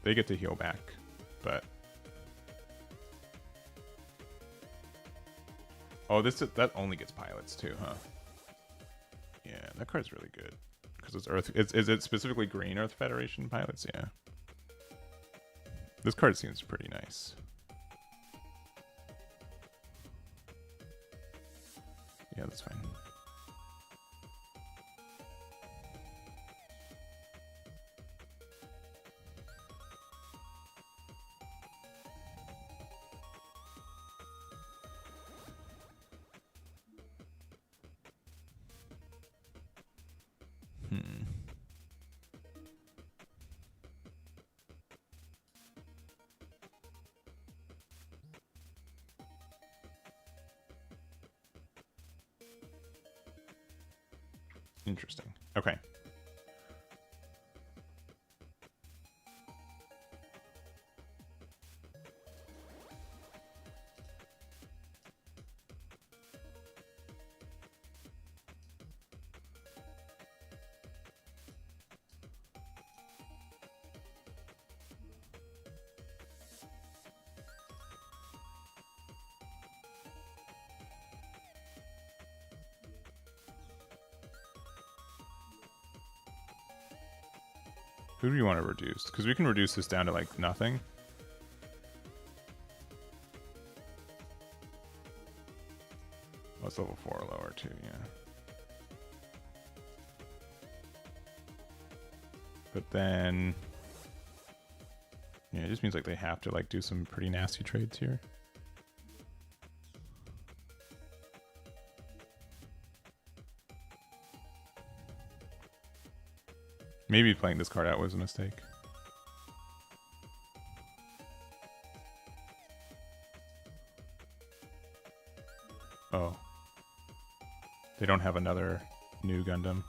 They get to heal back, but oh, that only gets pilots too, huh? Yeah, that card's really good because it's Earth. Is it specifically green Earth Federation pilots? Yeah. This card seems pretty nice. Yeah, that's fine. Interesting. Okay. Who do you want to reduce? Because we can reduce this down to like nothing. Oh, it's level 4 or lower too, yeah. But then, yeah, it just means like they have to like do some pretty nasty trades here. Maybe playing this card out was a mistake. Oh. They don't have another new Gundam.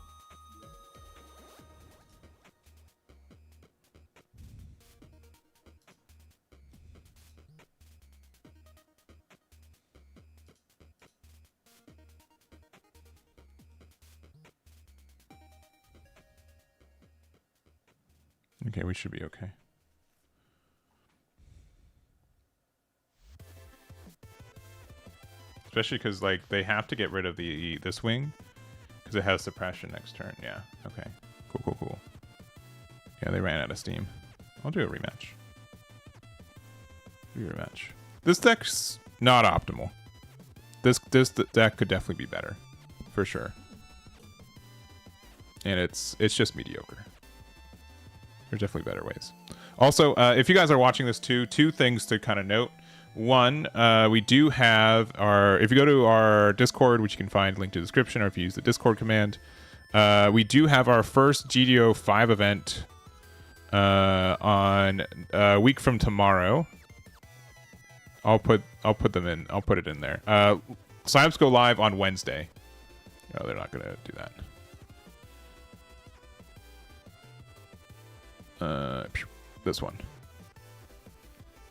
Okay, we should be okay. Especially because like they have to get rid of this wing because it has suppression next turn. Yeah. Okay. Cool. Yeah, they ran out of steam. I'll do a rematch. This deck's not optimal. This deck could definitely be better, for sure. And it's just mediocre. There's definitely better ways. Also, if you guys are watching this too, two things to kind of note. One, we do have our, if you go to our Discord, which you can find linked to the description, or if you use the Discord command, we do have our first GD05 event on a week from tomorrow. I'll put them in. I'll put it in there. Signups go live on Wednesday. No, they're not gonna do that. This one.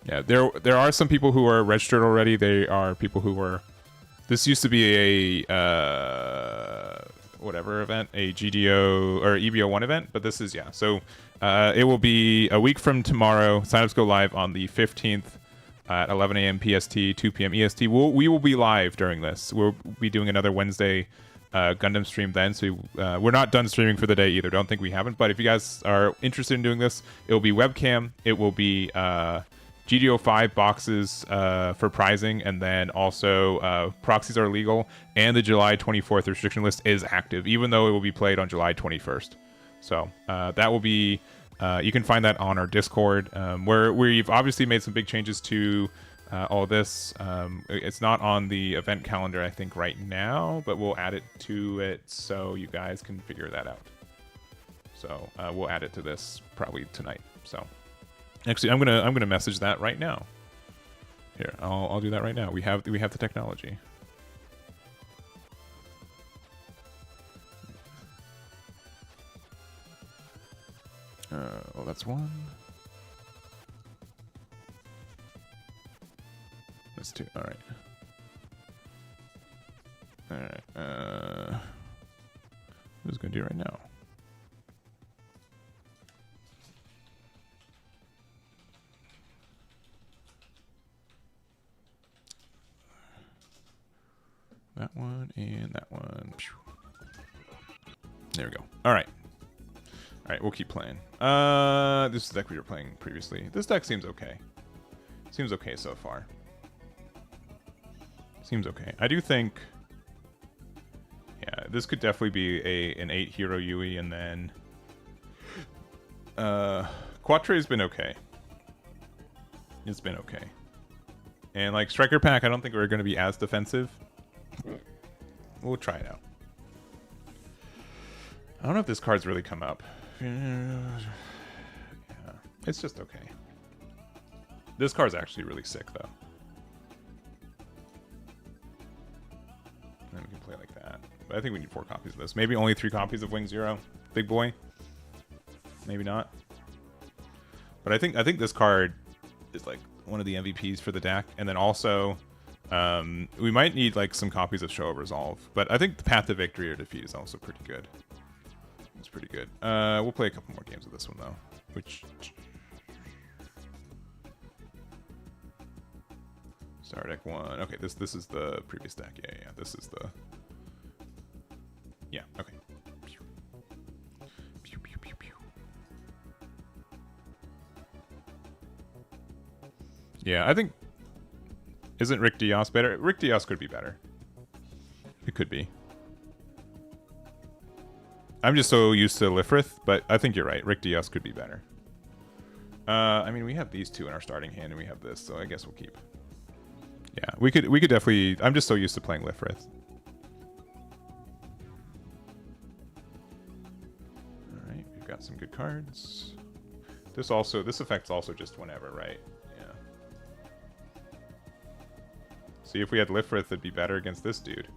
Yeah, there are some people who are registered already. They are people who were. This used to be a whatever event, a GDO or EBO1 event, but this is So it will be a week from tomorrow. Signups go live on the 15th at 11 a.m. PST, 2 p.m. EST. We will be live during this. We'll be doing another Wednesday Gundam stream then, so we're not done streaming for the day either. Don't think we haven't, but if you guys are interested in doing this, it will be webcam, it will be GD05 boxes for prizing, and then also proxies are legal, and the July 24th restriction list is active, even though it will be played on July 21st. So that will be, you can find that on our Discord, where we've obviously made some big changes to all this. It's not on the event calendar, I think, right now, but we'll add it to it so you guys can figure that out. So we'll add it to this probably tonight. So actually, I'm gonna message that right now. Here, I'll do that right now. We have the technology. Oh, that's one. That's two. All right. All right. I'm just gonna do it right now. That one and that one. There we go. All right. All right, we'll keep playing. This is the deck we were playing previously. This deck seems okay. Seems okay so far. Seems okay. I do think, yeah, this could definitely be an 8 hero Yui, and then Quatre's been okay. It's been okay. And like Striker Pack, I don't think we're going to be as defensive. We'll try it out. I don't know if this card's really come up. Yeah, it's just okay. This card's actually really sick, though. And we can play like that. But I think we need 4 copies of this. Maybe only 3 copies of Wing Zero. Big boy. Maybe not. But I think this card is like one of the MVPs for the deck. And then also, we might need like some copies of Show of Resolve. But I think the Path to Victory or Defeat is also pretty good. It's pretty good. We'll play a couple more games of this one, though. Which... Star deck 1. Okay, this is the previous deck. Yeah. This is the... Yeah, okay. Pew, pew, pew, pew. Yeah, I think... Isn't Rick Diaz better? Rick Diaz could be better. It could be. I'm just so used to Lifrith, but I think you're right. Rick Diaz could be better. I mean, we have these two in our starting hand, and we have this, so I guess we'll keep. Yeah, we could definitely... I'm just so used to playing Lifrith. Alright, we've got some good cards. This effect's also just whenever, right? Yeah. See, if we had Lifrith, it'd be better against this dude.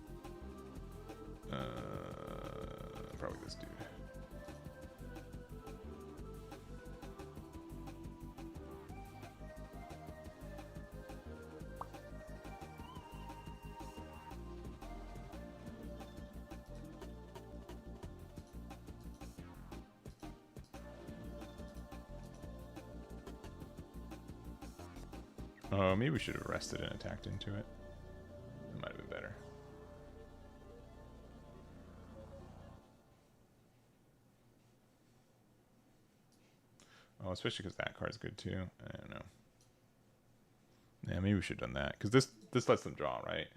Probably this dude. Oh, maybe we should have rested and attacked into it. That might have been better. Oh, especially because that card's good too. I don't know. Yeah, maybe we should have done that. Because this lets them draw, right?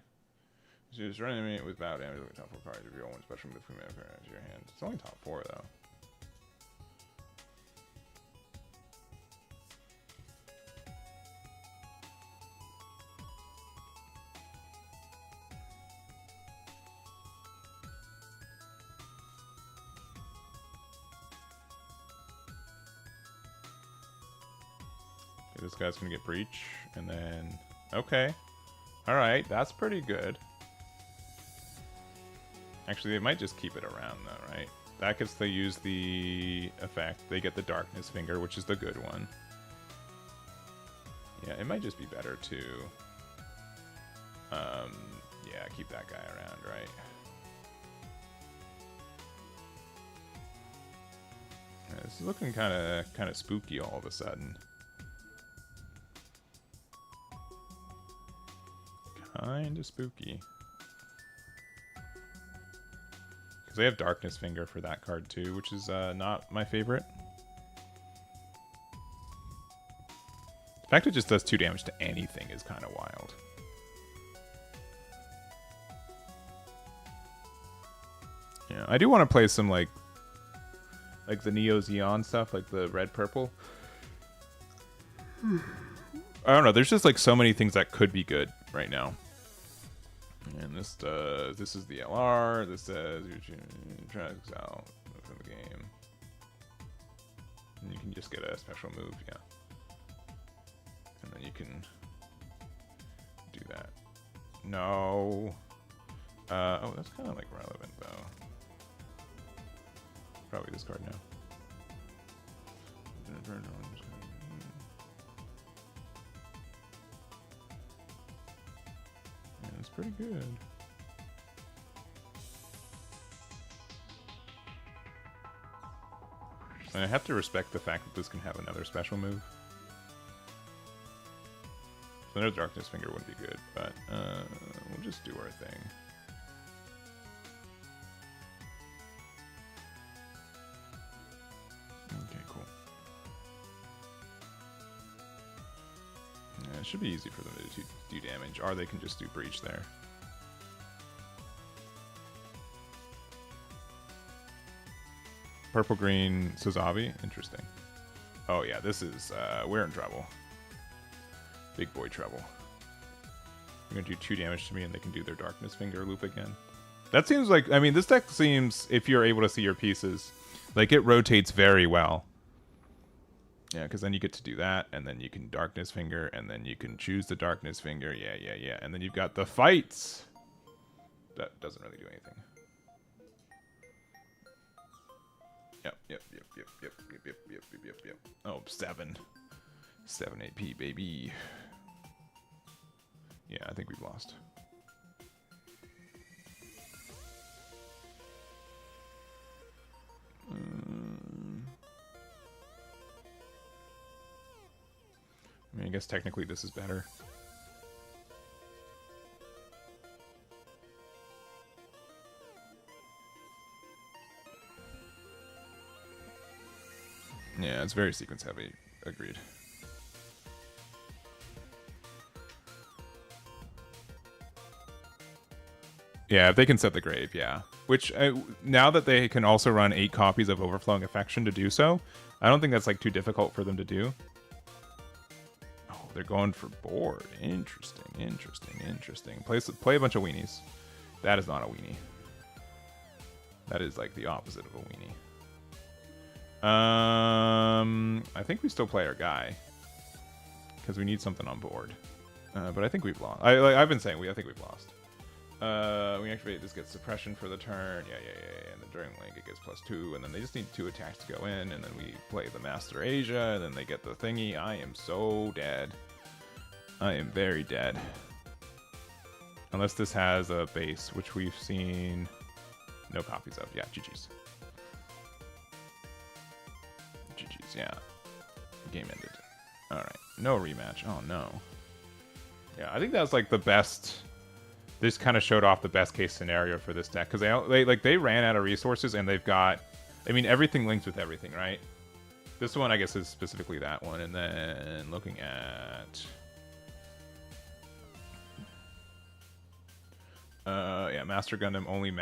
So just running it with bow damage with top 4 cards if you roll one special move from your hand. It's only top 4 though. This guy's gonna get breach, and then okay, all right, that's pretty good. Actually, they might just keep it around though, right? That gets to use the effect. They get the darkness finger, which is the good one. Yeah, it might just be better to, yeah, keep that guy around, right? Yeah, this is looking kind of spooky all of a sudden. Kinda spooky. Because they have Darkness Finger for that card too, which is not my favorite. The fact it just does 2 damage to anything is kind of wild. Yeah, I do want to play some like the Neo Xeon stuff, like the red purple. I don't know. There's just like so many things that could be good right now. And this is the LR. This says you're trying to exile from the game. And you can just get a special move, yeah. And then you can do that. No. Oh, that's kind of like relevant though. Probably this card now. Yeah, it's pretty good. And I have to respect the fact that this can have another special move. So another Darkness Finger wouldn't be good, but we'll just do our thing. Okay, cool. Yeah, it should be easy for them to do damage, or they can just do breach there. Purple green Suzavi, interesting. Oh yeah, this is we're in trouble. Big boy trouble. They're gonna do 2 damage to me, and they can do their Darkness Finger loop again. That seems like, I mean, this deck seems, if you're able to see your pieces, like it rotates very well. Yeah, because then you get to do that, and then you can Darkness Finger, and then you can choose the Darkness Finger. Yeah, yeah, yeah. And then you've got the fights. That doesn't really do anything. Yep. Oh, 7 AP, baby. Yeah, I think we've lost. I mean, I guess technically this is better. Yeah, it's very sequence heavy. Agreed. Yeah, if they can set the grave, yeah. Which, now that they can also run 8 copies of Overflowing Affection to do so, I don't think that's like too difficult for them to do. Oh, they're going for board. Interesting, interesting, interesting. Play a bunch of weenies. That is not a weenie. That is like the opposite of a weenie. I think we still play our guy because we need something on board. But I think we've lost. I've been saying I think we've lost. We activate this, gets suppression for the turn. Yeah. And then during link it gets +2, and then they just need 2 attacks to go in, and then we play the Master Asia, and then they get the thingy. I am so dead. I am very dead. Unless this has a base, which we've seen no copies of. Yeah, GG's. GG's, yeah. Game ended. Alright, no rematch. Oh no. Yeah, I think that's like the best. This kind of showed off the best case scenario for this deck, because they ran out of resources, and they've got, I mean, everything links with everything, right? This one, I guess, is specifically that one, and then looking at, yeah, Master Gundam only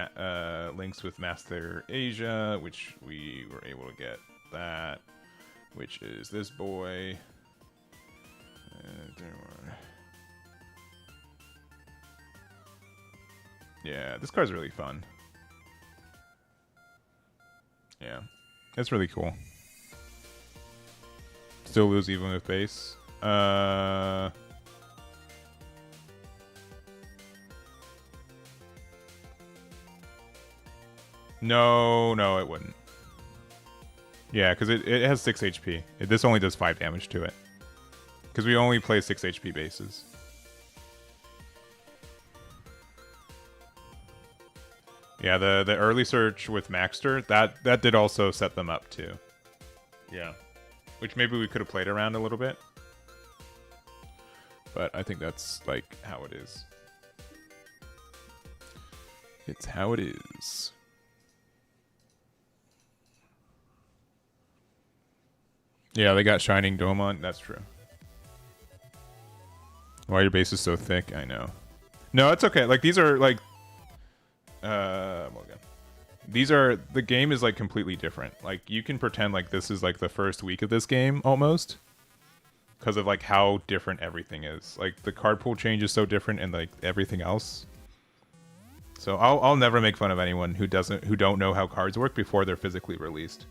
links with Master Asia, which we were able to get that, which is this boy. Yeah, this card's really fun. Yeah, it's really cool. Still lose even with base. No, it wouldn't. Yeah, because it has 6 HP. This only does 5 damage to it. Because we only play 6 HP bases. Yeah, the early search with Maxter, that did also set them up too. Yeah. Which maybe we could have played around a little bit. But I think that's like how it is. It's how it is. Yeah, they got Shining Dome on. That's true. Why your base is so thick? I know. No, it's okay. Like, these are like... Morgan. These are... The game is like completely different. Like, you can pretend like this is like the first week of this game, almost. Because of like how different everything is. Like, the card pool change is so different and like everything else. So I'll never make fun of anyone who don't know how cards work before they're physically released.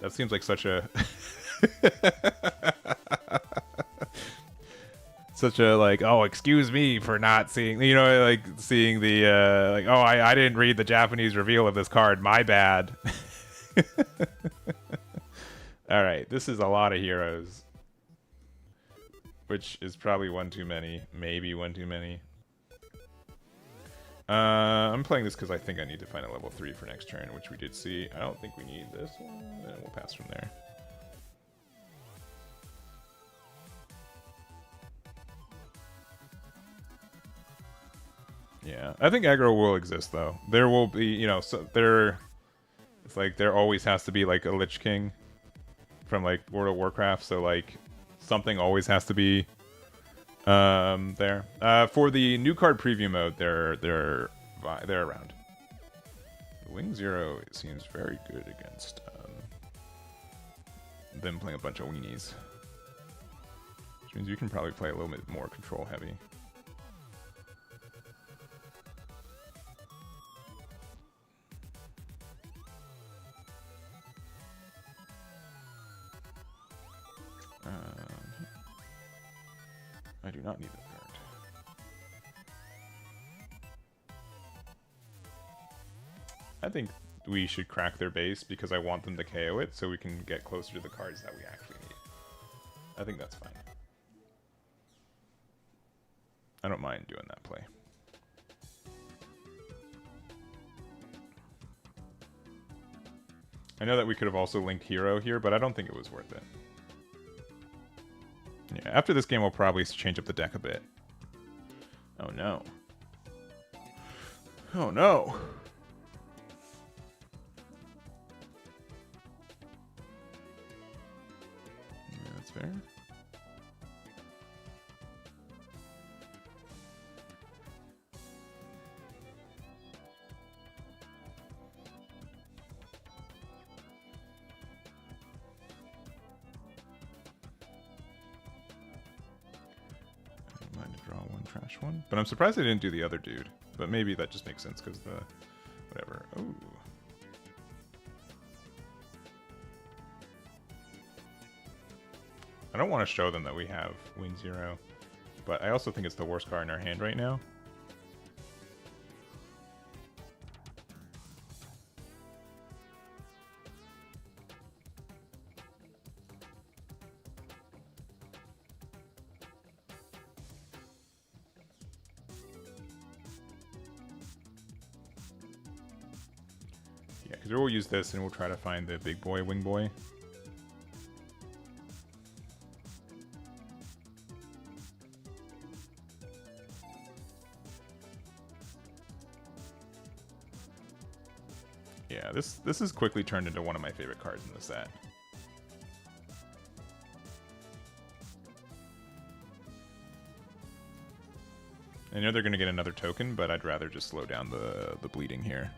That seems like such a... such a, like, oh, excuse me for not seeing, you know, like, seeing the, like, oh, I didn't read the Japanese reveal of this card, my bad. Alright, this is a lot of heroes. Which is probably one too many. Maybe one too many. I'm playing this because I think I need to find a level 3 for next turn, which we did see. I don't think we need this one. We'll pass from there. Yeah, I think aggro will exist though. There will be, you know, so it's like there always has to be like a Lich King from like World of Warcraft, so like something always has to be there. For the new card preview mode, they're around. Wing Zero, it seems very good against them playing a bunch of weenies, which means you can probably play a little bit more control heavy. I do not need that card. I think we should crack their base because I want them to KO it so we can get closer to the cards that we actually need. I think that's fine. I don't mind doing that play. I know that we could have also linked Hero here, but I don't think it was worth it. Yeah, after this game, we'll probably change up the deck a bit. Oh no. Oh no. Yeah, that's fair. trash one. But I'm surprised they didn't do the other dude. But maybe that just makes sense because the... whatever. Ooh. I don't want to show them that we have Wing Zero. But I also think it's the worst card in our hand right now. Yeah, because we'll use this and we'll try to find the big boy, Wing Boy. Yeah, this has quickly turned into one of my favorite cards in the set. I know they're going to get another token, but I'd rather just slow down the bleeding here.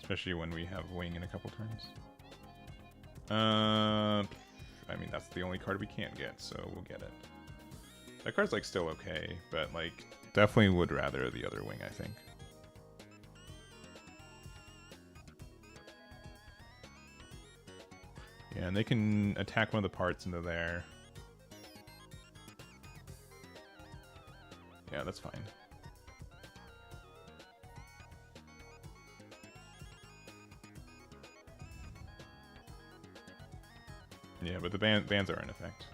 Especially when we have Wing in a couple turns. I mean, that's the only card we can't get, so we'll get it. That card's, like, still okay, but, like, definitely would rather the other Wing, I think. Yeah, and they can attack one of the parts into there. Yeah, that's fine. Yeah, but the bans are in effect.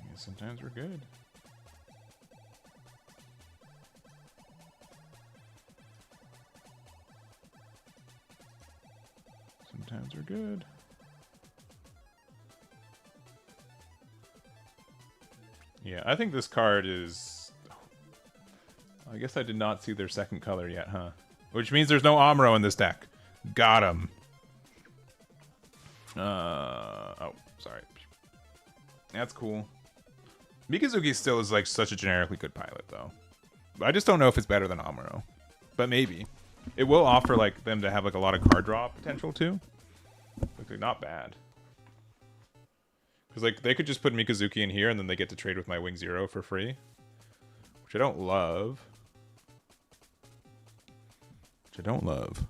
Yeah, sometimes we're good. Sometimes we're good. Yeah, I think this card is... I guess I did not see their second color yet, huh? Which means there's no Amuro in this deck. Got him. Oh, sorry. That's cool. Mikazuki still is like such a generically good pilot, though. I just don't know if it's better than Amuro. But maybe. It will offer like them to have like a lot of card draw potential, too. Like, they're not bad. Because, like, they could just put Mikazuki in here, and then they get to trade with my Wing Zero for free. Which I don't love. Which I don't love.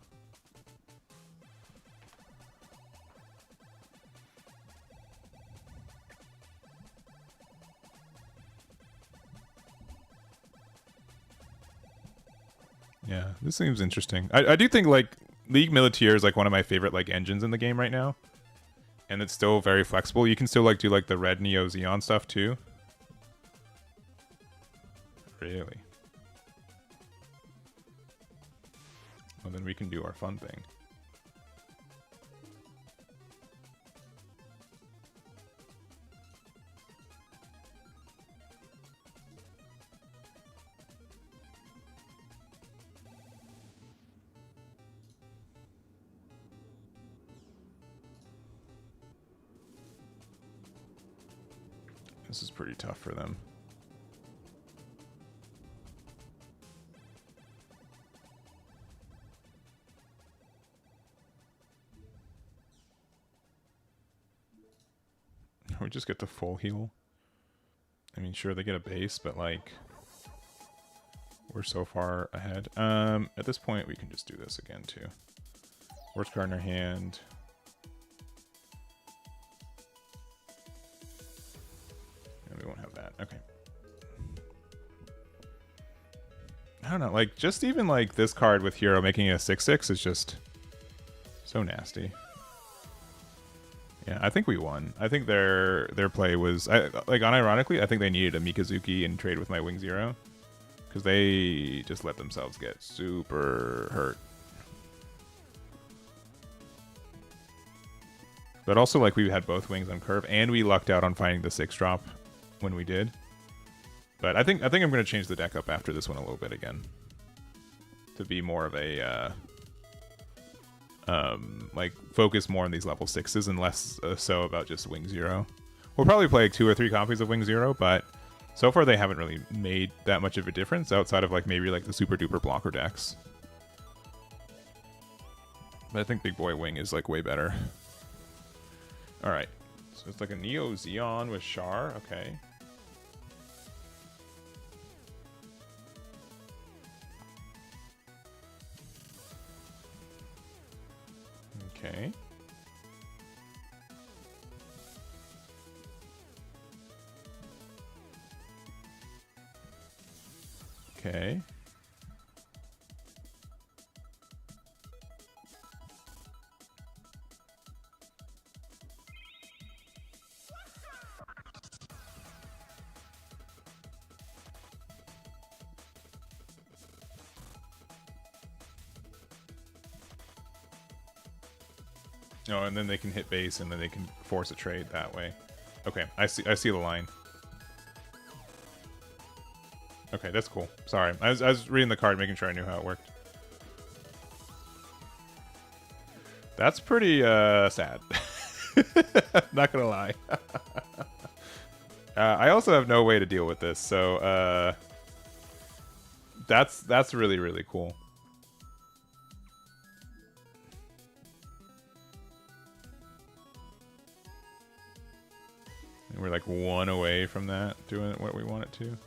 Yeah, this seems interesting. I do think, like, League Militaire is, like, one of my favorite, like, engines in the game right now. And it's still very flexible. You can still like do like the red Neo Xeon stuff too. Really? Well, then we can do our fun thing. This is pretty tough for them. We just get the full heal. I mean, sure, they get a base, but like, we're so far ahead. At this point, we can just do this again too. Worst card in our hand. We won't have that. Okay. I don't know. Like, just even like this card with Hero making a 6/6 is just so nasty. Yeah, I think we won. I think their play was like unironically. I think they needed a Mikazuki and trade with my Wing Zero because they just let themselves get super hurt. But also, like, we had both wings on curve, and we lucked out on finding the 6-drop when we did. But I think I'm going to change the deck up after this one a little bit again to be more of a like focus more on these level 6s and less so about just Wing Zero. We'll probably play 2 or 3 copies of Wing Zero, but so far they haven't really made that much of a difference outside of like maybe like the super duper blocker decks. But I think Big Boy Wing is like way better. All right, so it's like a Neo Xeon with Char. Okay. Okay. Okay. Oh, and then they can hit base, and then they can force a trade that way. Okay, I see the line. Okay, that's cool. Sorry, I was reading the card, making sure I knew how it worked. That's pretty sad. Not gonna lie. I also have no way to deal with this, so that's really, really cool. And we're like 1 away from that, doing what we want it to.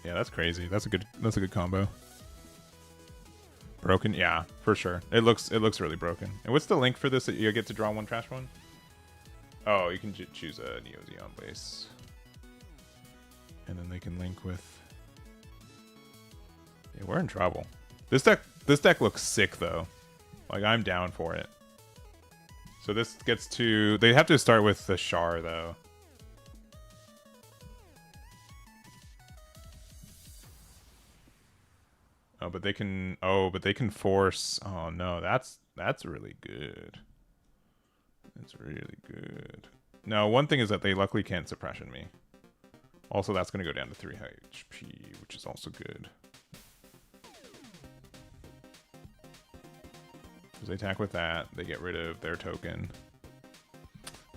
Yeah, that's crazy. That's a good combo. Broken, yeah, for sure. It looks really broken. And what's the link for this that you get to draw 1 trash one? Oh, you can choose a Neo Xeon base, and then they can link with. Yeah, we're in trouble. This deck looks sick though. Like I'm down for it. So this gets to. They have to start with the Char though. Oh, but they can. Oh, but they can force. Oh no, that's really good. That's really good. Now, one thing is that they luckily can't suppression me. Also, that's going to go down to 3 HP, which is also good. Because they attack with that, they get rid of their token.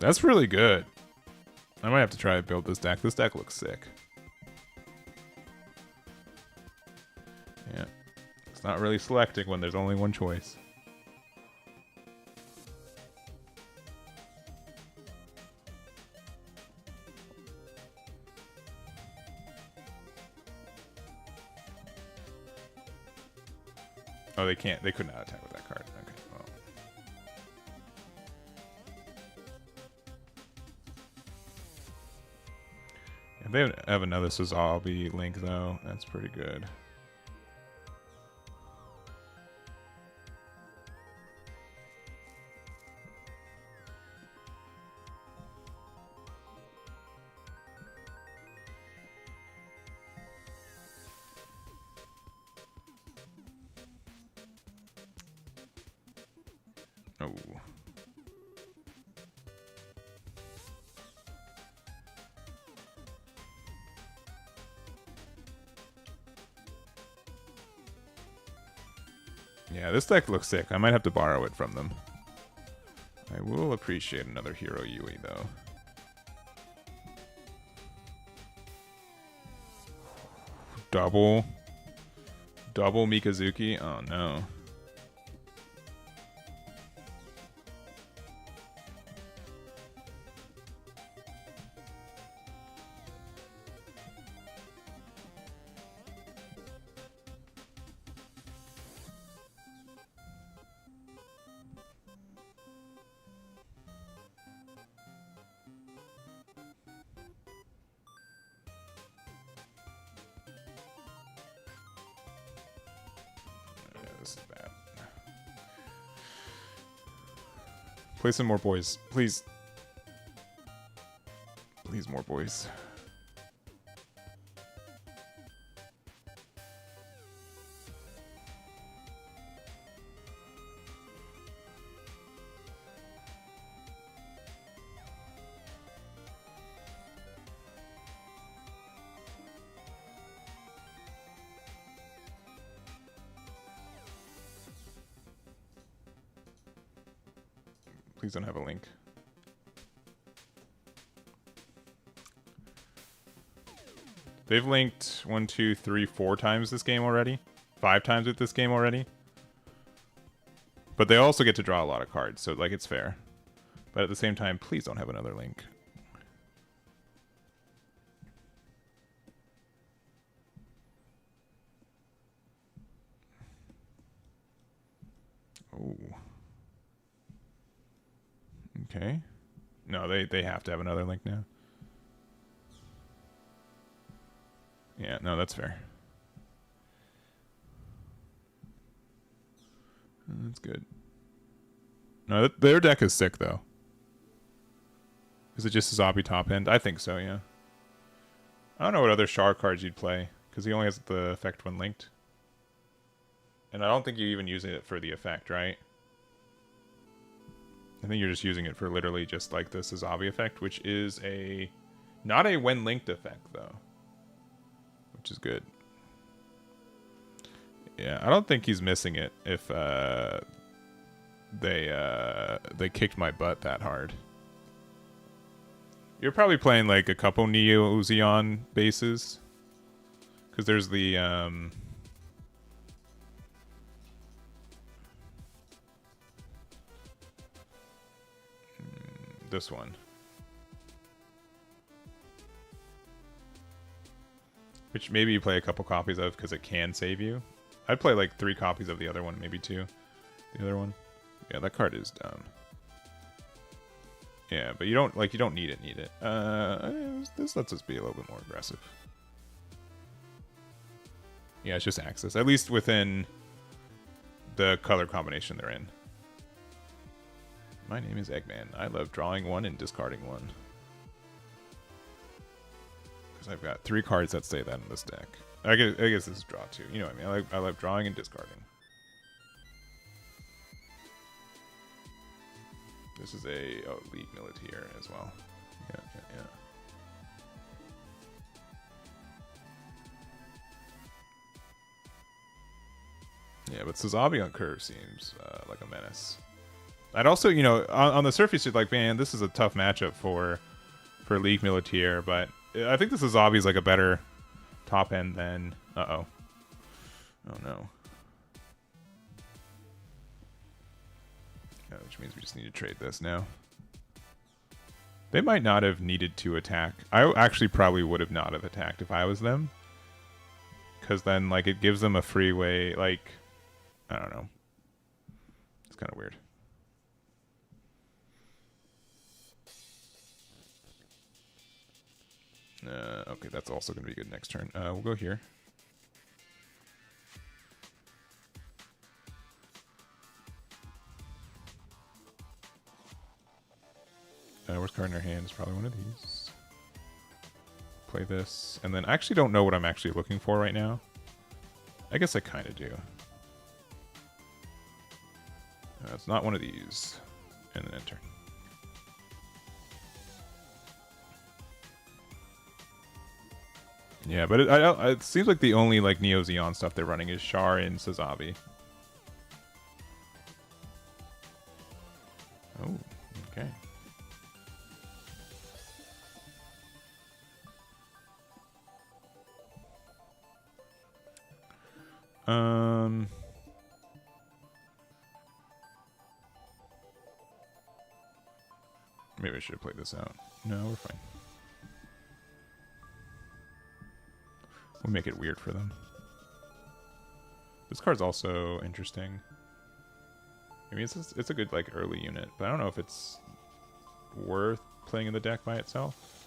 That's really good. I might have to try to build this deck. This deck looks sick. Yeah. It's not really selecting when there's only one choice. Oh, they can't. They could not attack with that card. Okay. Well. If they have another Suzabi link, though, that's pretty good. Oh. Yeah, this deck looks sick. I might have to borrow it from them. I will appreciate another Hero Yui, though. Double Mikazuki? Oh, no. This is bad. Play some more boys. Please. Please, more boys. Please don't have a link. They've linked 1, 2, 3, 4 times this game already. 5 times with this game already. But they also get to draw a lot of cards, so like it's fair. But at the same time, please don't have another link. Oh. Okay. No, they have to have another link now. Yeah, no, that's fair. That's good. No, their deck is sick, though. Is it just a Zombie top end? I think so, yeah. I don't know what other Char cards you'd play, because he only has the effect when linked. And I don't think you even use it for the effect, right? I think you're just using it for literally just like the Sazabi effect, which is a... not a when linked effect, though. Which is good. Yeah, I don't think he's missing it if they kicked my butt that hard. You're probably playing like a couple Neo Uzion bases. Because there's the... this one. Which maybe you play a couple copies of because it can save you. I'd play like 3 copies of the other one, maybe 2. The other one. Yeah, that card is dumb. Yeah, but you don't need it. This lets us be a little bit more aggressive. Yeah, it's just access. At least within the color combination they're in. My name is Eggman. I love drawing 1 and discarding 1. Because I've got 3 cards that say that in this deck. I guess this is draw 2. You know what I mean? I love drawing and discarding. This is a League Militaire as well. Yeah. Yeah, but Sazabi on curve seems like a menace. I'd also, you know, on the surface, you're like, man, this is a tough matchup for League Militaire, but I think this Sazabi is like a better top end than... Uh-oh. Oh, no. Yeah, which means we just need to trade this now. They might not have needed to attack. I actually probably would have not have attacked if I was them. Because then, like, it gives them a free way, like... I don't know. It's kind of weird. Okay, that's also going to be good next turn. We'll go here. Worst card in our hand is probably one of these. Play this. And then I actually don't know what I'm actually looking for right now. I guess I kind of do. It's not one of these. And then enter. Yeah, but it seems like the only like Neo Zeon stuff they're running is Char and Sazabi. Oh, okay. Maybe I should have played this out. No, we're fine. We'll make it weird for them. This card's also interesting. I mean, it's a good like early unit, but I don't know if it's worth playing in the deck by itself.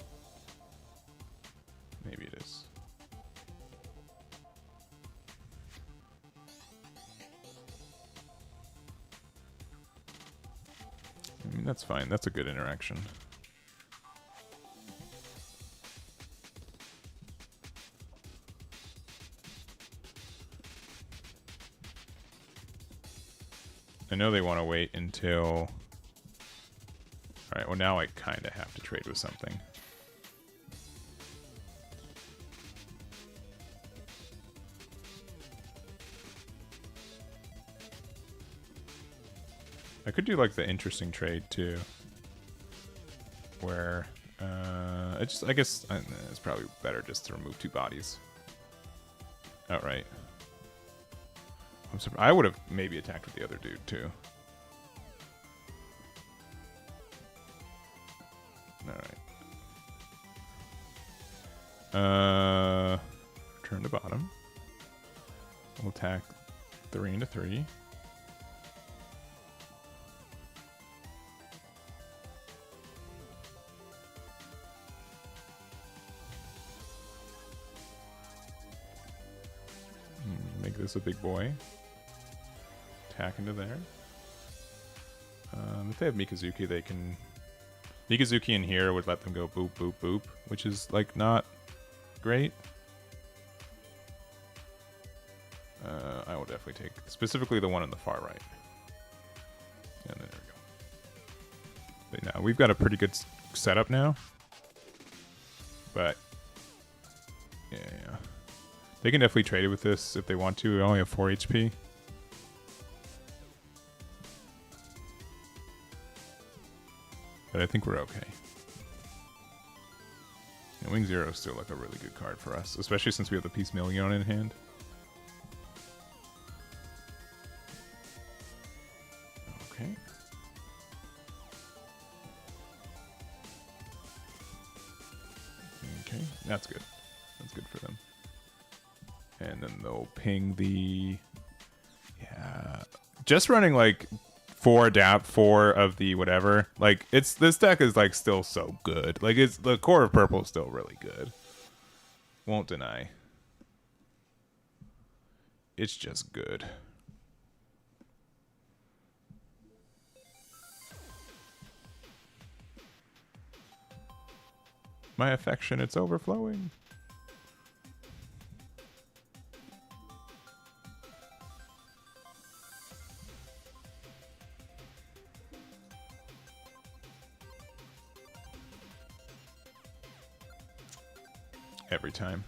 Maybe it is. I mean, that's fine. That's a good interaction. I know they want to wait until... Alright, well now I kind of have to trade with something. I could do like the interesting trade too, where I guess it's probably better just to remove 2 bodies outright. I would have maybe attacked with the other dude too. All right. Turn to bottom. We'll attack 3 into 3. Make this a big boy. Attack into there. If they have Mikazuki, they can... Mikazuki in here would let them go boop, boop, boop, which is, like, not great. I will definitely take specifically the one on the far right. And then there we go. But now we've got a pretty good setup now. But yeah. They can definitely trade it with this if they want to. We only have 4 HP. But I think we're okay. And Wing Zero is still like a really good card for us, especially since we have the Piecemeal Yon in hand. Okay. Okay, that's good. That's good for them. And then they'll ping the... Yeah. Just running like 4 adapt, 4 of the whatever. Like, this deck is like still so good. Like, it's the core of purple is still really good. Won't deny. It's just good. My affection, it's overflowing. Every time.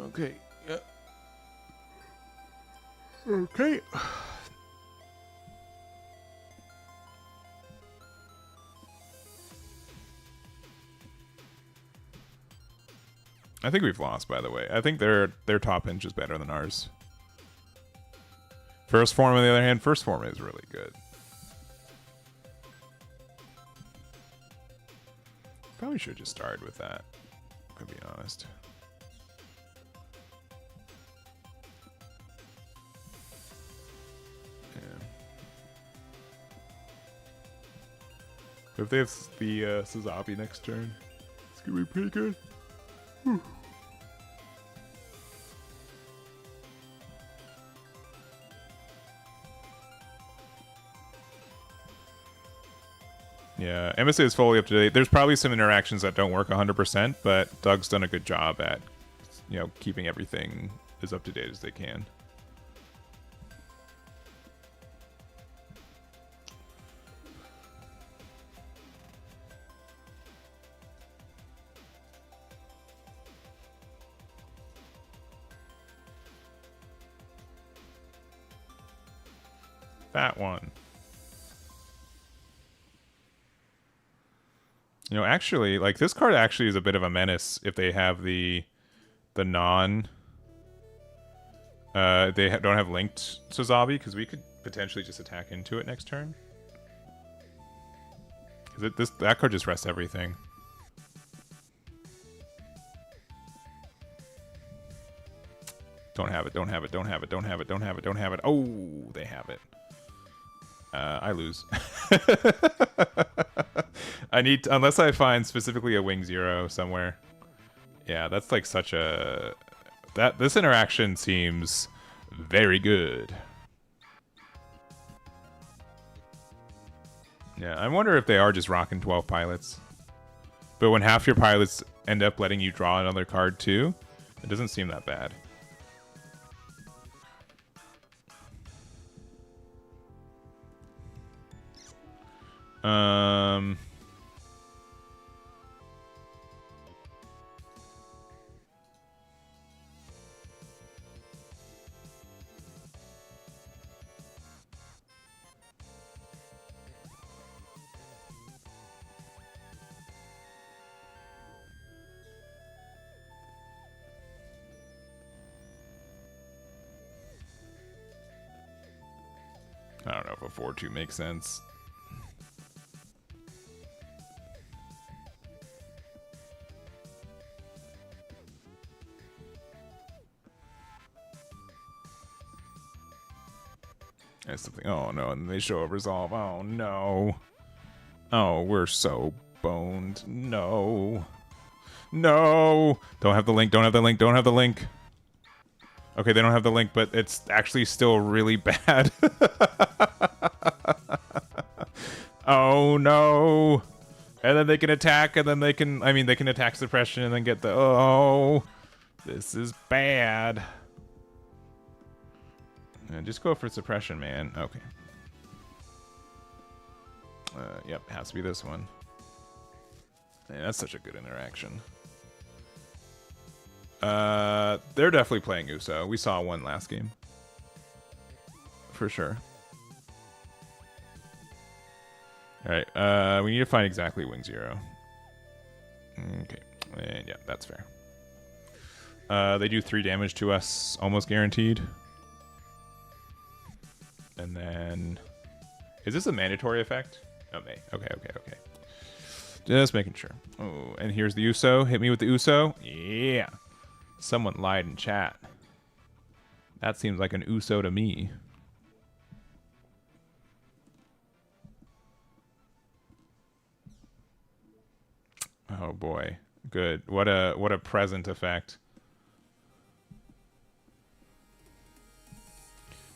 Okay. Yeah. Okay. I think we've lost, by the way. I think their top hinge is better than ours. First form, on the other hand, first form is really good. Probably should have just started with that, to be honest. If they have the Suzabi next turn, it's gonna be pretty good. Whew. Yeah, MSA is fully up to date. There's probably some interactions that don't work 100%, but Doug's done a good job at, you know, keeping everything as up to date as they can. That one. You know, actually, like, this card actually is a bit of a menace if they have the non... don't have linked Suzabi, because we could potentially just attack into it next turn. Because that card just rests everything. Don't have it, don't have it, don't have it, don't have it, don't have it, don't have it. Oh, they have it. I lose. I need to, unless I find specifically a Wing Zero somewhere. Yeah, that's like such a... This interaction seems very good. Yeah, I wonder if they are just rocking 12 pilots. But when half your pilots end up letting you draw another card too, it doesn't seem that bad. I don't know if a 4-2 makes sense. That's something. Oh no, and they show a resolve. Oh no. Oh, we're so boned. No. No. Don't have the link. Don't have the link. Don't have the link. Okay, they don't have the link, but it's actually still really bad. Oh no. And then they can attack, and then they can, I mean, they can attack suppression and then get the, oh, this is bad. Yeah, just go for suppression, man. Okay. Yep, it has to be this one. Man, that's such a good interaction. They're definitely playing Uso. We saw one last game. For sure. Alright, we need to find exactly Wing Zero. Okay, and yeah, that's fair. They do 3 damage to us, almost guaranteed. And then... Is this a mandatory effect? Oh, may. Okay. Just making sure. Oh, and here's the Uso. Hit me with the Uso. Yeah. Someone lied in chat. That seems like an Uso to me. Oh boy. Good. What a present effect.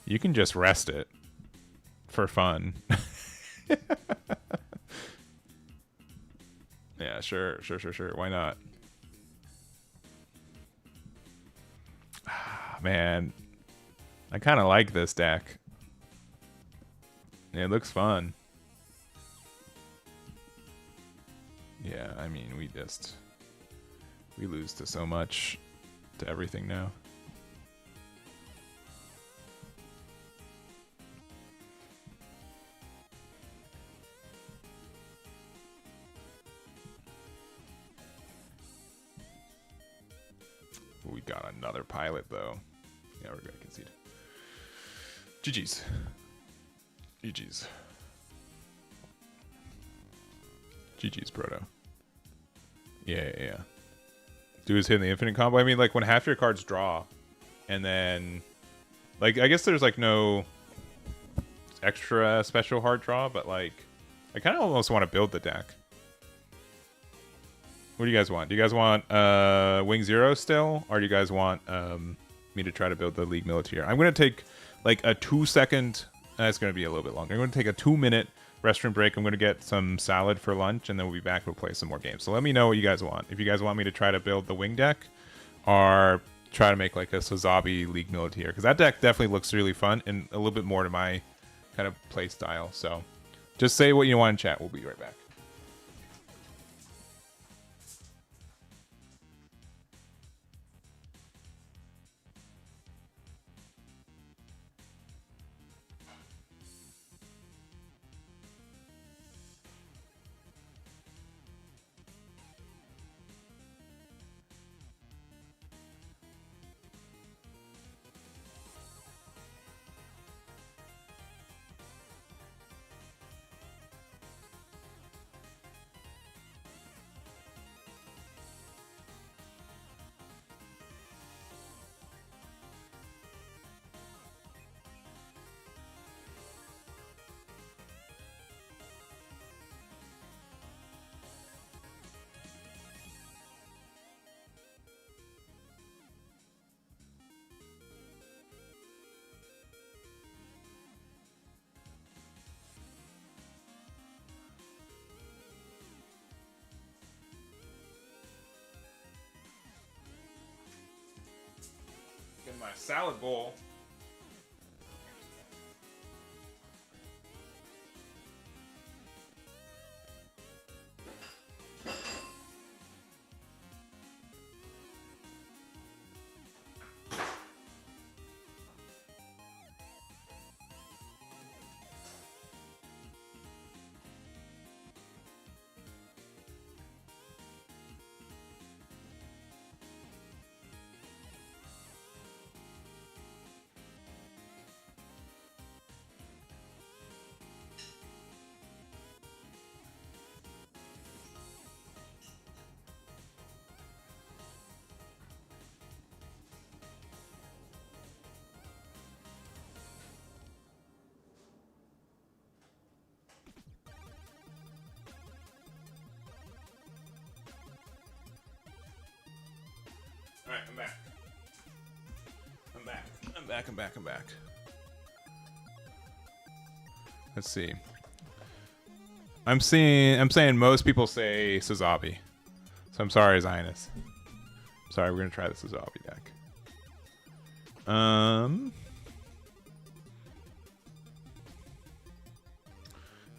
You can just rest it for fun. Yeah, sure. Why not? Man, I kind of like this deck. Yeah, it looks fun. Yeah, I mean, we lose to so much, to everything now. We got another pilot, though. Yeah, we're going to concede. GG's. GG's. GG's, Proto. Yeah. Do his hit in the infinite combo. I mean, like, when half your cards draw, and then... Like, I guess there's, like, no extra special hard draw, but, like, I kind of almost want to build the deck. What do you guys want? Do you guys want Wing Zero still? Or do you guys want me to try to build the League Militaire? I'm going to take like a 2-second... it's going to be a little bit longer. I'm going to take a 2-minute restroom break. I'm going to get some salad for lunch, and then we'll be back. We'll play some more games. So let me know what you guys want. If you guys want me to try to build the Wing deck, or try to make like a Sazabi League Militaire. Because that deck definitely looks really fun, and a little bit more to my kind of play style. So just say what you want in chat. We'll be right back. my salad bowl. Alright, I'm back. I'm back. Let's see. I'm saying most people say Sazabi. So I'm sorry, Zionist. Sorry, we're gonna try the Sazabi deck.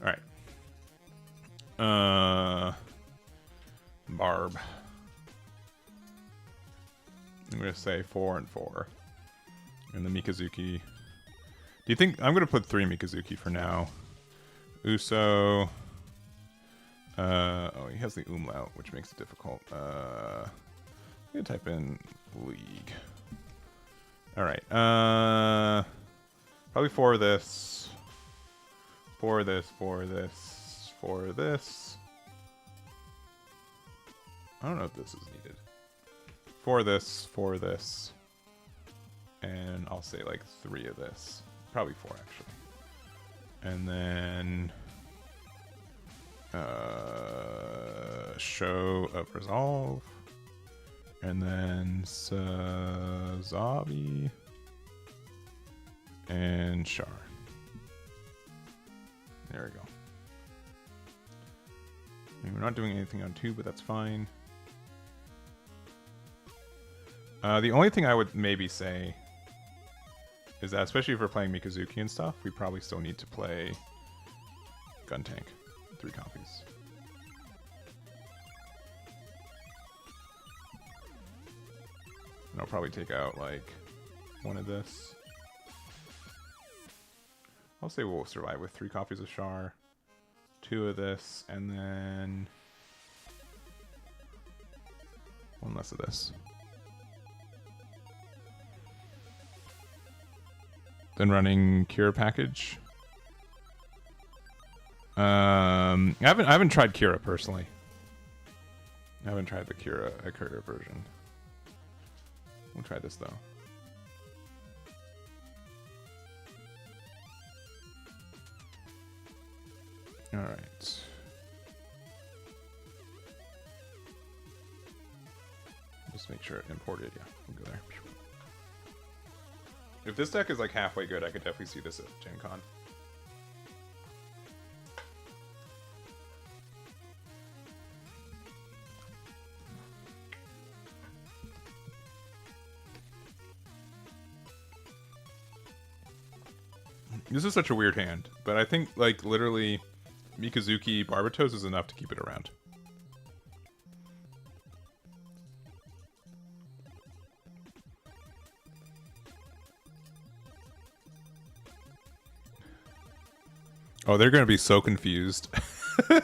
Alright. Barb. I'm gonna say 4 and 4. And the Mikazuki. Do you think I'm gonna put 3 Mikazuki for now? Uso. Oh, he has the umlaut, which makes it difficult. I'm gonna type in league. Alright. Probably 4 of this. 4 of this, 4 of this, 4 of this. I don't know if this is needed. 4 of this, 4 of this. And I'll say like 3 of this. Probably 4 actually. And then Show of Resolve. And then Sazabi. And Char. There we go. And we're not doing anything on 2, but that's fine. The only thing I would maybe say is that, especially if we're playing Mikazuki and stuff, we probably still need to play Gun Tank. 3 copies. And I'll probably take out, like, 1 of this. I'll say we'll survive with 3 copies of Char, 2 of this, and then 1 less of this. Then running Kira package. I haven't tried Kira personally. I haven't tried the Kira version. We'll try this though. All right. Just make sure it imported. Yeah, we'll go there. If this deck is like halfway good, I could definitely see this at Gen Con. This is such a weird hand, but I think like literally Mikazuki Barbatos is enough to keep it around. Oh, they're gonna be so confused. They're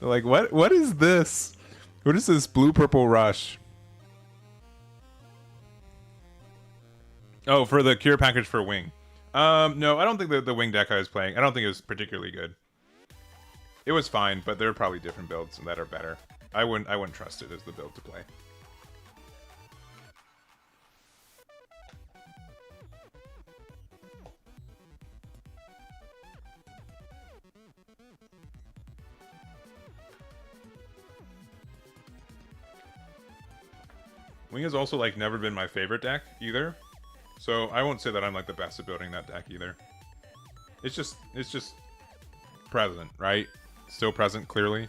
like, what is this? What is this blue purple rush? Oh, for the cure package for Wing. No, I don't think the Wing deck I was playing, I don't think it was particularly good. It was fine, but there are probably different builds that are better. I wouldn't trust it as the build to play. Wing has also like never been my favorite deck either. So I won't say that I'm like the best at building that deck either. It's just present, right? Still present clearly.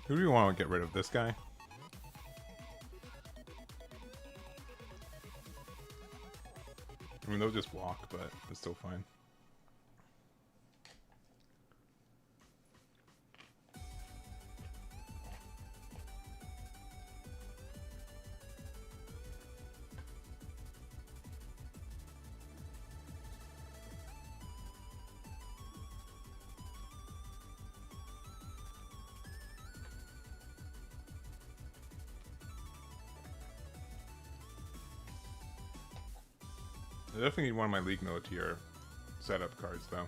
Who do we want to get rid of? This guy? I mean, they'll just walk, but it's still fine. I definitely need one of my League Militaire setup cards, though.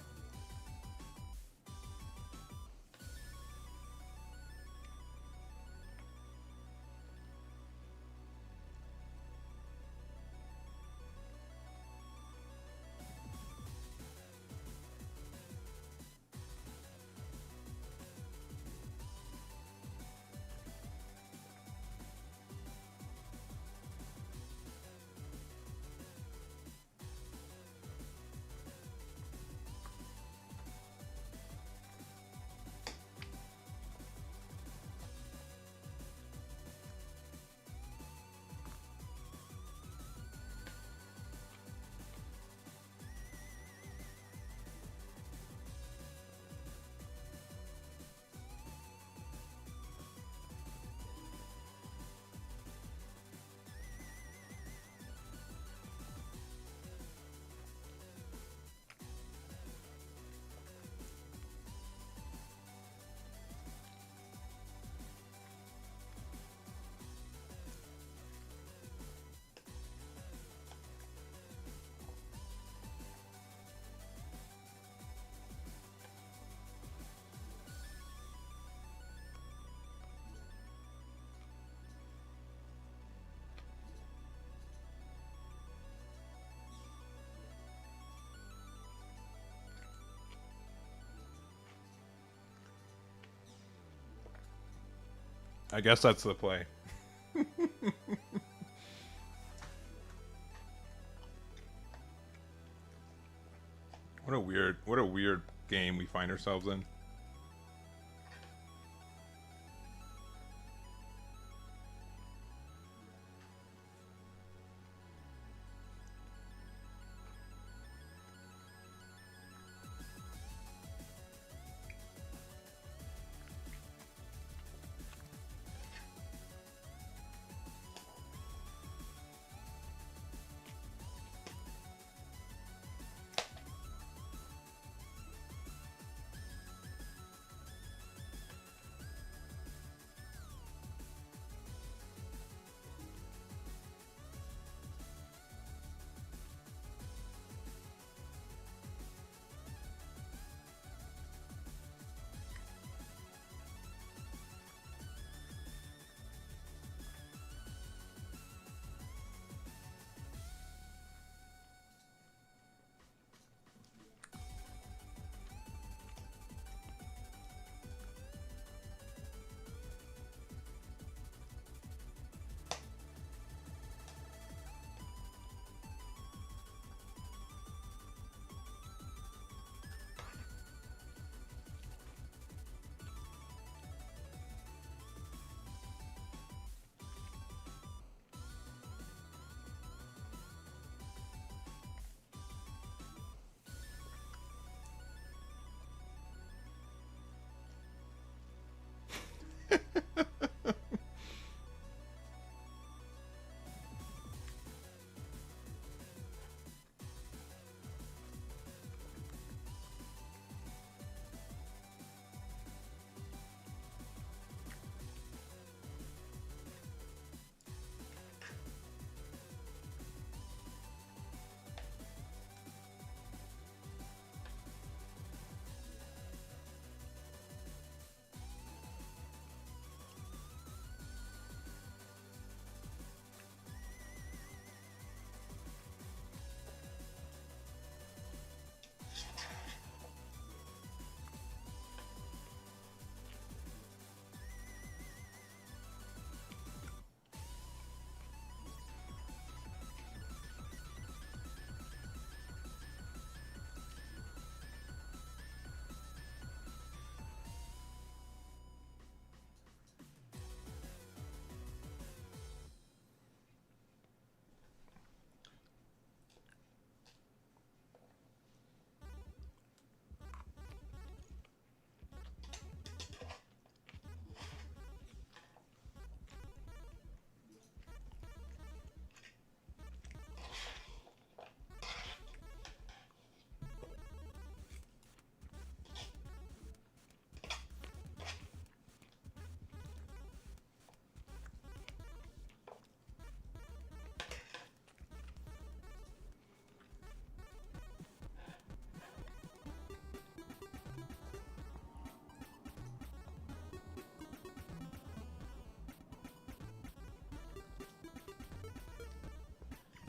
I guess that's the play. What a weird game we find ourselves in.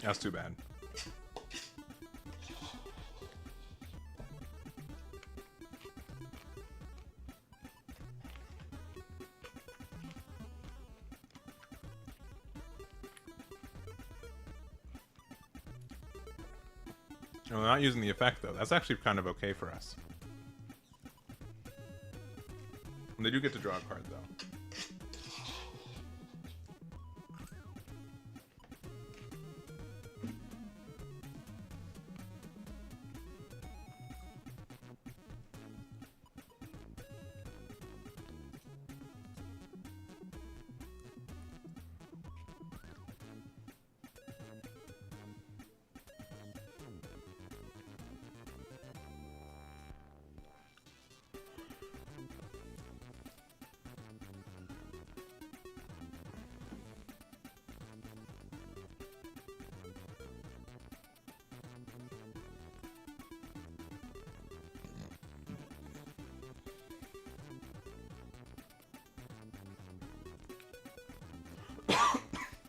That's too bad. No, we're not using the effect, though. That's actually kind of okay for us. And they do get to draw a card, though.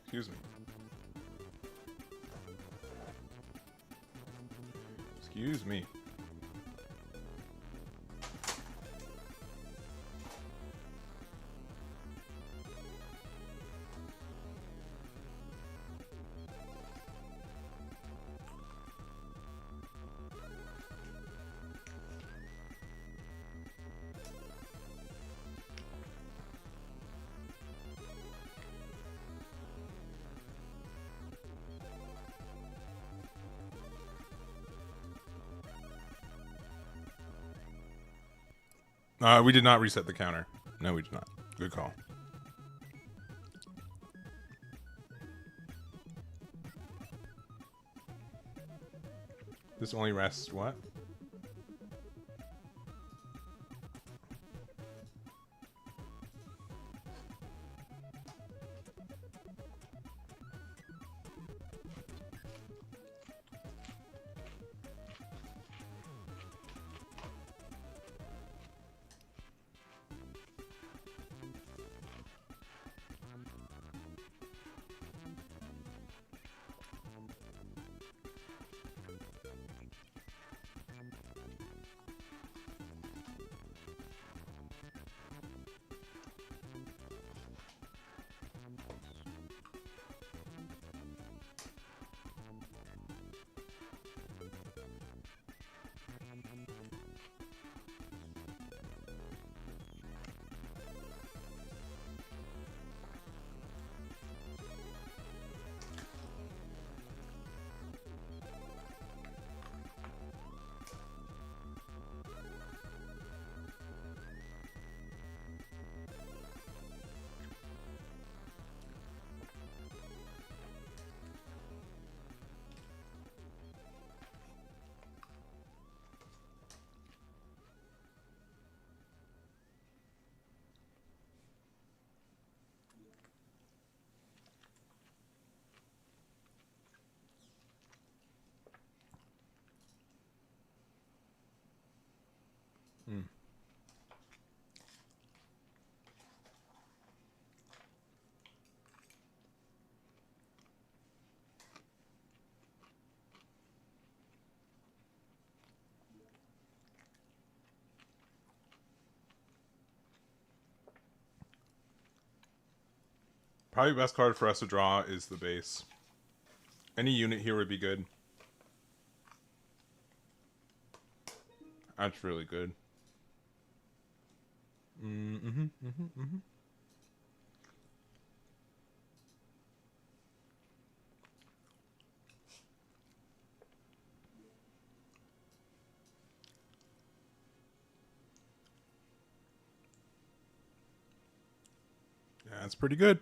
Excuse me. Excuse me. We did not reset the counter. No, we did not. Good call. This only rests what? Hmm. Probably the best card for us to draw is the base. Any unit here would be good. That's really good. Yeah, that's pretty good.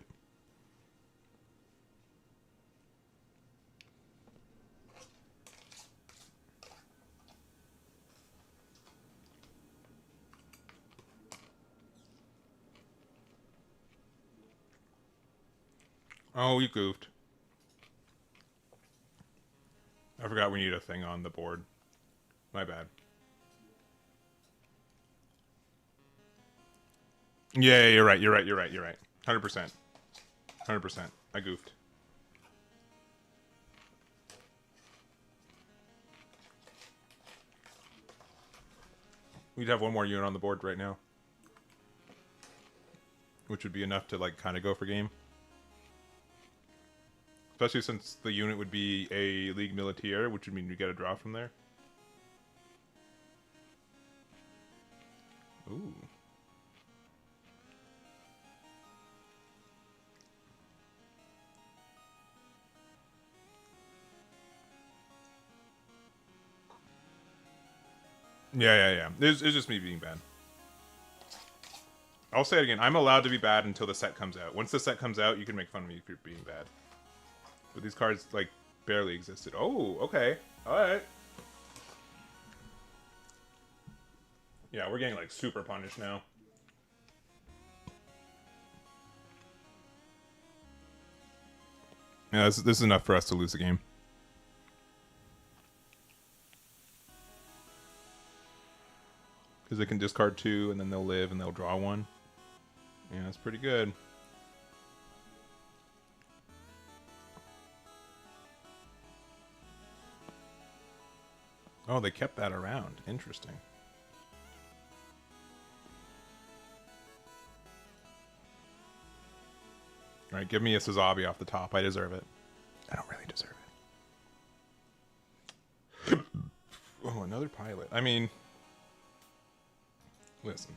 Oh, you goofed. I forgot we need a thing on the board. My bad. Yeah, you're right. 100%. 100%. I goofed. We'd have one more unit on the board right now, which would be enough to like kind of go for game. Especially since the unit would be a League Militaire, which would mean you get a draw from there. Ooh. Yeah. It's just me being bad. I'll say it again. I'm allowed to be bad until the set comes out. Once the set comes out, you can make fun of me if you're being bad. But these cards, like, barely existed. Oh, okay. Alright. Yeah, we're getting, like, super punished now. Yeah, this is enough for us to lose the game. Because they can discard 2, and then they'll live, and they'll draw 1. Yeah, that's pretty good. Oh, they kept that around. Interesting. Alright, give me a Suzabi off the top. I deserve it. I don't really deserve it. Oh, another pilot. I mean... Listen.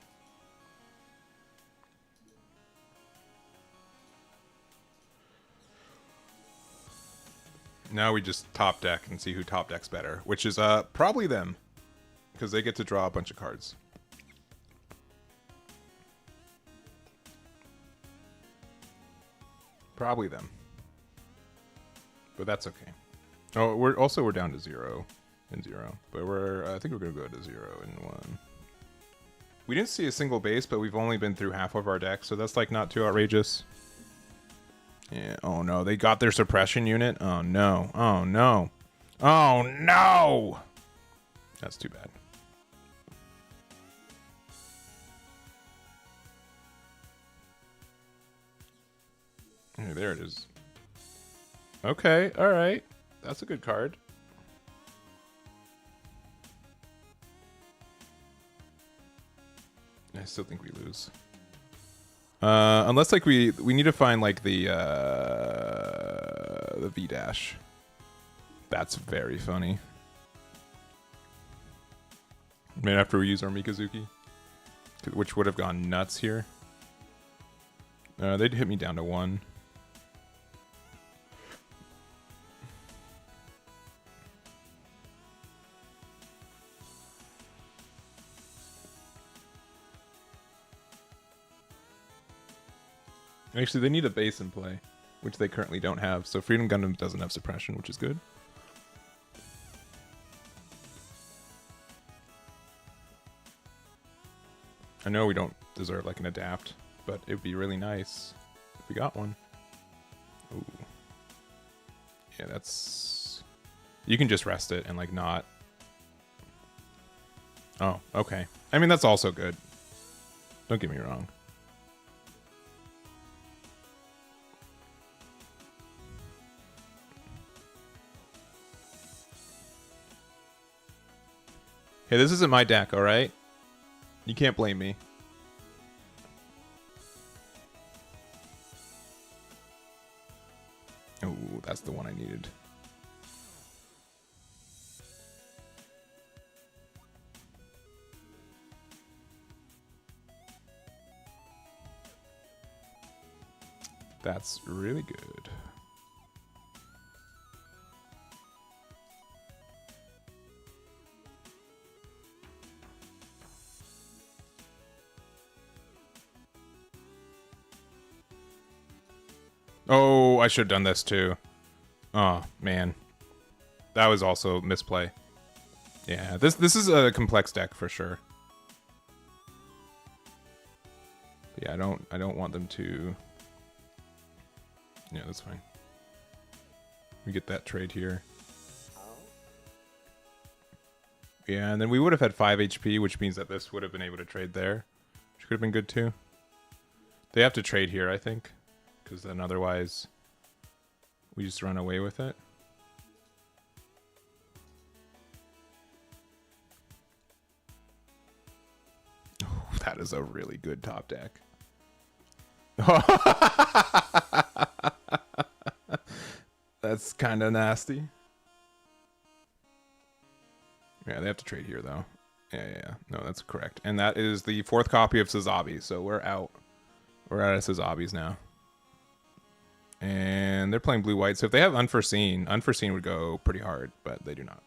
Now we just top deck and see who top decks better, which is probably them, because they get to draw a bunch of cards. Probably them, but that's okay. Oh, we're down to 0 and 0, but I think we're gonna go to 0 and 1. We didn't see a single base, but we've only been through half of our deck, so that's like not too outrageous. Yeah, oh no, they got their suppression unit? Oh no, oh no. Oh no! That's too bad. Hey, there it is. Okay, alright. That's a good card. I still think we lose. Unless like we need to find like the V dash. That's very funny. Maybe after we use our Mikazuki, which would have gone nuts here. They'd hit me down to 1. Actually, they need a base in play, which they currently don't have. So Freedom Gundam doesn't have suppression, which is good. I know we don't deserve like an adapt, but it would be really nice if we got one. Ooh. Yeah, that's... You can just rest it and like not... Oh, okay. I mean, that's also good. Don't get me wrong. Hey, this isn't my deck, alright? You can't blame me. Oh, that's the one I needed. That's really good. Oh, I should have done this too. Oh, man. That was also misplay. Yeah, this is a complex deck for sure. But yeah, I don't want them to... Yeah, that's fine. We get that trade here. Yeah, and then we would have had 5 HP, which means that this would have been able to trade there. Which could have been good too. They have to trade here, I think. Because then otherwise, we just run away with it. is a really good top deck. That's kind of nasty. Yeah, they have to trade here, though. Yeah. No, that's correct. And that is the 4th copy of Sazabi, so we're out. We're out of Sazabis now. And they're playing blue-white, so if they have Unforeseen, Unforeseen would go pretty hard, but they do not.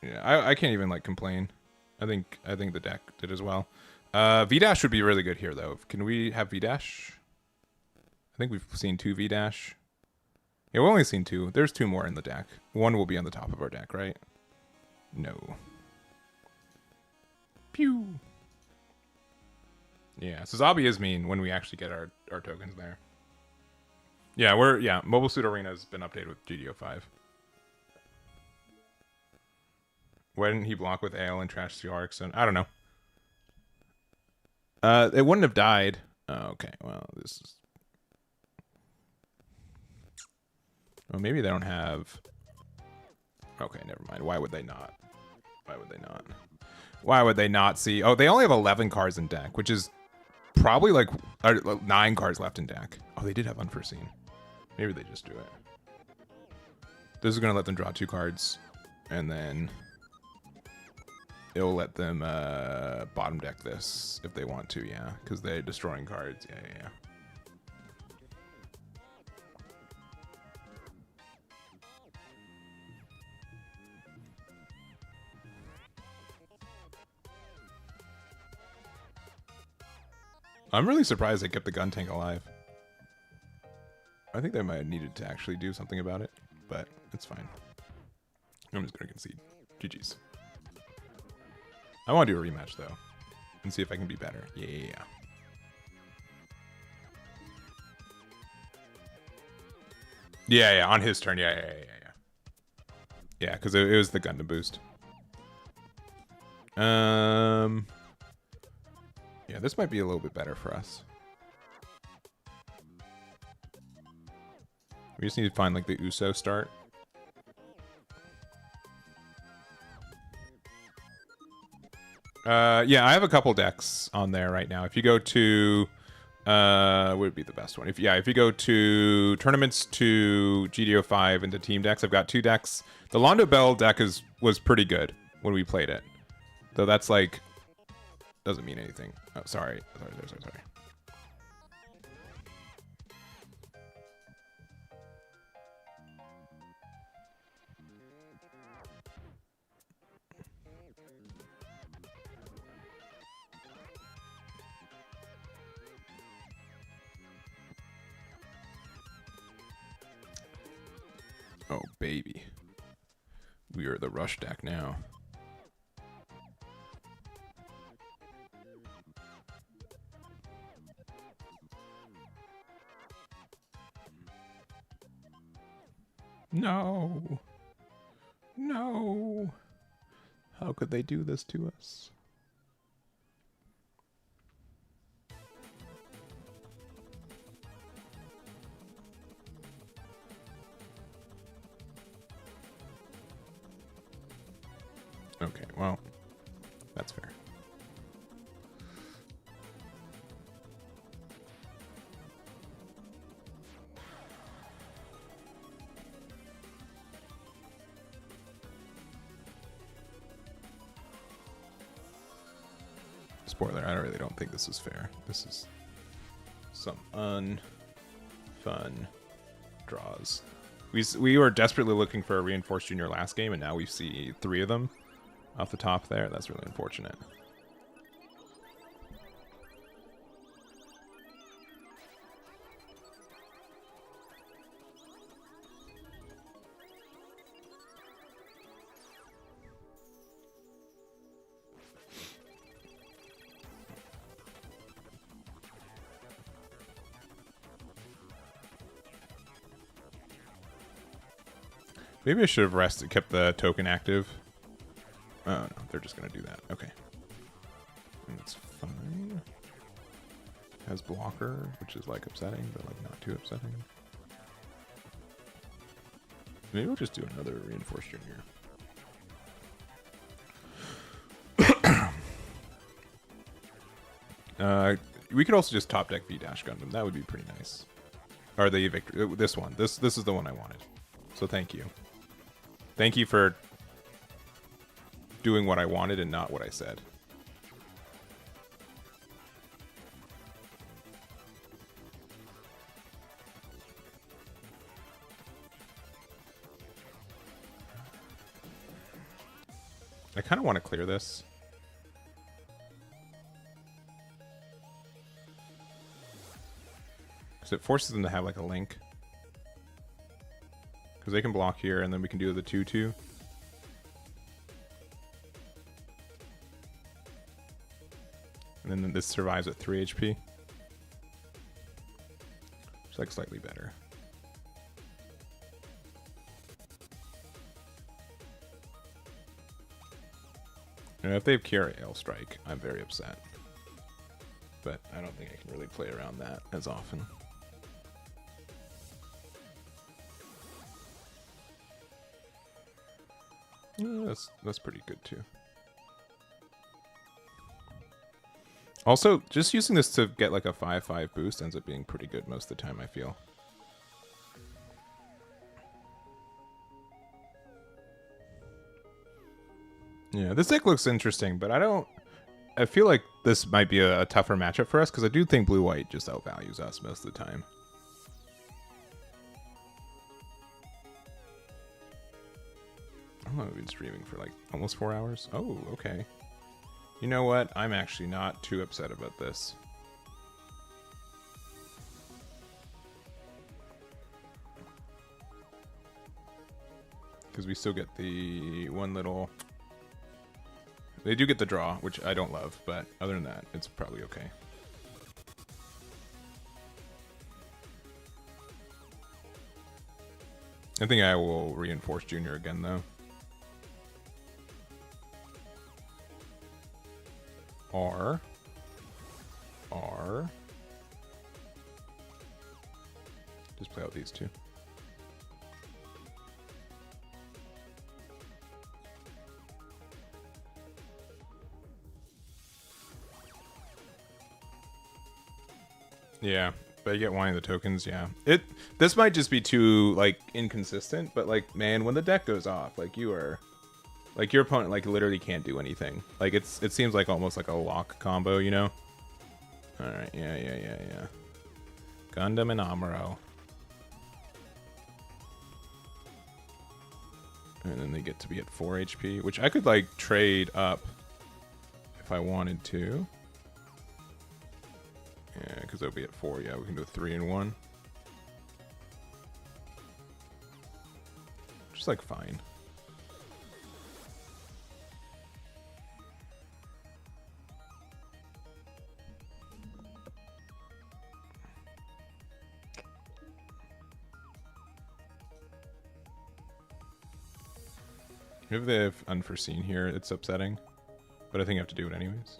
Yeah, I can't even, like, complain. I think the deck did as well. V-Dash would be really good here, though. Can we have V-Dash? I think we've seen 2 V-Dash. Yeah, we've only seen 2. There's 2 more in the deck. 1 will be on the top of our deck, right? No. Pew! Yeah, Sazabi is mean when we actually get our tokens there. Yeah, Mobile Suit Arena has been updated with GD05. Why didn't he block with Ale and trash the Arxon? I don't know. It wouldn't have died. Oh, okay, well, this is... Well, maybe they don't have... Okay, never mind. Why would they not? Why would they not? Why would they not see... Oh, they only have 11 cards in deck, which is probably like 9 cards left in deck. Oh, they did have Unforeseen. Maybe they just do it. This is going to let them draw 2 cards, and then it'll let them bottom deck this if they want to, yeah, because they're destroying cards. Yeah. I'm really surprised they kept the gun tank alive. I think they might have needed to actually do something about it, but it's fine. I'm just going to concede. GG's. I want to do a rematch, though, and see if I can be better. Yeah. Yeah, on his turn. Yeah. Yeah, because it was the Gundam boost. Yeah, this might be a little bit better for us. We just need to find, like, the Uso start. Yeah, I have a couple decks on there right now. If you go to... what would be the best one? If you go to tournaments, to GD05, and to team decks, I've got 2 decks. The Londo Bell deck was pretty good when we played it. Though that's, like... Doesn't mean anything. Oh, sorry. Oh, baby. We are the rush deck now. No. How could they do this to us? Okay, well, that's fair. Spoiler, I really don't think this is fair. This is some unfun draws. We were desperately looking for a Reinforced Junior last game, and now we see 3 of them off the top there. That's really unfortunate. Maybe I should have rested, kept the token active. Oh no, they're just gonna do that. Okay. That's fine. Has blocker, which is like upsetting, but like not too upsetting. Maybe we'll just do another Reinforced Junior. We could also just top deck V-Dash Gundam. That would be pretty nice. Or the Victor. This one. This is the one I wanted. So thank you. Thank you for doing what I wanted and not what I said. I kind of want to clear this. Because it forces them to have like a link. Because they can block here and then we can do the 2-2. And then this survives at 3 HP. It's like slightly better. You know, if they have Kira Ale Strike, I'm very upset. But I don't think I can really play around that as often. Yeah, that's pretty good too. Also, just using this to get like a 5-5 boost ends up being pretty good most of the time, I feel. Yeah, this deck looks interesting, but I feel like this might be a tougher matchup for us, because I do think blue-white just outvalues us most of the time. Oh, I've been streaming for like almost 4 hours. Oh, okay. You know what? I'm actually not too upset about this. Because we still get the one little... They do get the draw, which I don't love, but other than that, it's probably okay. I think I will reinforce Junior again, though. R. Just play out these two. Yeah, but you get one of the tokens, yeah. This might just be too, like, inconsistent, but, like, man, when the deck goes off, like, you are... Like, your opponent, like, literally can't do anything. Like, it seems like almost like a lock combo, you know? Alright, yeah. Gundam and Amuro. And then they get to be at 4 HP, which I could, like, trade up if I wanted to. Yeah, because they'll be at 4. Yeah, we can do 3 and 1. Just, like, fine. If they have unforeseen here, it's upsetting. But I think I have to do it anyways.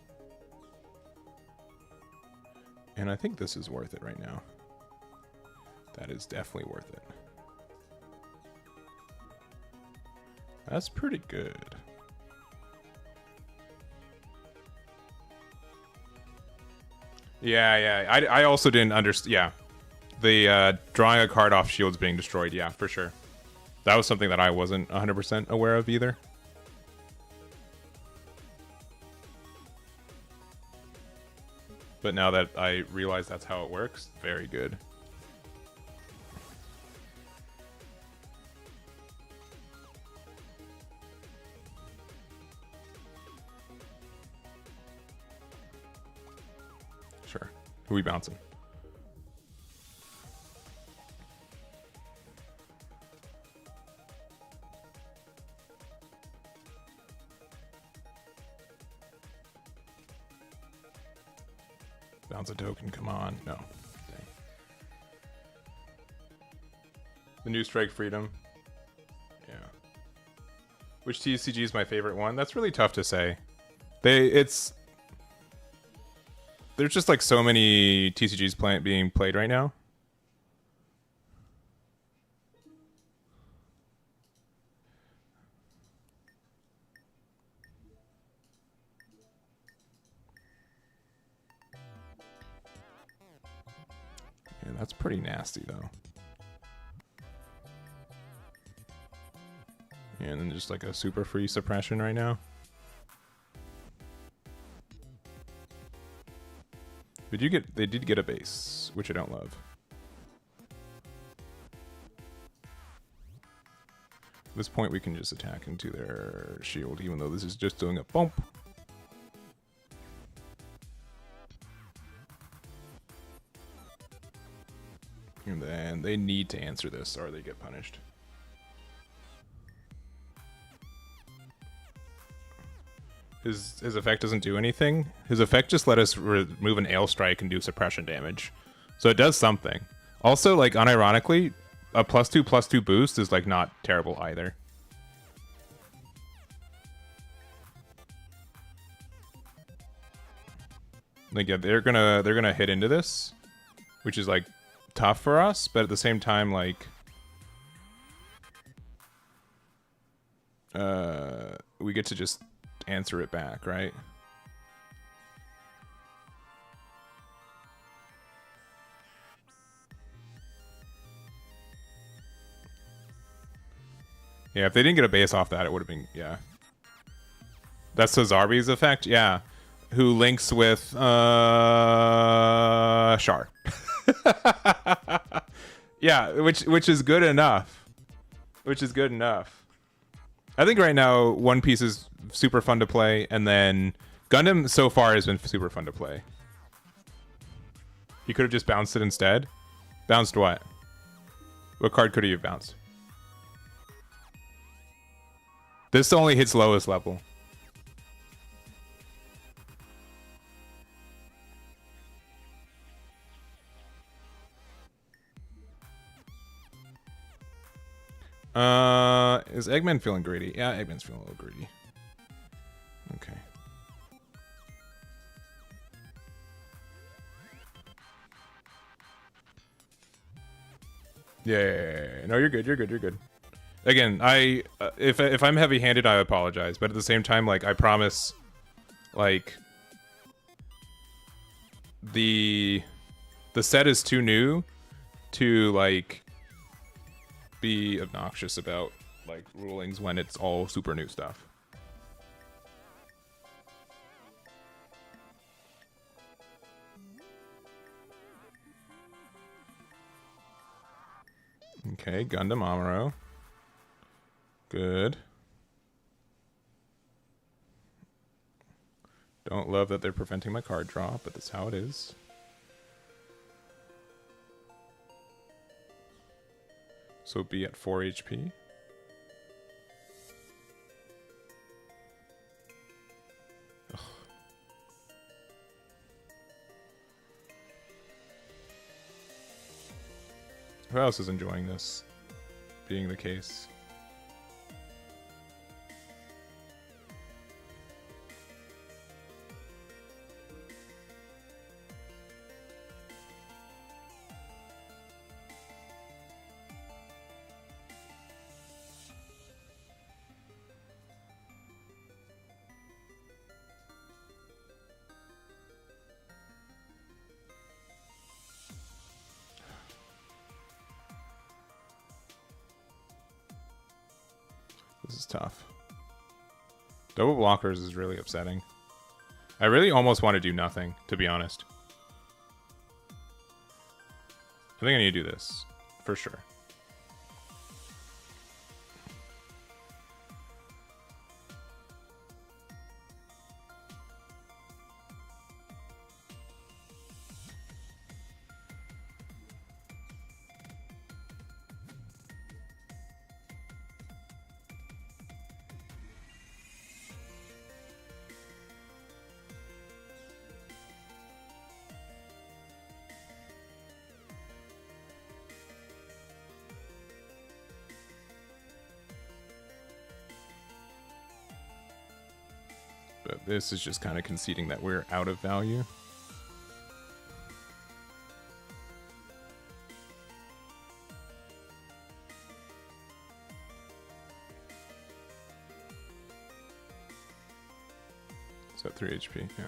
And I think this is worth it right now. That is definitely worth it. That's pretty good. Yeah. I also didn't understand. Yeah. The drawing a card off shields being destroyed. Yeah, for sure. That was something that I wasn't 100% aware of either. But now that I realize that's how it works, very good. Sure. Who we bouncing? Bounce a token, come on. No. Dang. The new Strike Freedom. Yeah. Which TCG is my favorite one? That's really tough to say. There's just like so many TCGs being played right now. that's pretty nasty though. And then just like a super free suppression right now. But they did get a base, which I don't love. At this point we can just attack into their shield, even though this is just doing a bump. And then they need to answer this or they get punished. His effect doesn't do anything. His effect just let us remove an Ale Strike and do suppression damage. So it does something. Also, like, unironically, a +2/+2 boost is, like, not terrible either. Like, yeah, they're gonna hit into this, which is, like, tough for us, but at the same time, like, we get to just answer it back, right? Yeah, if they didn't get a base off that, it would have been, yeah. That's Zarbi's effect, yeah. Who links with Char. Yeah, which is good enough. Which is good enough. I think right now One Piece is super fun to play, and then Gundam so far has been super fun to play. You could have just bounced it instead. Bounced what? What card could you have bounced? This only hits lowest level. Is Eggman feeling greedy? Yeah, Eggman's feeling a little greedy. Okay. Yeah. No, you're good. You're good. Again, if I'm heavy-handed, I apologize. But at the same time, like, I promise, like, the set is too new to, like, be obnoxious about, like, rulings when it's all super new stuff. Okay, Gundam Amuro. Good. Don't love that they're preventing my card draw, but that's how it is. So be at 4 HP. Ugh. Who else is enjoying this being the case? This is tough. Double blockers is really upsetting. I really almost want to do nothing, to be honest. I think I need to do this, for sure. But this is just kind of conceding that we're out of value. It's at 3 HP, yeah.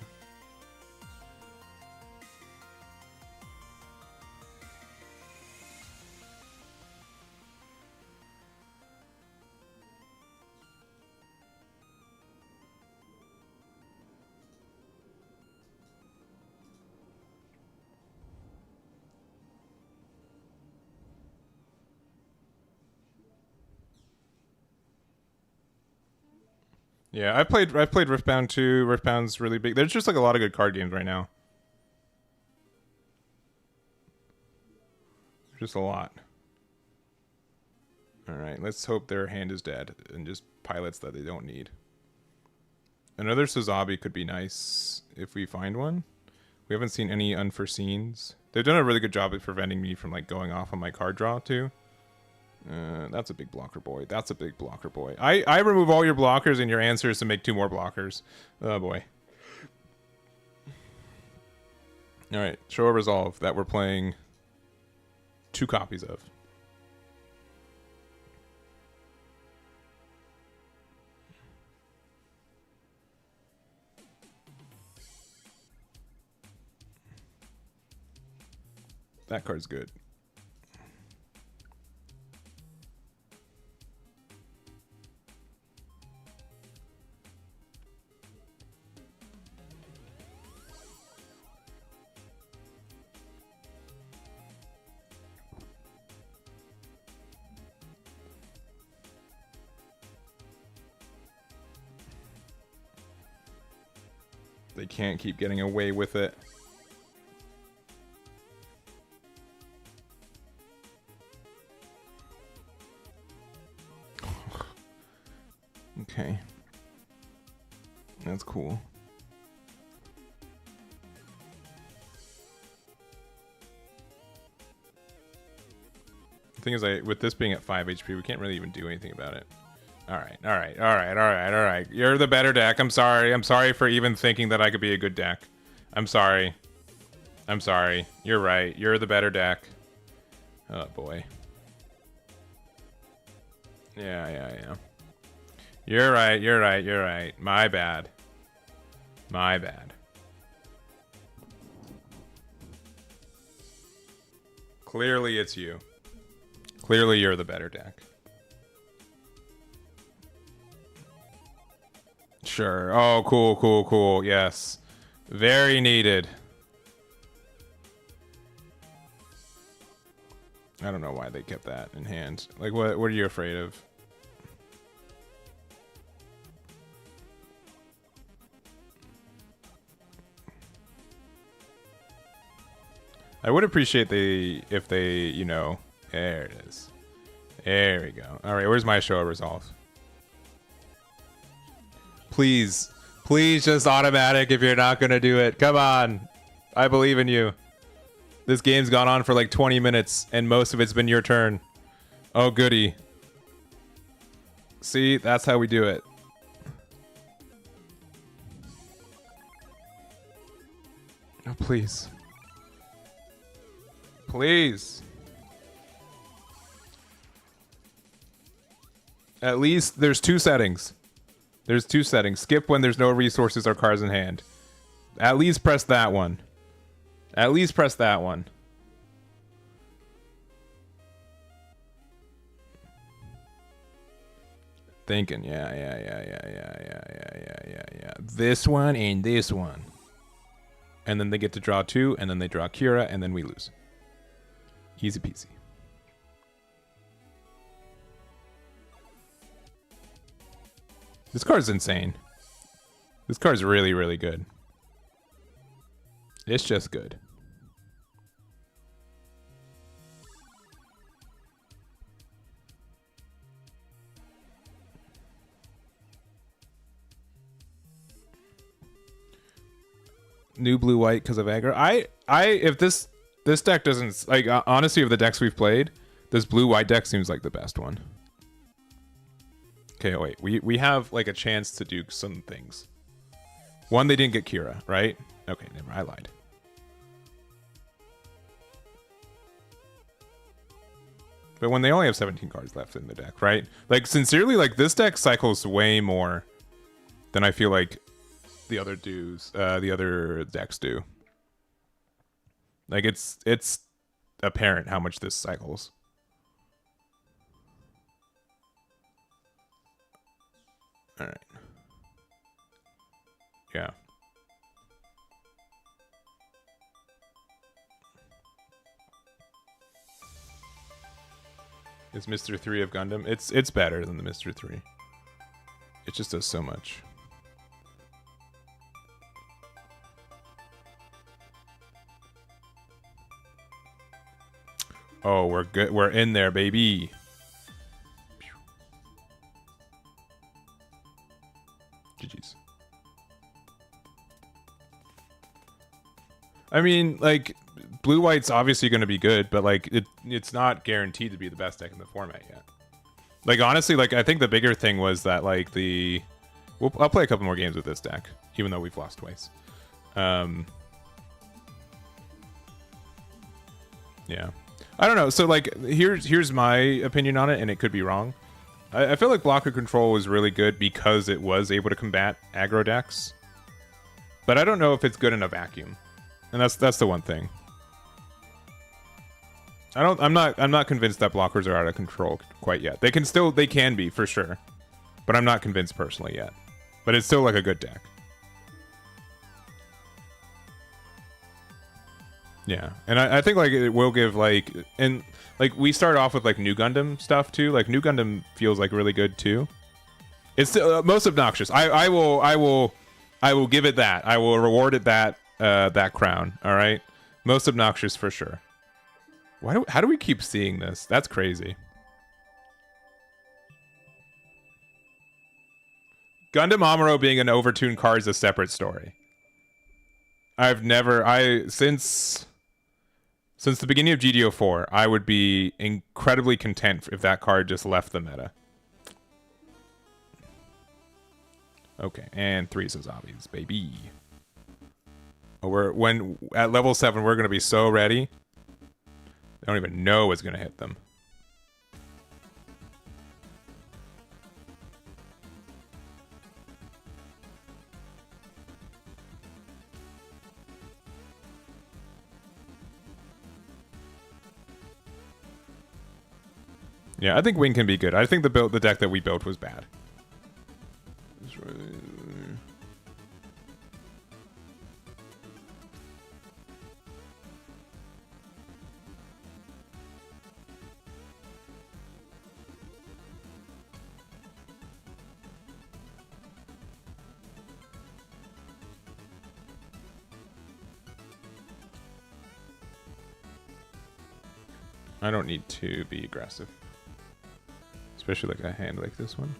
Yeah, I played Riftbound too. Riftbound's really big. There's just like a lot of good card games right now. Just a lot. Alright, let's hope their hand is dead and just pilots that they don't need. Another Suzabi could be nice if we find one. We haven't seen any unforeseens. They've done a really good job of preventing me from like going off on my card draw too. That's a big blocker boy. That's a big blocker boy. I remove all your blockers and your answer is to make 2 more blockers. Oh boy. Alright, show a resolve that we're playing 2 copies of. That card's good. They can't keep getting away with it. Okay. That's cool. The thing is, with this being at 5 HP, we can't really even do anything about it. Alright. You're the better deck. I'm sorry. I'm sorry for even thinking that I could be a good deck. I'm sorry. I'm sorry. You're right. You're the better deck. Oh, boy. Yeah. You're right. My bad. Clearly it's you. Clearly you're the better deck. Sure. Oh, cool. Yes. Very needed. I don't know why they kept that in hand. Like, what are you afraid of? I would appreciate if they, you know, there it is. There we go. All right, where's my show of resolve? Please just automatic if you're not gonna do it. Come on, I believe in you. This game's gone on for like 20 minutes and most of it's been your turn. Oh goody. See, that's how we do it. Oh, please. Please. At least there's 2 settings. There's 2 settings. Skip when there's no resources or cards in hand. At least press that one. At least press that one. Thinking, yeah. This one and this one. And then they get to draw 2, and then they draw Kira, and then we lose. Easy peasy. This card's insane. This card's really, really good. It's just good. New blue white because of aggro. If this deck doesn't, like, honestly, of the decks we've played, this blue white deck seems like the best one. Okay, wait. We have like a chance to do some things. One, they didn't get Kira, right? Okay, never. I lied. But when they only have 17 cards left in the deck, right? Like, sincerely, like, this deck cycles way more than I feel like the other decks do. Like, it's apparent how much this cycles. All right. Yeah. Is Mr. 3 of Gundam? It's better than the Mr. 3. It just does so much. Oh, we're good. We're in there, baby. GG's. I mean, like, blue-white's obviously going to be good, but, like, it's not guaranteed to be the best deck in the format yet. Like, honestly, like, I think the bigger thing was that, like, I'll play a couple more games with this deck, even though we've lost twice. Yeah. I don't know. So, like, here's my opinion on it, and it could be wrong. I feel like blocker control was really good because it was able to combat aggro decks. But I don't know if it's good in a vacuum. And that's the one thing. I'm not convinced that blockers are out of control quite yet. They can be for sure. But I'm not convinced personally yet. But it's still like a good deck. Yeah, and I think like it will give like, and like we start off with like new Gundam stuff too. Like new Gundam feels like really good too. It's most obnoxious. I will give it that. I will reward it that crown. All right, most obnoxious for sure. How do we keep seeing this? That's crazy. Gundam Amuro being an overtuned card is a separate story. Since the beginning of GD04, I would be incredibly content if that card just left the meta. Okay, and 3 Sazabis, baby. Oh, at level 7, we're gonna be so ready. I don't even know what's gonna hit them. Yeah, I think Wing can be good. I think the deck that we built was bad. I don't need to be aggressive. Especially like a hand like this one.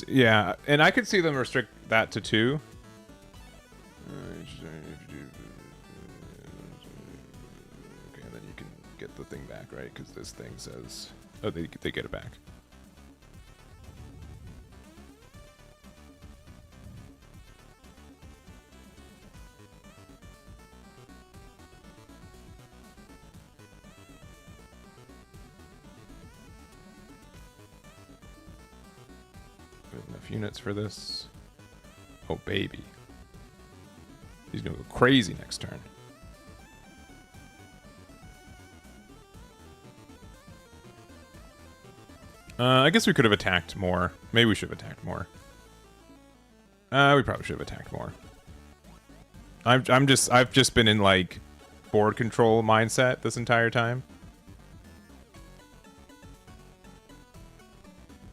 Yeah, and I could see them restrict that to 2. Okay, and then you can get the thing back, right? Because this thing says, oh, they get it back. Enough units for this. Oh, baby. He's gonna go crazy next turn. I guess we could have attacked more. Maybe we should have attacked more. We probably should have attacked more. I've just been in like board control mindset this entire time.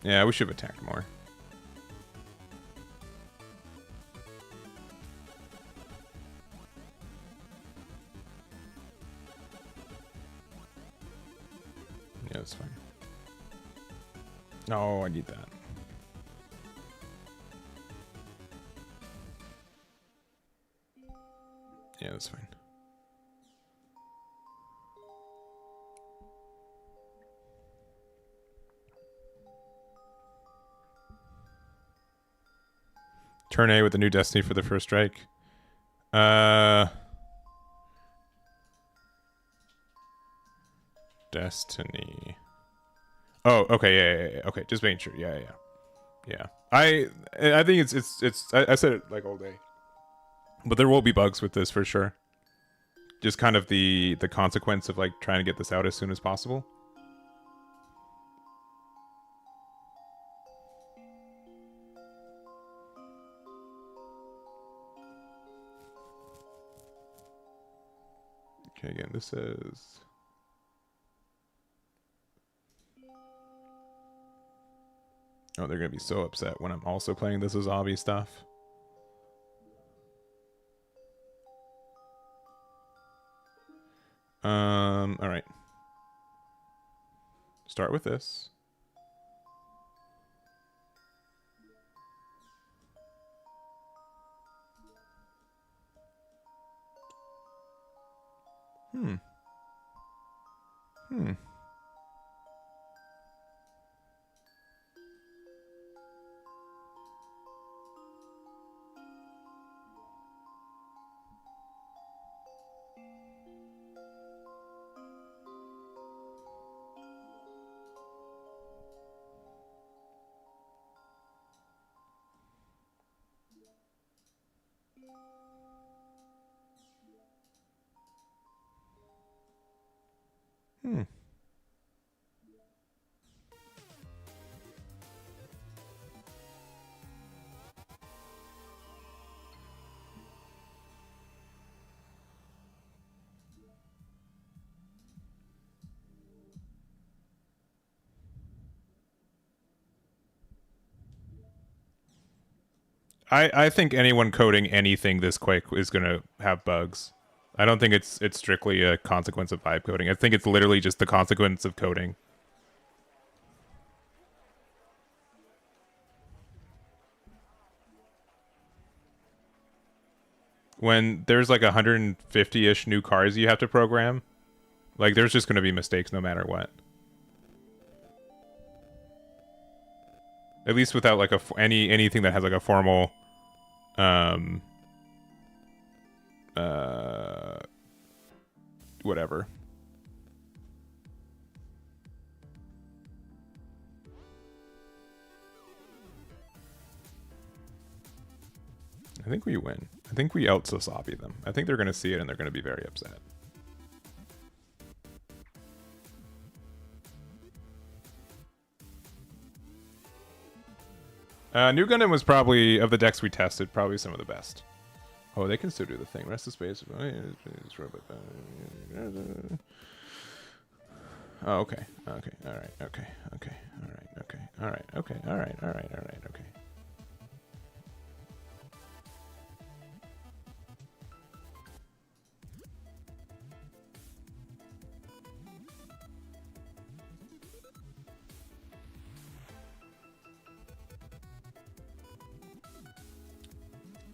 Yeah, we should have attacked more. Yeah, that's fine. No, I need that. Yeah, that's fine. Turn A with the new Destiny for the first strike. Destiny. Oh, okay, yeah. Okay, just making sure. Yeah. I think it's. I said it like all day, but there will be bugs with this for sure. Just kind of the consequence of like trying to get this out as soon as possible. Okay, again, this is... Oh, they're going to be so upset when I'm also playing this as Avi stuff. All right. Start with this. Hmm. I think anyone coding anything this quick is going to have bugs. I don't think it's strictly a consequence of vibe coding. I think it's literally just the consequence of coding. When there's like 150-ish new cars you have to program, like there's just going to be mistakes no matter what. At least without like anything that has like a formal whatever. I think we win. I think we out-Sasabi them. I think they're going to see it and they're going to be very upset. New Gundam was probably, of the decks we tested, probably some of the best. Oh, they can still do the thing. Rest of space. Oh, okay. Okay. All right. Okay. Okay. All right. Okay. All right. Okay. All right. All right. All right. Okay.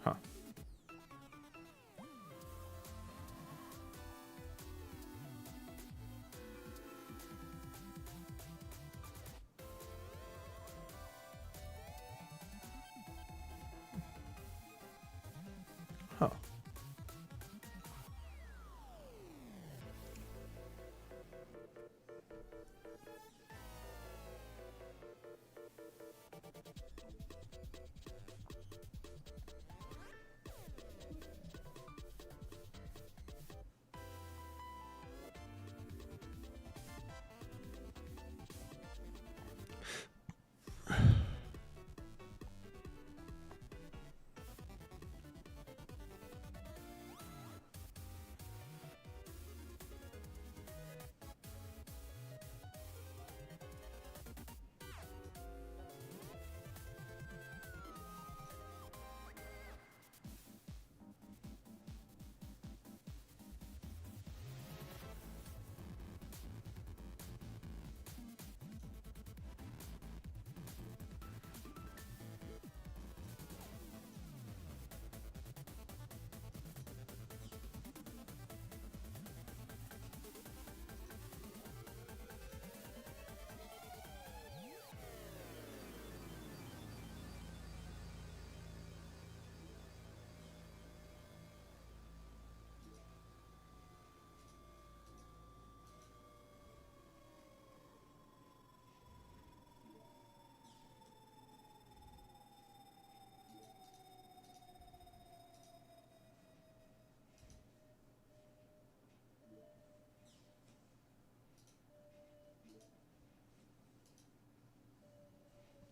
Huh. Huh.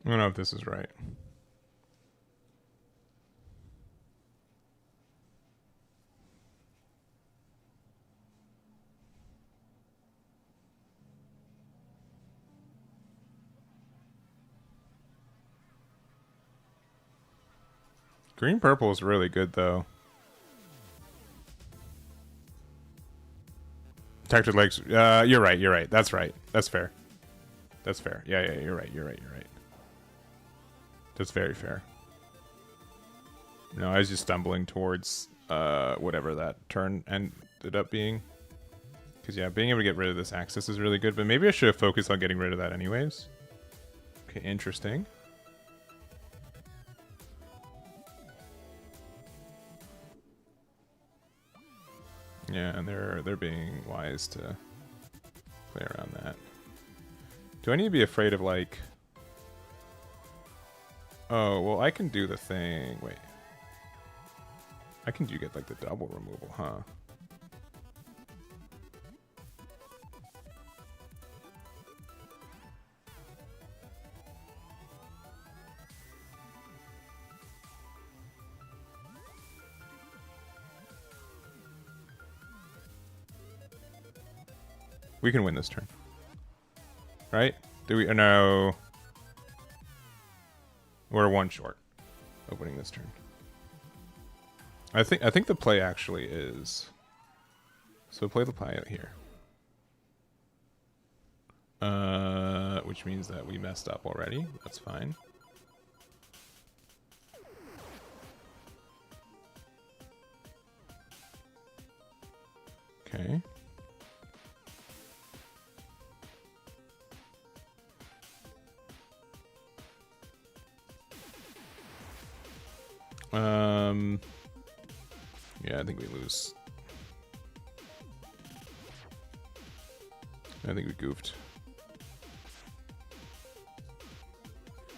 I don't know if this is right. Green purple is really good though. Protected legs. You're right. You're right. That's right. That's fair. That's fair. Yeah, yeah. You're right. You're right. You're right. That's very fair. No, I was just stumbling towards whatever that turn ended up being. Because yeah, being able to get rid of this axis is really good. But maybe I should have focused on getting rid of that anyways. Okay, interesting. Yeah, and they're being wise to play around that. Do I need to be afraid of like... Oh, well, I can do the thing. Wait. I can do get like the double removal, huh? We can win this turn. Right? Do we? No. We're one short opening this turn. I think the play actually is... So play the pilot here. Which means that we messed up already. That's fine. Okay. Yeah, I think we lose. I think we goofed.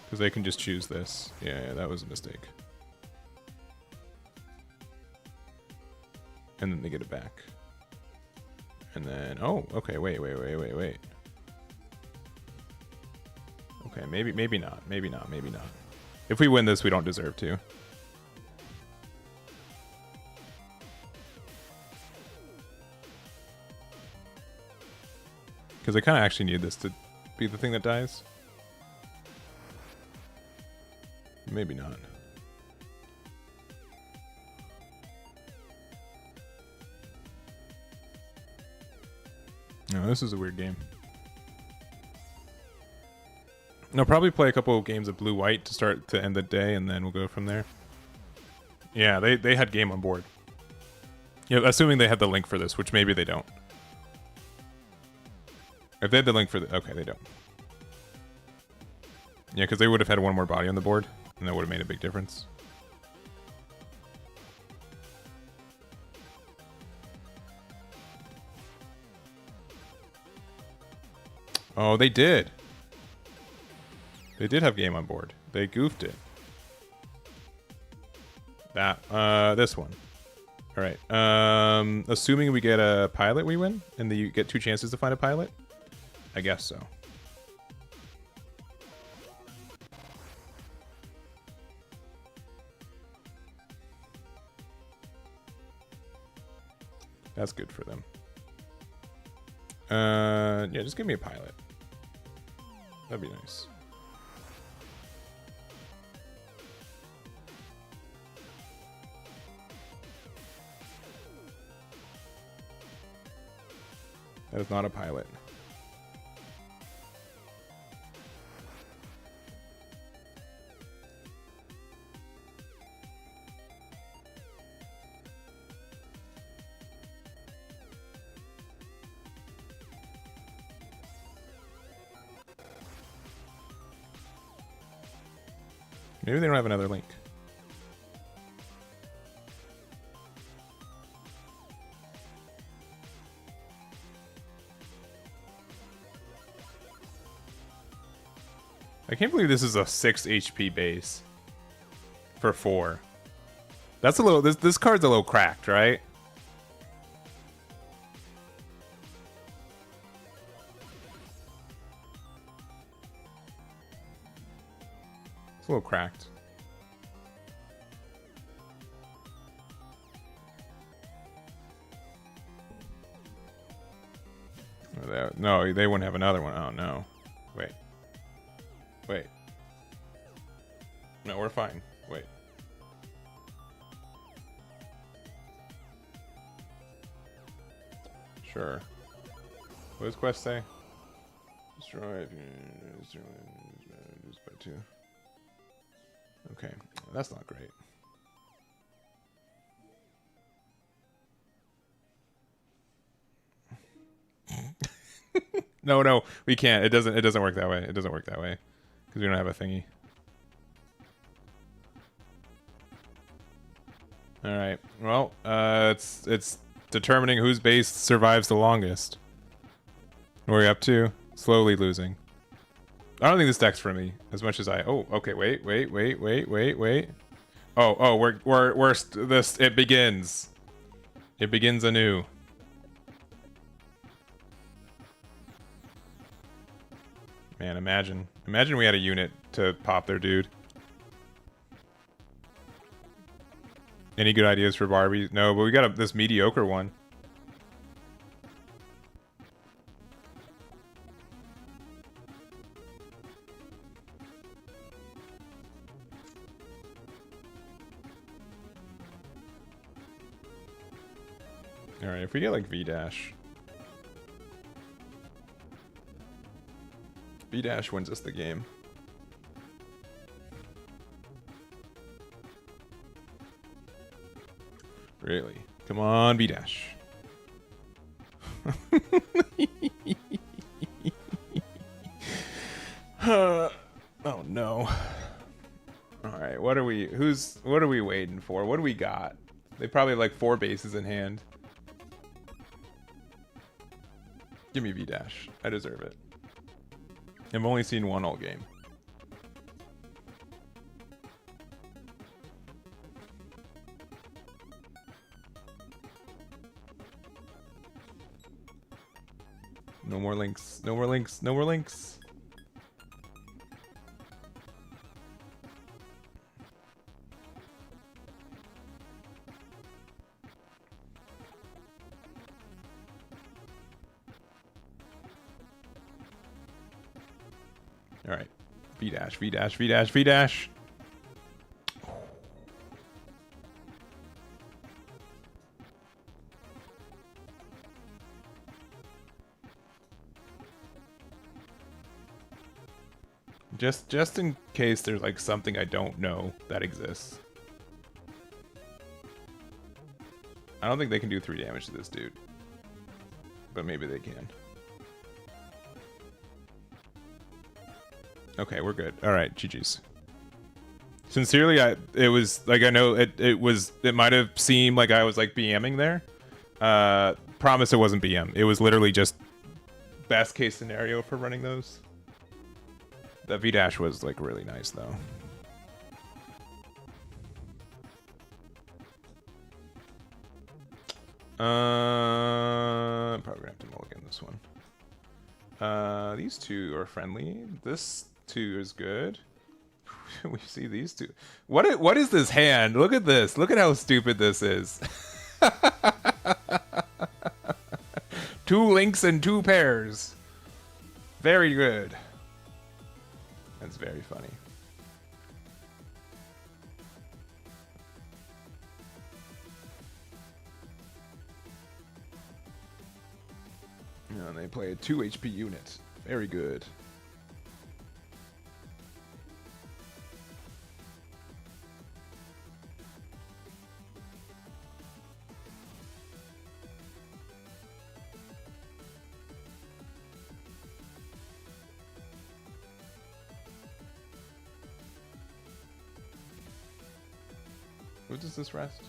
Because they can just choose this. Yeah, that was a mistake. And then they get it back. And then, oh, okay, wait. Okay, maybe not. If we win this, we don't deserve to. Because I kind of actually need this to be the thing that dies. Maybe not. No, this is a weird game. No, probably play a couple of games of blue-white to start to end the day, and then we'll go from there. Yeah, they had game on board. Yeah, assuming they had the link for this, which maybe they don't. If they had the link for the... Okay, they don't. Yeah, because they would have had one more body on the board, and that would have made a big difference. Oh, they did. They did have game on board. They goofed it. That, this one. All right. Assuming we get a pilot, we win, and you get 2 chances to find a pilot. I guess so. That's good for them. Yeah, just give me a pilot. That'd be nice. That is not a pilot. Maybe they don't have another link. I can't believe this is a 6 HP base for 4. That's a little... This card's a little cracked, right? It's a little cracked. No, they wouldn't have another one. Oh, no. Wait. Wait. No, we're fine. Wait. Sure. What does quest say? Destroy if you lose by 2. Okay, that's not great. No, we can't. It doesn't work that way. It doesn't work that way because we don't have a thingy. All right. Well, it's determining whose base survives the longest. What are we up to? Slowly losing. I don't think this deck's for me as much as I. Oh, okay. Wait. Oh, we're this. It begins. It begins anew. Man, imagine we had a unit to pop their dude. Any good ideas for Barbie? No, but we got this mediocre one. Alright, if we get like V-Dash. V-Dash wins us the game. Really? Come on, V-Dash. Oh no. Alright, what are we waiting for? What do we got? They probably have like 4 bases in hand. Give me V-Dash. I deserve it. I've only seen one all game. No more links. No more links. No more links. All right. V-Dash, V-Dash, V-Dash, V-Dash. Just in case there's like something I don't know that exists. I don't think they can do 3 damage to this dude. But maybe they can. Okay, we're good. All right, GG's. Sincerely, it was like I know it might have seemed like I was like BMing there. Promise it wasn't BM. It was literally just best case scenario for running those. The V-Dash was like really nice though. Probably gonna have to mulligan this one. These two are friendly. This 2 is good. We see these 2. What is this hand? Look at this. Look at how stupid this is. 2 links and 2 pairs. Very good. That's very funny. And they play a 2 HP unit. Very good. Who does this rest?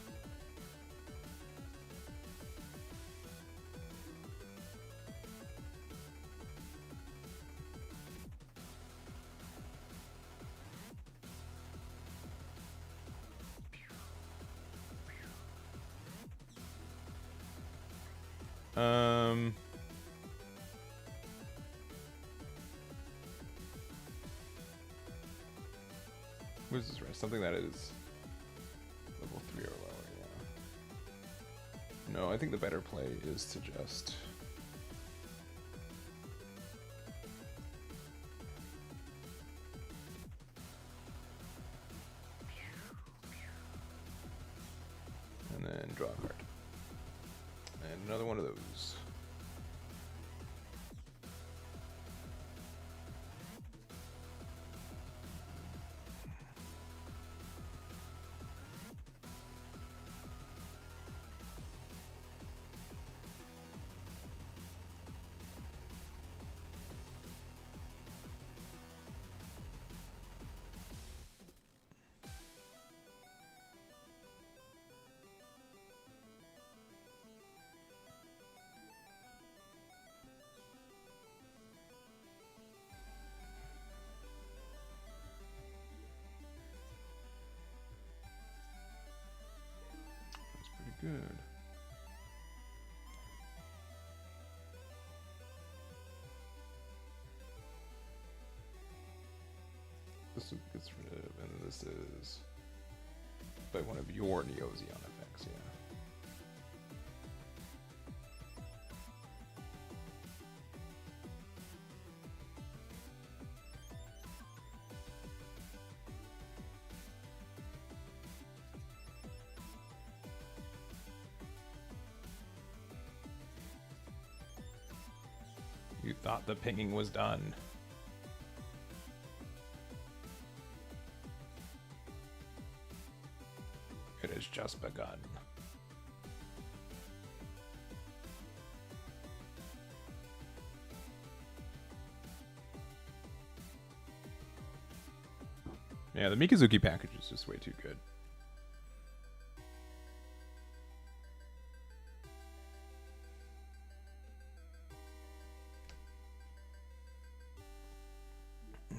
What is this rest? Something that is level 3 or lower, yeah. No, I think the better play is to just... and then draw a card. And another one of those. This gets rid of, and this is by one of your Neozeon effects, yeah. You thought the pinging was done. It has just begun. Yeah, the Mikazuki package is just way too good.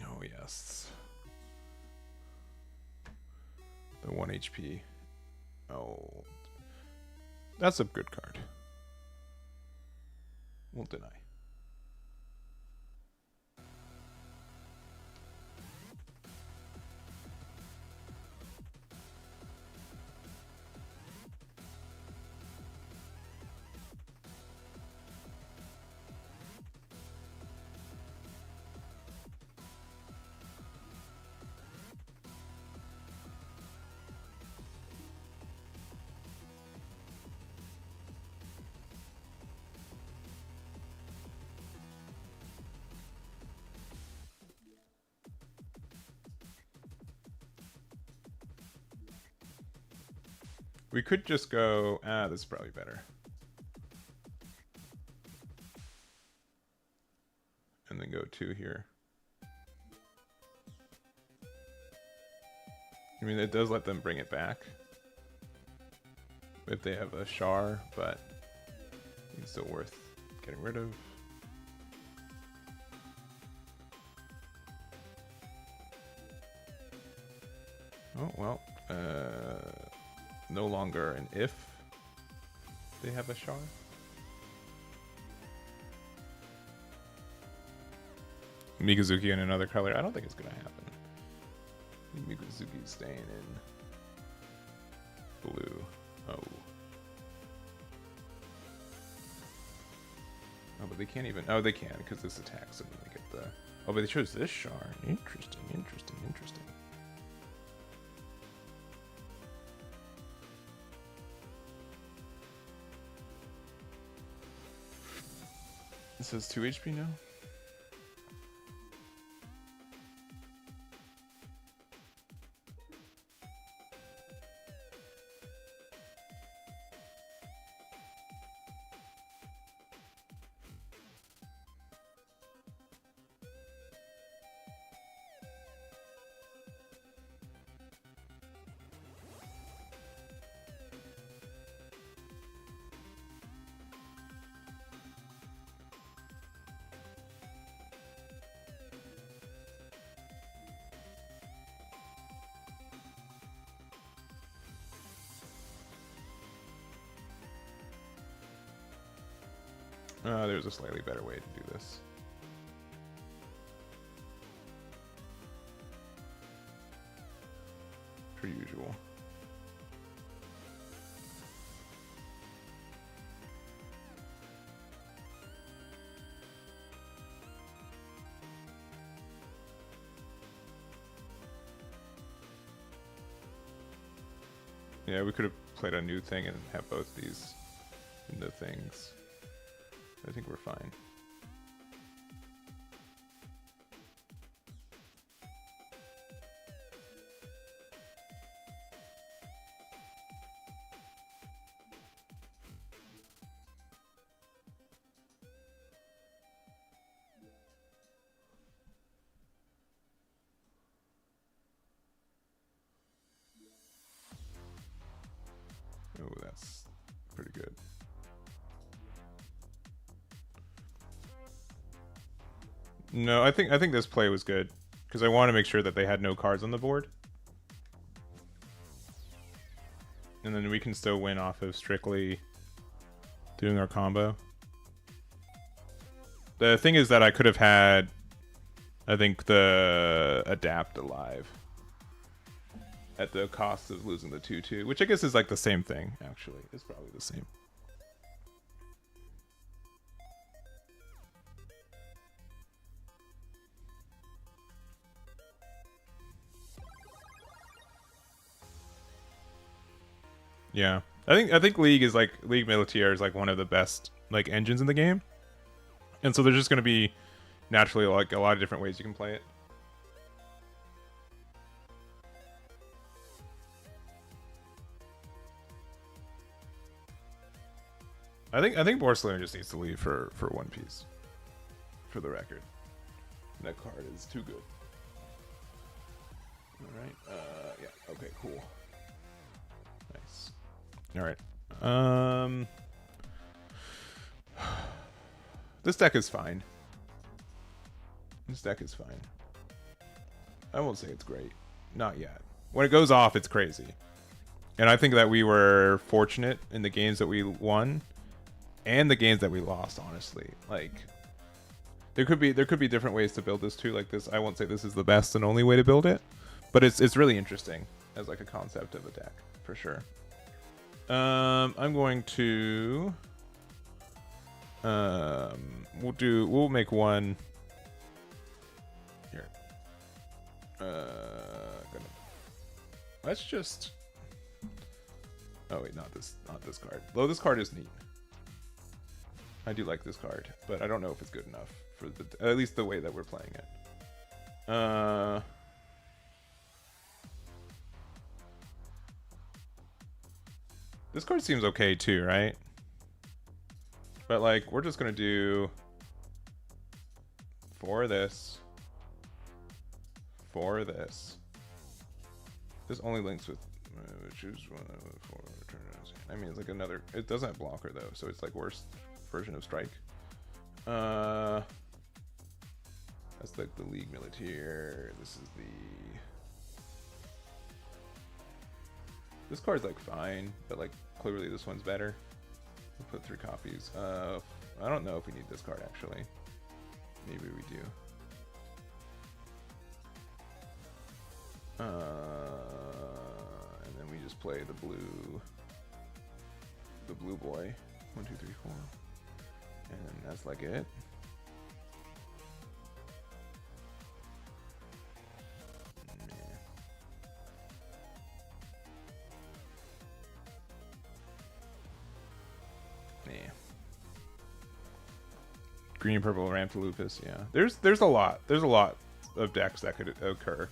Oh, yes. The 1 HP. Oh. That's a good card. Won't deny. We could just go, this is probably better. And then go 2 here. I mean, it does let them bring it back if they have a Char, but it's still worth getting rid of. Oh, well, no longer an if they have a Char. Mikazuki in another color. I don't think it's gonna happen. Mikazuki's staying in blue. Oh. Oh, but they can't even. Oh, they can because this attacks them. They get the. Oh, but they chose this Char. Interesting, interesting, interesting. It says 2 HP now. There's a slightly better way to do this. Per usual. Yeah, we could have played a new thing and have both these in the things. I think we're fine. Oh, that's pretty good. No, I think this play was good because I want to make sure that they had no cards on the board, and then we can still win off of strictly doing our combo. The thing is that I could have had I think the adapt alive at the cost of losing the 2/2, which I guess is like the same thing. Actually, it's probably the same. Yeah, I think League is like League Militaire is like one of the best like engines in the game, and so there's just going to be naturally like a lot of different ways you can play it. I think Borsalino just needs to leave for One Piece. For the record, that card is too good. All right. Yeah. Okay. Cool. Nice. All right. This deck is fine. This deck is fine. I won't say it's great. Not yet. When it goes off, it's crazy. And I think that we were fortunate in the games that we won and the games that we lost, honestly. Like there could be different ways to build this too. Like this, I won't say this is the best and only way to build it, but it's really interesting as like a concept of a deck for sure. I'm going to we'll make one here. Let's just oh wait, not this card. Though this card is neat. I do like this card, but I don't know if it's good enough for at least the way that we're playing it. This card seems okay too, right? But like, we're just gonna do 4 of this, 4 of this. This only links with choose one of the 4 alternatives. I mean, it's like another. It doesn't have blocker though, so it's like worst version of strike. That's like the League Militaire. This is the. This card's like fine, but like clearly this one's better. We'll put 3 copies. I don't know if we need this card actually. Maybe we do. And then we just play the blue boy. 1, 2, 3, 4. And that's like it. Green, purple, ramp to Lupus. Yeah, there's a lot of decks that could occur.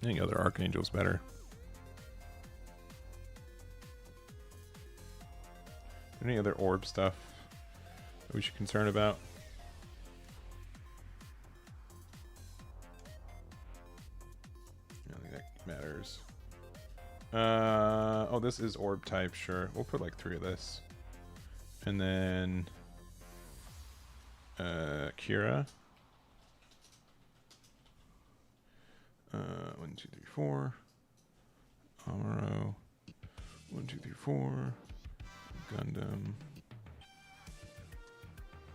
I think other Archangel's better. Any other orb stuff that we should concern about? I don't think that matters. Oh, this is orb type, sure. We'll put like 3 of this. And then Kira. 1, 2, 3, 4. Amaro. 1, 2, 3, 4. Gundam.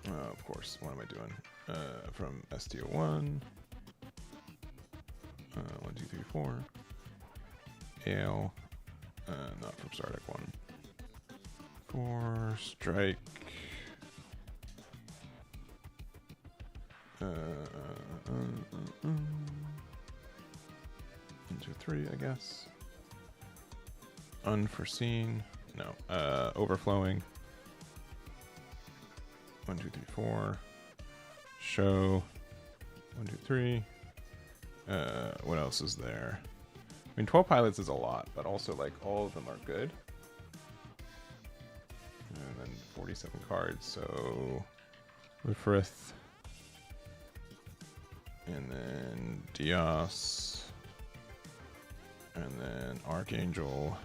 Of course. What am I doing? From STO1. 1, 2, 3, 4. Ale. Not from Stardeck 1. 4. Strike. 1, 2, 3, I guess. Unforeseen. No. Overflowing. 1, 2, 3, 4. Show. 1, 2, 3. What else is there? I mean, 12 pilots is a lot, but also like all of them are good. And then 47 cards, so Lifrith. And then Dios. And then Archangel.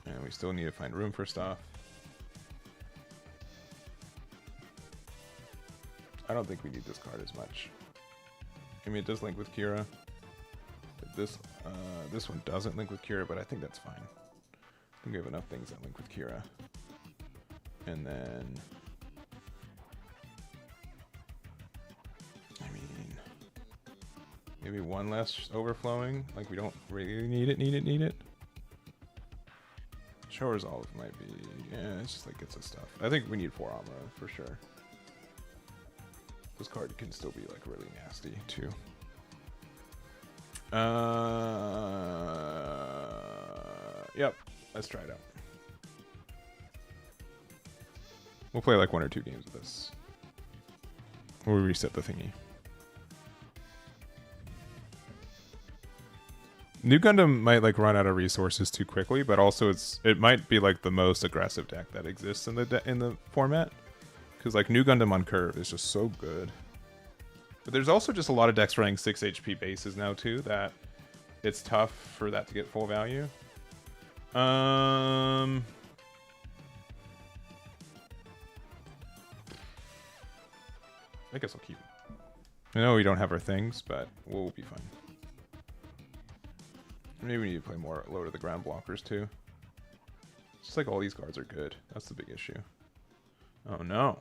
And we still need to find room for stuff. I don't think we need this card as much. I mean, it does link with Kira. But this one doesn't link with Kira, but I think that's fine. I think we have enough things that link with Kira. And then... I mean... maybe one less overflowing. Like, we don't really need it. Show Resolve might be... yeah, it's just like gets us stuff. I think we need 4 armor for sure. This card can still be like really nasty too. Yep, let's try it out. We'll play like 1 or 2 games of this. We'll reset the thingy. New Gundam might like run out of resources too quickly, but also it might be like the most aggressive deck that exists in the format. Because like New Gundam on curve is just so good. But there's also just a lot of decks running 6 HP bases now too that it's tough for that to get full value. I guess I'll keep it. I know we don't have our things, but we'll be fine. Maybe we need to play more low to the ground blockers too. It's just like all these cards are good. That's the big issue. Oh no.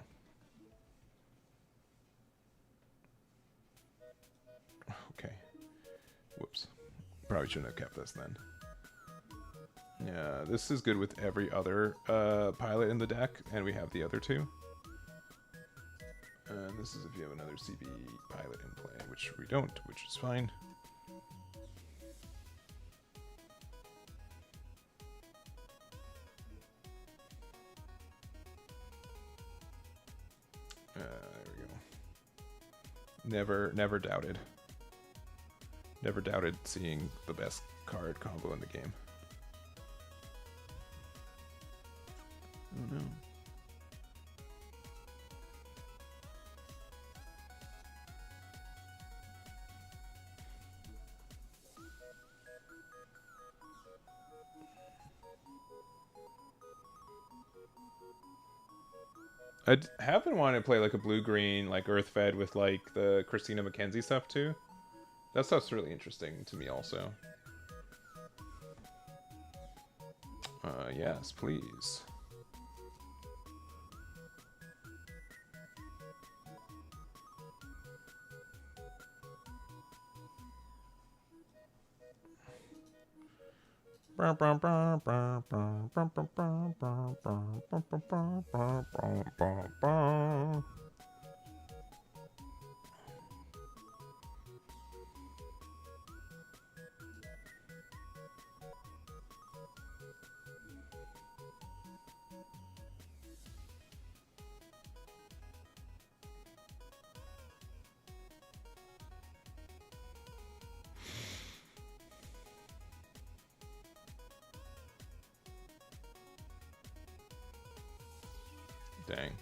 Okay. Whoops. Probably shouldn't have kept this then. Yeah, this is good with every other pilot in the deck, and we have the other 2. And this is if you have another CB pilot in play, which we don't, which is fine. There we go. Never doubted. Never doubted seeing the best card combo in the game. Oh no. I have been wanting to play like a blue-green, like Earth-Fed with like the Christina McKenzie stuff too. That stuff's really interesting to me also. Yes, please. Dang.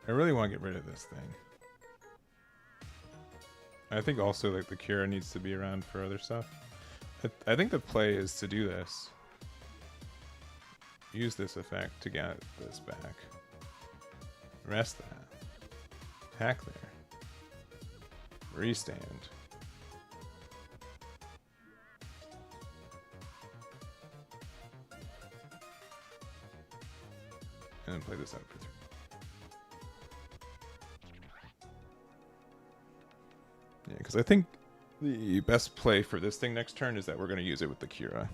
I really want to get rid of this thing. I think also like the Cura needs to be around for other stuff. I think the play is to do this. Use this effect to get this back. Rest that. Hack there. Restand. And then play this out for 3. Yeah, because I think the best play for this thing next turn is that we're going to use it with the Kira.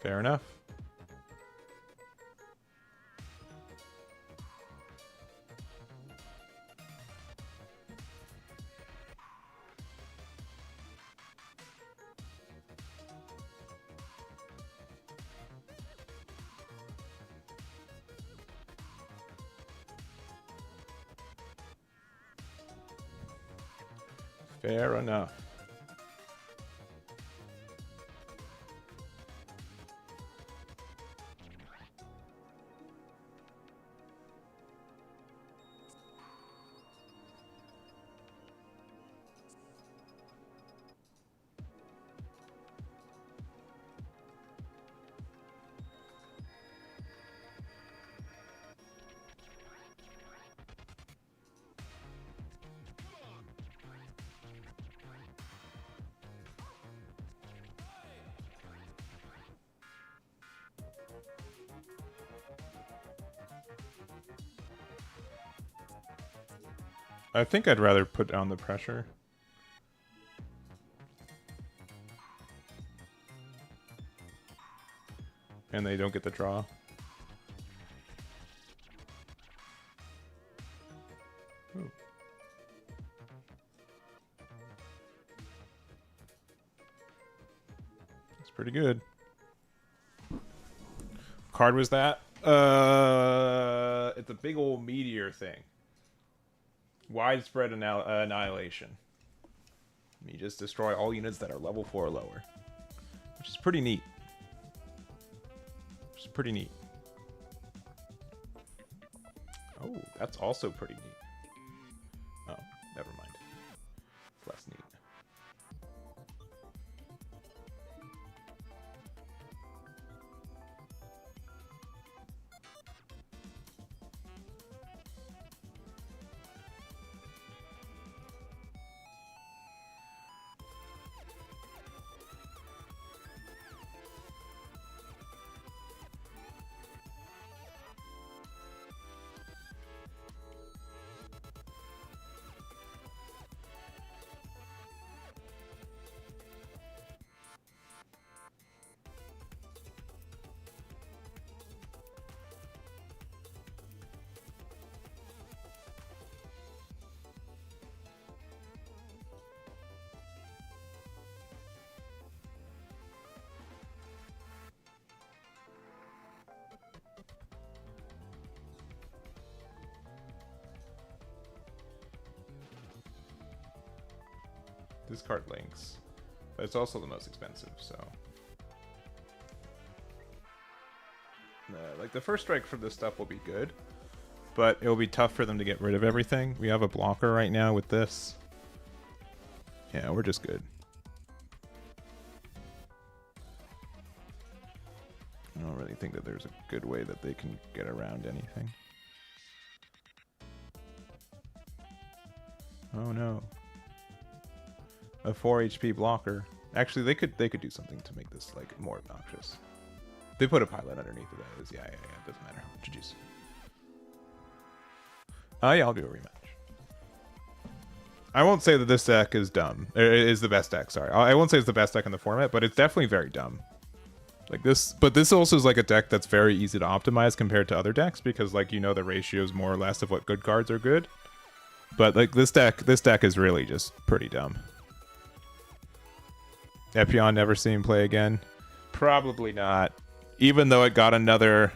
Fair enough. Fair enough. I think I'd rather put down the pressure. And they don't get the draw. Ooh. That's pretty good. Card was that? It's a big old meteor thing. Widespread annihilation. You just destroy all units that are level 4 or lower. Which is pretty neat. Which is pretty neat. Oh, that's also pretty neat. Oh, never mind. It's less neat. This card links, but it's also the most expensive, so like the first strike for this stuff will be good, but it will be tough for them to get rid of everything. We have a blocker right now with this. Yeah, we're just good. I don't really think that there's a good way that they can get around anything. Oh no. A 4 HP blocker. Actually, they could do something to make this like more obnoxious. They put a pilot underneath of that. Yeah, it doesn't matter. GG's. Yeah, I'll do a rematch. I won't say that this deck is dumb. Is the best deck, sorry. I won't say it's the best deck in the format, but it's definitely very dumb. Like this, but this also is like a deck that's very easy to optimize compared to other decks because like you know the ratios more or less of what good cards are good. But like this deck is really just pretty dumb. Epion never seen play again. Probably not. Even though it got another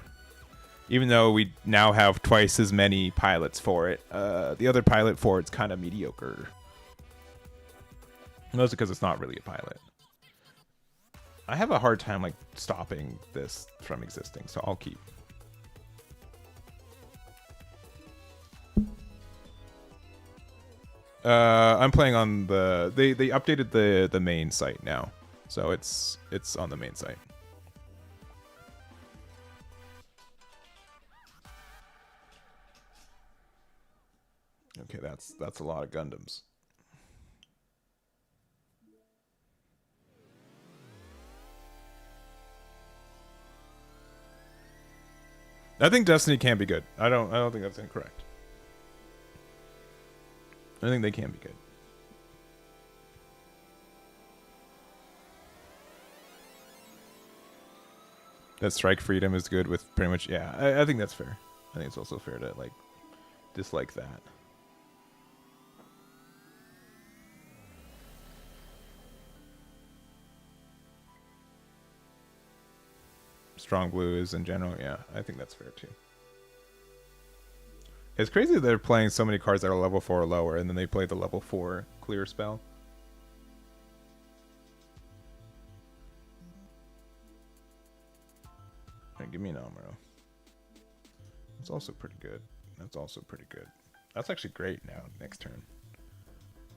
Even though we now have twice as many pilots for it, the other pilot for it's kind of mediocre. Mostly because it's not really a pilot. I have a hard time like stopping this from existing, so I'll keep. I'm playing on they updated the main site now, so it's on the main site. Okay, that's a lot of Gundams. I think Destiny can be good. I don't think that's incorrect. I think they can be good. That strike freedom is good with pretty much, yeah. I think that's fair. I think it's also fair to like dislike that. Strong blue is in general, yeah. I think that's fair too. It's crazy that they're playing so many cards that are level 4 or lower, and then they play the level 4 clear spell. Alright, give me an Amuro. That's also pretty good. That's also pretty good. That's actually great now, next turn.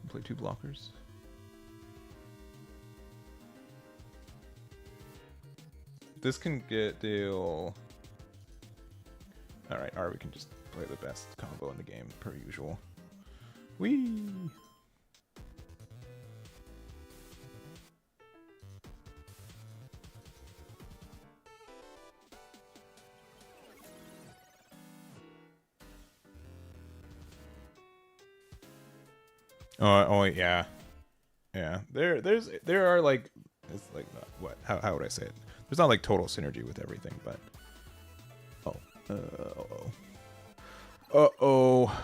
Play 2 blockers. This can deal... Alright, or we can just play the best combo in the game, per usual. Whee! Oh yeah. Yeah. There are like, it's like, what? How would I say it? There's not like total synergy with everything, but... Oh. Uh-oh. Uh-oh.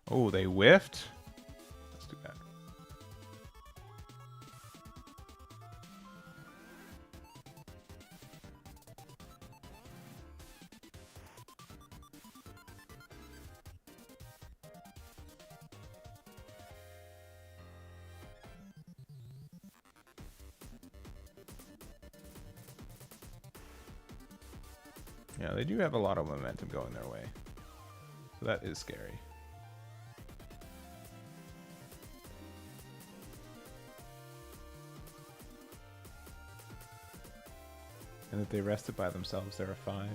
Oh, they whiffed? Let's do that. Yeah, they do have a lot of momentum going their way. So that is scary. And if they rested by themselves, they're a 5.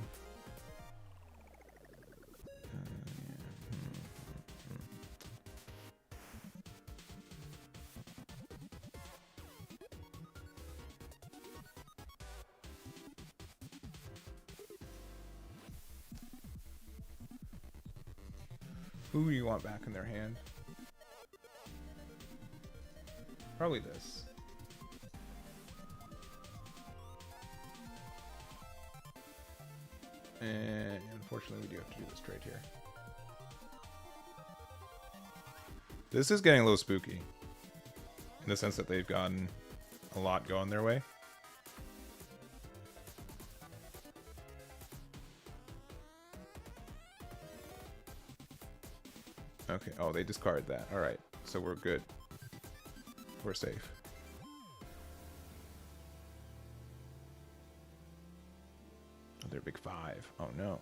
Who do you want back in their hand? Probably this. And unfortunately, we do have to do this trade here. This is getting a little spooky. In the sense that they've gotten a lot going their way. Okay, oh, they discard that. Alright, so we're good. We're safe. Oh, they're big 5. Oh, no.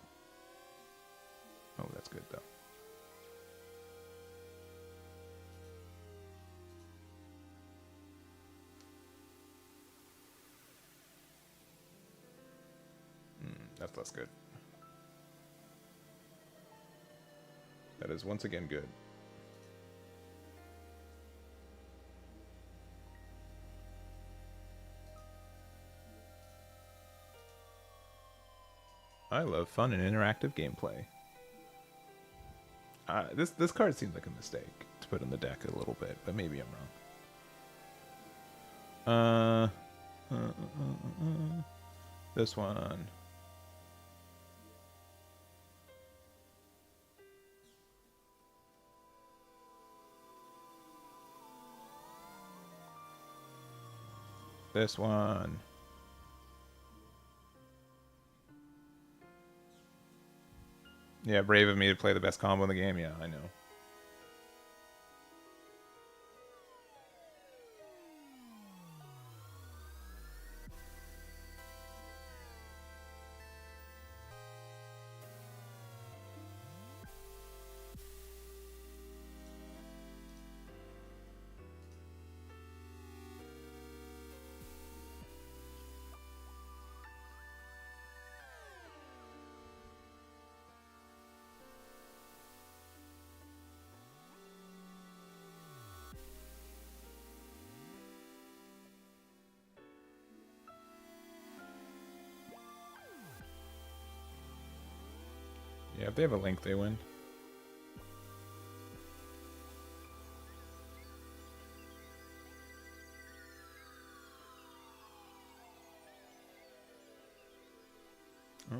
Oh, that's good, though. That's less good. That is once again good. I love fun and interactive gameplay. This card seems like a mistake to put in the deck a little bit, but maybe I'm wrong. This one. this one. Yeah, brave of me to play the best combo in the game. Yeah, I know. Yeah, if they have a link, they win. Oh.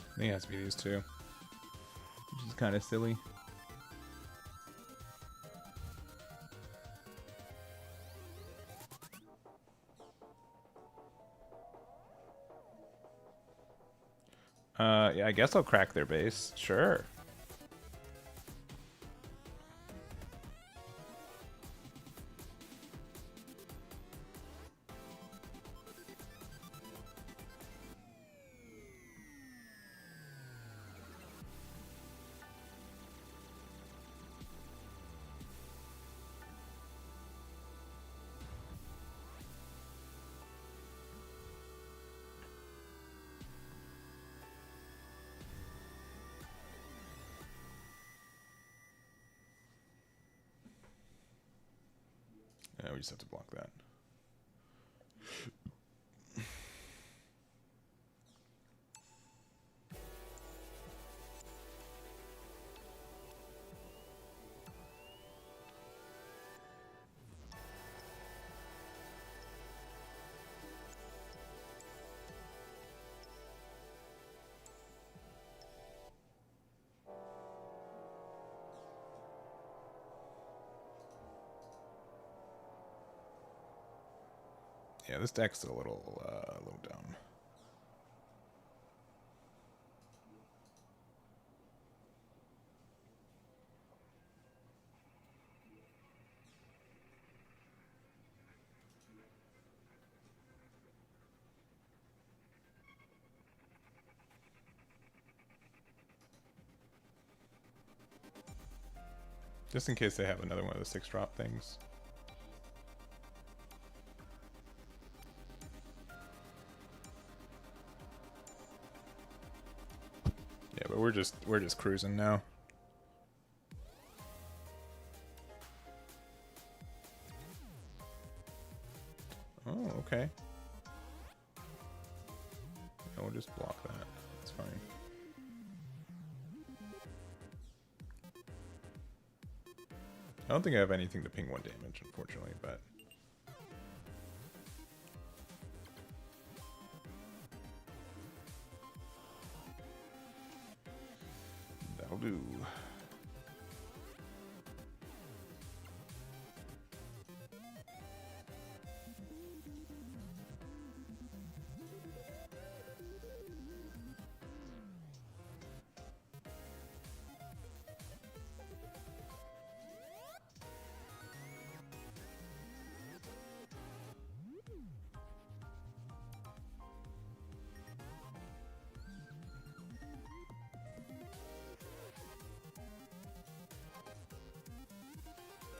I think it has to be these two, which is kind of silly. Yeah, I guess I'll crack their base. Sure. Yeah, we just have to block that. Yeah, this deck's a little dumb. Just in case they have another one of the 6-drop things. Yeah, but we're just cruising now. Oh, okay. Yeah, we'll just block that. That's fine. I don't think I have anything to ping 1 damage, unfortunately, but that'll do.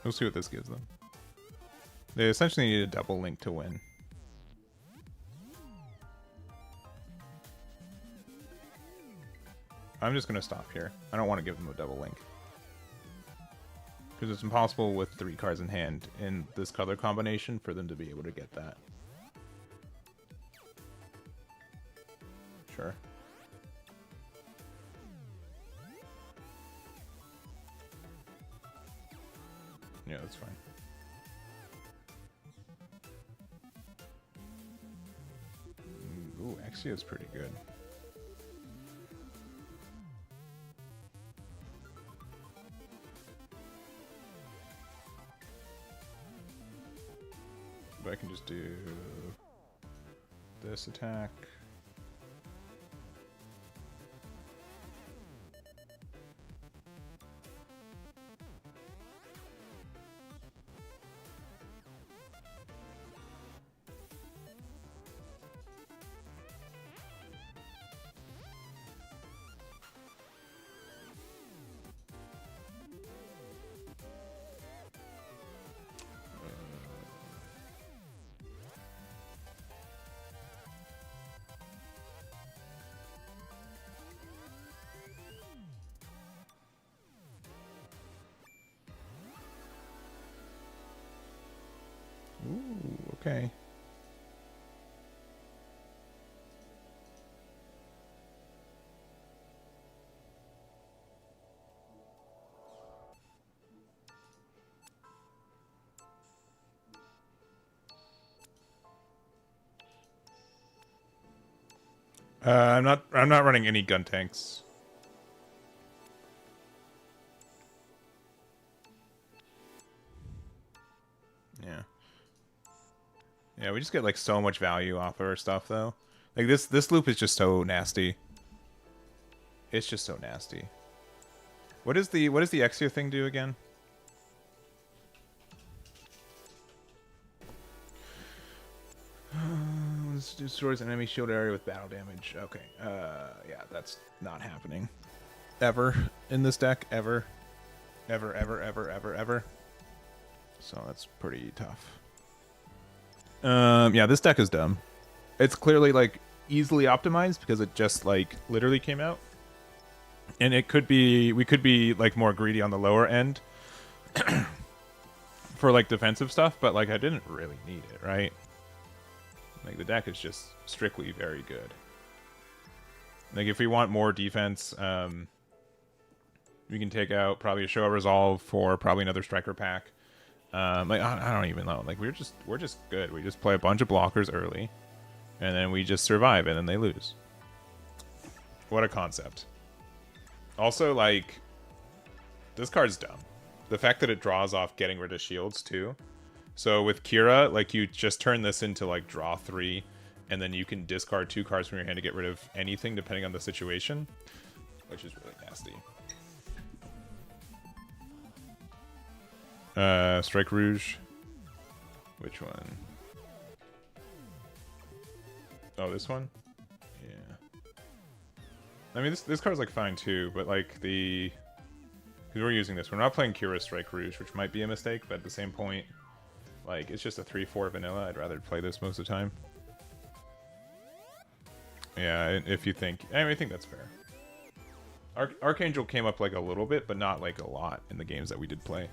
We'll see what this gives them. They essentially need a double link to win. I'm just going to stop here. I don't want to give them a double link. Because it's impossible with 3 cards in hand in this color combination for them to be able to get that. Sure. Yeah, that's fine. Ooh, Exio's pretty good. But I can just do this attack. Ooh, okay. I'm not running any gun tanks. Yeah. Yeah, we just get like so much value off of our stuff though. Like this loop is just so nasty. It's just so nasty. What does the Exia thing do again? Destroys an enemy shield area with battle damage. Okay. Yeah, that's not happening. Ever in this deck. Ever. Ever, ever, ever, ever, ever. So that's pretty tough. Yeah, this deck is dumb. It's clearly like easily optimized because it just like literally came out. And it could be, we could be like more greedy on the lower end for like defensive stuff, but like I didn't really need it, right? Like the deck is just strictly very good. Like if we want more defense, we can take out probably a Show of Resolve for probably another Striker pack. Like I don't even know. Like we're just good. We just play a bunch of blockers early, and then we just survive, and then they lose. What a concept. Also, like this card's dumb. The fact that it draws off getting rid of shields too. So with Kira, like you just turn this into like draw 3, and then you can discard 2 cards from your hand to get rid of anything depending on the situation, which is really nasty. Strike Rouge. Which one? Oh, this one? Yeah. I mean, this card's like fine too, but like the... Because we're using this. We're not playing Kira Strike Rouge, which might be a mistake, but at the same point, like, it's just a 3-4 vanilla. I'd rather play this most of the time. Yeah, if you think... I think that's fair. Archangel came up like a little bit, but not like a lot in the games that we did play.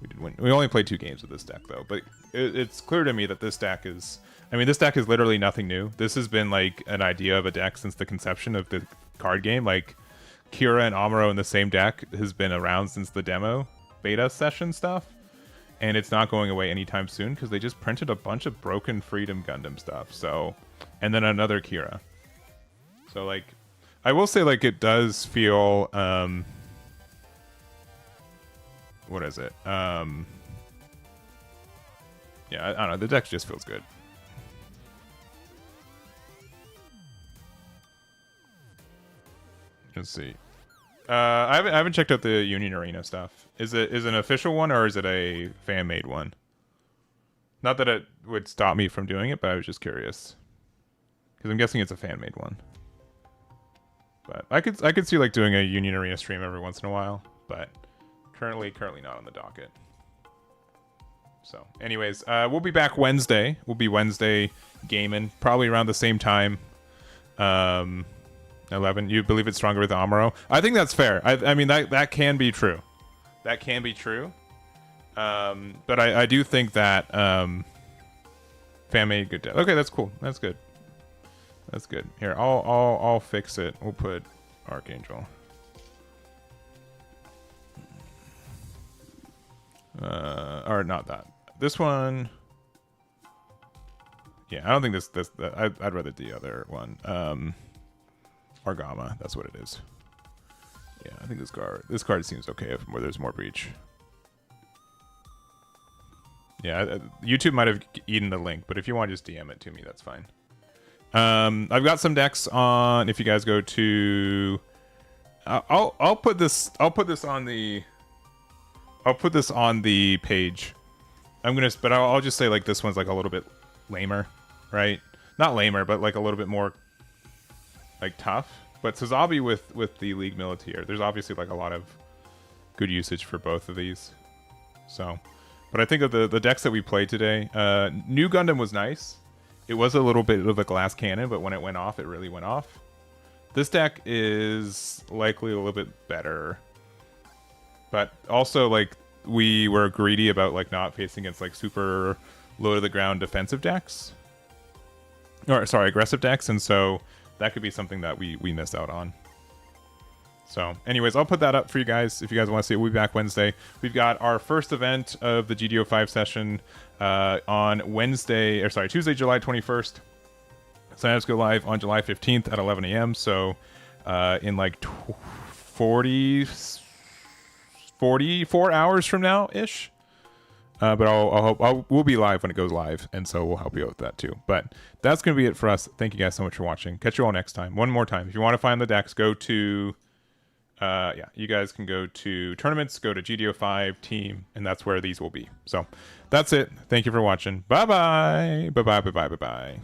We did win. We only played 2 games with this deck, though. But it's clear to me that this deck is... I mean, this deck is literally nothing new. This has been, like, an idea of a deck since the conception of the card game. Like, Kira and Amuro in the same deck has been around since the demo beta session stuff. And it's not going away anytime soon because they just printed a bunch of broken Freedom Gundam stuff. So, and then another Kira. So, like, I will say, like, it does feel... what is it? Yeah, I don't know. The deck just feels good. Let's see. I haven't checked out the Union Arena stuff. Is it an official one or is it a fan made one? Not that it would stop me from doing it, but I was just curious because I'm guessing it's a fan made one. But I could see like doing a Union Arena stream every once in a while, but currently not on the docket. So, anyways, we'll be back Wednesday. We'll be Wednesday gaming, probably around the same time. 11. You believe it's stronger with Amuro? I think that's fair. I mean, that can be true. That can be true. But I do think that Fan made good. Okay, that's cool. That's good. That's good. Here, I'll fix it. We'll put Archangel. Or not that. This one. Yeah, I don't think this. I'd rather the other one. Argama. That's what it is. Yeah, I think this card seems okay where there's more breach. Yeah, YouTube might have eaten the link, but if you want to just DM it to me, that's fine. I've got some decks on. If you guys go to, I'll put this on the page. But I'll just say like this one's like a little bit lamer, right? Not lamer, but like a little bit more like tough. But Suzabi with the League Militaire, there's obviously like a lot of good usage for both of these. So, but I think of the decks that we played today, New Gundam was nice. It was a little bit of a glass cannon, but when it went off, it really went off. This deck is likely a little bit better. But also, like, we were greedy about, like, not facing against, like, super low-to-the-ground defensive decks. Or, sorry, aggressive decks, and so that could be something that we missed out on. So, anyways, I'll put that up for you guys. If you guys want to see it, we'll be back Wednesday. We've got our first event of the GD05 session on Tuesday, July 21st. Signups go live on July 15th at 11 a.m. So, in like 44 hours from now-ish. But we'll be live when it goes live, and so we'll help you out with that too. But that's going to be it for us. Thank you guys so much for watching. Catch you all next time. One more time. If you want to find the decks, go to... you guys can go to tournaments, go to GD05 team, and that's where these will be. So that's it. Thank you for watching. Bye-bye. Bye-bye, bye-bye, bye-bye.